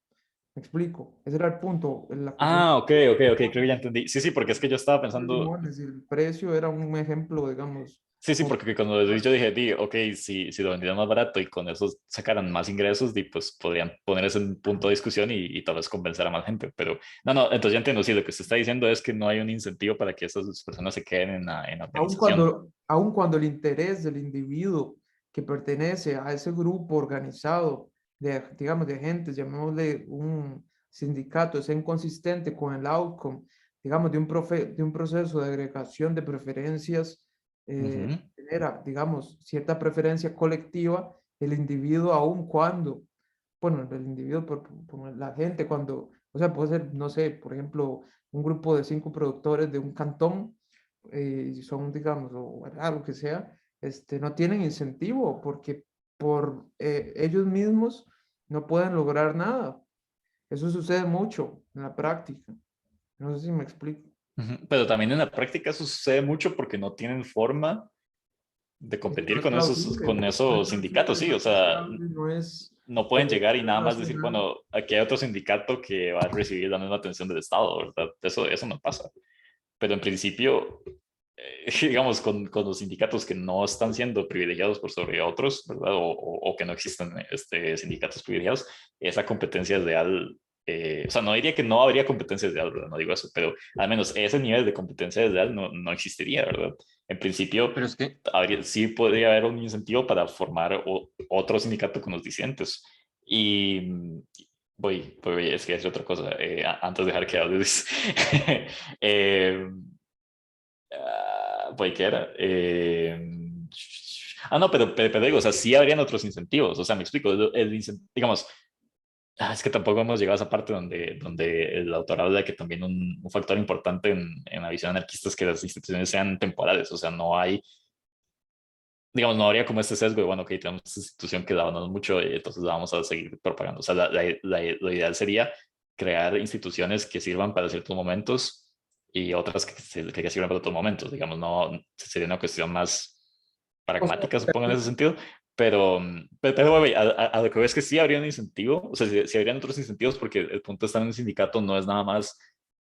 ¿Me explico? Ese era el punto, la cuestión Ah, ok, ok, ok, creo que ya entendí. Sí, sí, porque es que yo estaba de pensando, limones y el precio era un ejemplo, digamos, sí, sí, porque cuando yo dije, ok, si lo vendieran más barato y con eso sacaran más ingresos, pues podrían poner ese en punto de discusión y tal vez convencer a más gente. Pero no, entonces ya entiendo, sí, lo que usted está diciendo es que no hay un incentivo para que esas personas se queden en la organización. aun cuando el interés del individuo que pertenece a ese grupo organizado de, digamos, de agentes, llamémosle un sindicato, sea inconsistente con el outcome, digamos, de un proceso de agregación de preferencias, Ujú, genera, digamos, cierta preferencia colectiva, el individuo, aun cuando, bueno, el individuo, por la gente, cuando, o sea, puede ser, no sé, por ejemplo, un grupo de 5 productores de un cantón, son, digamos, o algo que sea, no tienen incentivo porque por ellos mismos no pueden lograr nada. Eso sucede mucho en la práctica. No sé si me explico. ujú. Pero también en la práctica eso sucede mucho porque no tienen forma de Es que no competir es plausible, con no es esos sindicatos, plausible, sí, no o es sea, estable, no es no pueden llegar y nada más decir, racional. bueno, aquí hay otro sindicato que va a recibir la misma atención del Estado, ¿verdad? Eso no pasa. Pero en principio, digamos, con los sindicatos que no están siendo privilegiados por sobre otros, ¿verdad? O que no existen sindicatos privilegiados, esa competencia desleal, o sea, no diría que no habría competencia desleal, ¿verdad? No digo eso, pero al menos ese nivel de competencia desleal no existiría, ¿verdad? En principio, Pero es que, sí podría haber un incentivo para formar otro sindicato con los disidentes. Y es que es otra cosa, antes de dejar que hables. eh, ¿qué era? No, pero digo, o sea, sí habrían otros incentivos, o sea, me explico, digamos, es que tampoco hemos llegado a esa parte donde el autor habla de que también un factor importante en la visión anarquista es que las instituciones sean temporales, o sea, no hay, digamos, no habría como este sesgo de, bueno, ok, tenemos esta institución que dábamos mucho y entonces la vamos a seguir propagando, o sea, lo ideal sería crear instituciones que sirvan para ciertos momentos y otras que sirvan para otros momentos, digamos, no sería una cuestión más O sea, pragmática, supongo, en ese sentido, pero güey, a lo que ves que sí habría un incentivo, o sea, sí habrían otros incentivos porque el punto de estar en un sindicato no es nada más,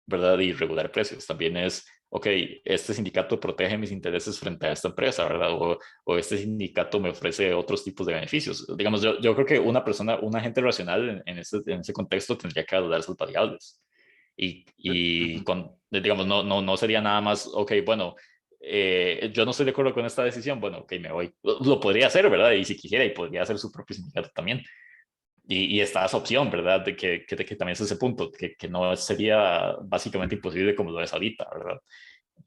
¿verdad?, y regular precios, también es, ok, este sindicato protege mis intereses frente a esta empresa, ¿verdad? O este sindicato me ofrece otros tipos de beneficios. Digamos, yo creo que un agente racional en ese contexto tendría que valorar sus variables. Digamos, no sería nada más, ok, bueno, yo no estoy de acuerdo con esta decisión, bueno, ok, me voy. Lo podría hacer, ¿verdad? Y si quisiera, y podría hacer su propio sindicato también. Y está esa opción, ¿verdad? De que también es ese punto, que no sería básicamente imposible como lo es ahorita, ¿verdad?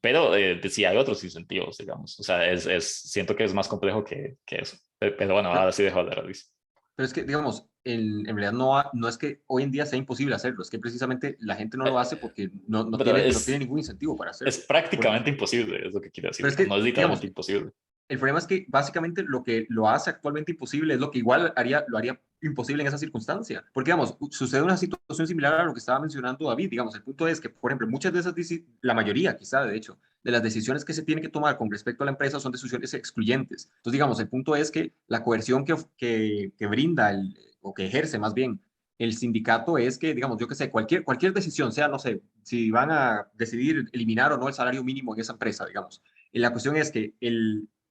Pero sí hay otros incentivos, digamos. O sea, siento que es más complejo que eso. Pero bueno, pero, ahora sí dejo de hablar, Luis. pero es que, digamos, en realidad no es que hoy en día sea imposible hacerlo, es que precisamente la gente no lo hace Eh, porque pero no tiene ningún incentivo para es hacerlo. prácticamente imposible, es lo que quiero decir. Pero es Digamos, que, no es digamos, literalmente imposible. el problema es que básicamente lo que lo hace actualmente imposible es lo que igual lo haría imposible en esa circunstancia. Porque, digamos, sucede una situación similar a lo que estaba mencionando David. Digamos, el punto es que, por ejemplo, muchas de esas, la mayoría quizá, de hecho, de las decisiones que se tienen que tomar con respecto a la empresa son decisiones excluyentes. Entonces, digamos, el punto es que la coerción que brinda o que ejerce más bien el sindicato es que, digamos, yo qué sé, cualquier decisión, sea, no sé, si van a decidir eliminar o no el salario mínimo en esa empresa, digamos. Y la cuestión es que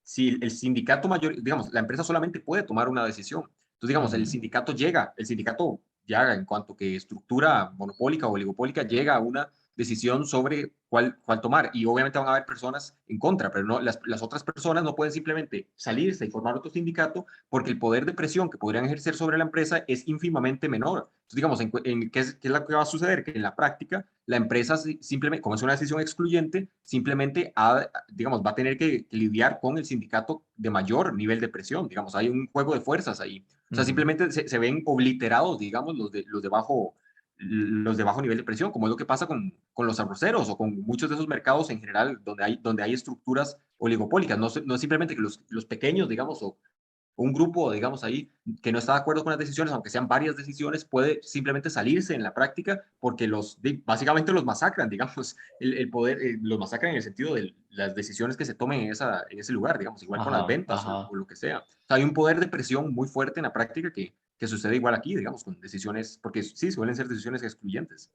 si el sindicato mayor, digamos, la empresa solamente puede tomar una decisión. Entonces, digamos, el sindicato ya en cuanto que estructura monopólica o oligopólica llega a una decisión sobre cuál tomar. Y obviamente van a haber personas en contra, pero no, las otras personas no pueden simplemente salirse y formar otro sindicato porque el poder de presión que podrían ejercer sobre la empresa es ínfimamente menor. Entonces, digamos, ¿qué es lo que va a suceder? Que en la práctica la empresa simplemente, como es una decisión excluyente, simplemente digamos, va a tener que lidiar con el sindicato de mayor nivel de presión. Digamos, hay un juego de fuerzas ahí. O sea, simplemente se ven obliterados, digamos, los de bajo nivel de presión, como es lo que pasa con los arroceros o con muchos de esos mercados en general donde hay estructuras oligopólicas. No es simplemente que los pequeños, digamos, o un grupo, digamos, ahí que no está de acuerdo con las decisiones, aunque sean varias decisiones, puede simplemente salirse en la práctica porque básicamente los masacran, digamos, el poder, los masacran en el sentido de las decisiones que se tomen en ese lugar, digamos, igual con las Ajá, ventas ajá. o lo que sea. O sea, hay un poder de presión muy fuerte en la práctica que sucede igual aquí, digamos, con decisiones, porque sí, suelen ser decisiones excluyentes.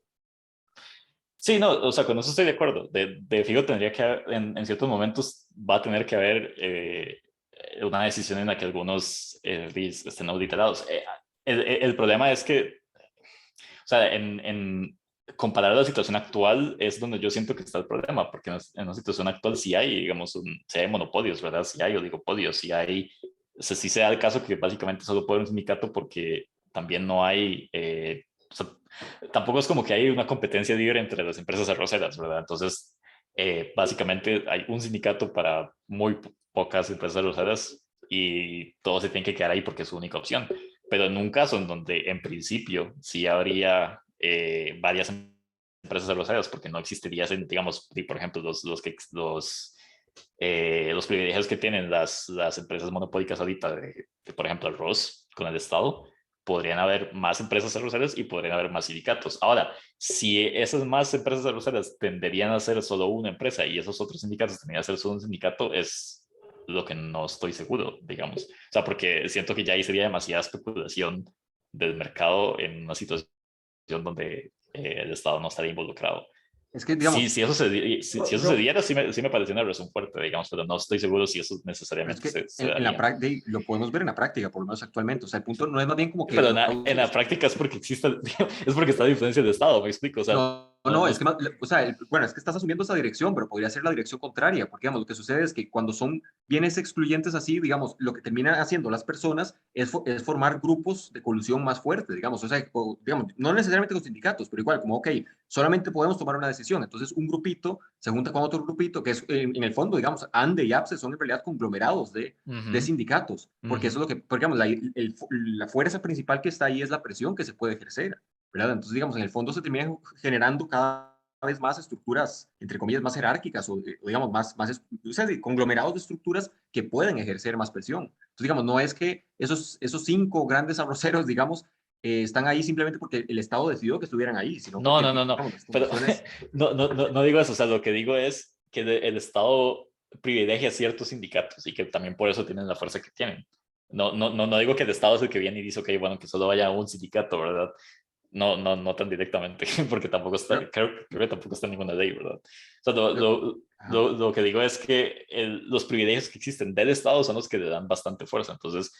Sí, no, o sea, con eso estoy de acuerdo. De fijo tendría que haber, en ciertos momentos va a tener que haber una decisión en la que algunos estén auditelados. El problema es que, o sea, comparar la situación actual es donde yo siento que está el problema, porque en la situación actual sí hay, digamos, sí hay monopolios, ¿verdad? Sí hay oligopolios, sí hay, o sea, sí se da el caso que básicamente solo puede un sindicato porque también no hay, o sea, tampoco es como que hay una competencia libre entre las empresas arroceras, ¿verdad? Entonces, básicamente hay un sindicato para muy pocas empresas arroceras y todos se tienen que quedar ahí porque es su única opción. Pero en un caso en donde en principio sí habría varias empresas arroceras, porque no existiría, digamos, por ejemplo, los privilegios que tienen las empresas monopólicas ahorita, por ejemplo, arroz con el Estado, podrían haber más empresas arroceras y podrían haber más sindicatos. Ahora, si esas más empresas arroceras tenderían a ser solo una empresa y esos otros sindicatos tendrían a ser solo un sindicato, es lo que no estoy seguro, digamos. O sea, porque siento que ya ahí sería demasiada especulación del mercado en una situación donde el Estado no estaría involucrado. Es que, Sí, digamos, si eso se diera, sí me parece una razón fuerte, digamos, pero no estoy seguro si eso pero es necesariamente que se en la daría. práctica, lo podemos ver en la práctica, por lo menos actualmente. O sea, el punto no es más bien como que Pero en la práctica es porque existe, es porque está la diferencia de Estado, me explico. O sea, no, es que, o sea, bueno, es que estás asumiendo esa dirección, pero podría ser la dirección contraria, porque, digamos, lo que sucede es que cuando son bienes excluyentes así, digamos, lo que terminan haciendo las personas es formar grupos de colusión más fuertes, digamos, o sea, digamos, no necesariamente con sindicatos, pero igual, como, ok, solamente podemos tomar una decisión, entonces un grupito se junta con otro grupito, que es, en el fondo, digamos, ANDE y APSE son en realidad conglomerados de sindicatos, porque eso es lo que, porque, digamos, la fuerza principal que está ahí es la presión que se puede ejercer. ¿Verdad? Entonces, digamos, en el fondo se terminan generando cada vez más estructuras, entre comillas, más jerárquicas o digamos, o sea, conglomerados de estructuras que pueden ejercer más presión. Entonces, digamos, no es que esos 5 grandes arroceros, digamos, están ahí simplemente porque el Estado decidió que estuvieran ahí, sino no, porque, no, no, no, digamos, las pero condiciones... no digo eso, o sea, lo que digo es que el Estado privilegia ciertos sindicatos y que también por eso tienen la fuerza que tienen. No digo que el Estado es el que viene y dice, ok, bueno, que solo vaya un sindicato, ¿verdad? No tan directamente, porque tampoco está, Pero, creo que tampoco está en ninguna ley, ¿verdad? O sea, pero, ajá. lo que digo es que los privilegios que existen del Estado son los que le dan bastante fuerza. Entonces,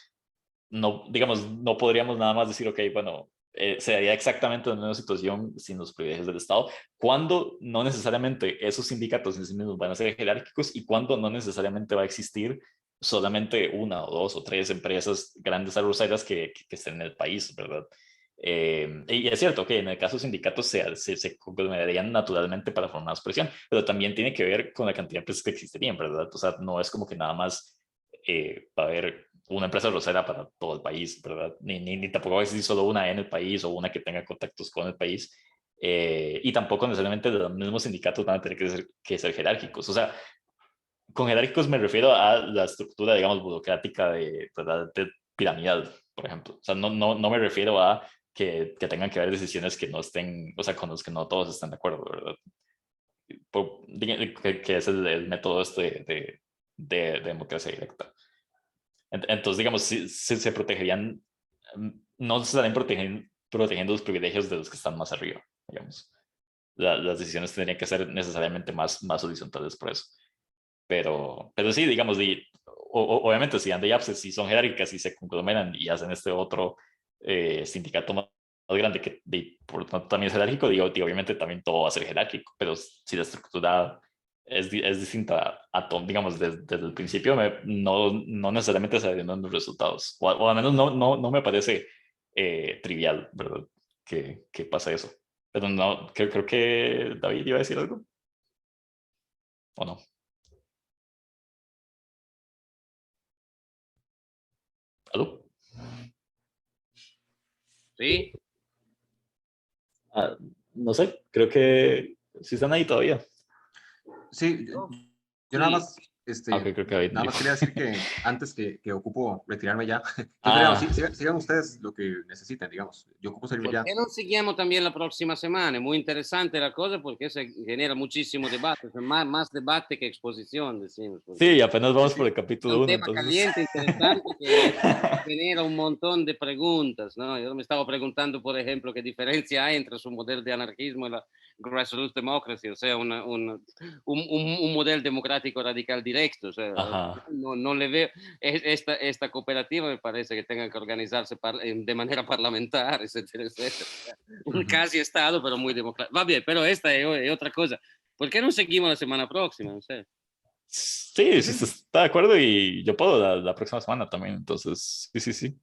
no, digamos, no podríamos nada más decir, ok, bueno, se daría exactamente la misma situación sin los privilegios del Estado, cuando no necesariamente esos sindicatos en sí mismos van a ser jerárquicos y cuando no necesariamente va a existir solamente una o dos o tres empresas grandes arroceras que estén en el país, ¿verdad? Y es cierto que en el caso de sindicatos se conglomerarían naturalmente para formar más presión, pero también tiene que ver con la cantidad de empresas que existirían, ¿verdad? O sea, no es como que nada más va a haber una empresa rosera para todo el país, ¿verdad? Ni tampoco va a existir solo una en el país o una que tenga contactos con el país. Y tampoco necesariamente los mismos sindicatos van a tener que ser jerárquicos. O sea, con jerárquicos me refiero a la estructura, digamos, burocrática ¿verdad? De piramidal, por ejemplo. O sea, no me refiero a que tengan que haber decisiones que no estén, o sea, con los que no todos están de acuerdo, ¿verdad? Que es el método de democracia directa. Entonces, digamos, si se protegerían, no se estarían protegiendo los privilegios de los que están más arriba, digamos. Las decisiones tendrían que ser necesariamente más horizontales por eso. Pero sí, digamos, obviamente si Andy Apps sí son jerárquicas y se conglomeran y hacen este otro sindicato más grande que por lo tanto también es jerárquico, digo, obviamente también todo va a ser jerárquico, pero si la estructura es distinta digamos, desde el principio, no necesariamente se ven los resultados, o al menos no me parece trivial, ¿verdad? Que pasa eso. Pero no, creo que David iba a decir algo. ¿O no? ¿Aló? ¿Sí? No sé, creo que sí están ahí todavía. Sí, yo nada más, Ok, creo que David nada más dijo. quería decir que antes que ocupo retirarme ya, sigan ustedes lo que necesiten, digamos. Yo ocupo salirme ¿Por ya. qué no seguimos también la próxima semana? Es muy interesante la cosa porque se genera muchísimo debate, más debate que exposición, decimos. Sí, apenas vamos por el Es capítulo un 1, tema entonces. caliente, interesante, que genera un montón de preguntas, ¿no? Yo me estaba preguntando, por ejemplo, qué diferencia hay entre su modelo de anarquismo y la grassroots democracy, o sea, un modelo democrático radical directo. O sea, Ajá. no le veo, esta cooperativa me parece que tenga que organizarse de manera parlamentar, etcétera, etcétera. Un casi Estado, pero muy democrático. Va bien, pero esta es otra cosa. ¿Por qué no seguimos la semana próxima? No sé. Sí, sí, está de acuerdo y yo puedo la próxima semana también, entonces, sí.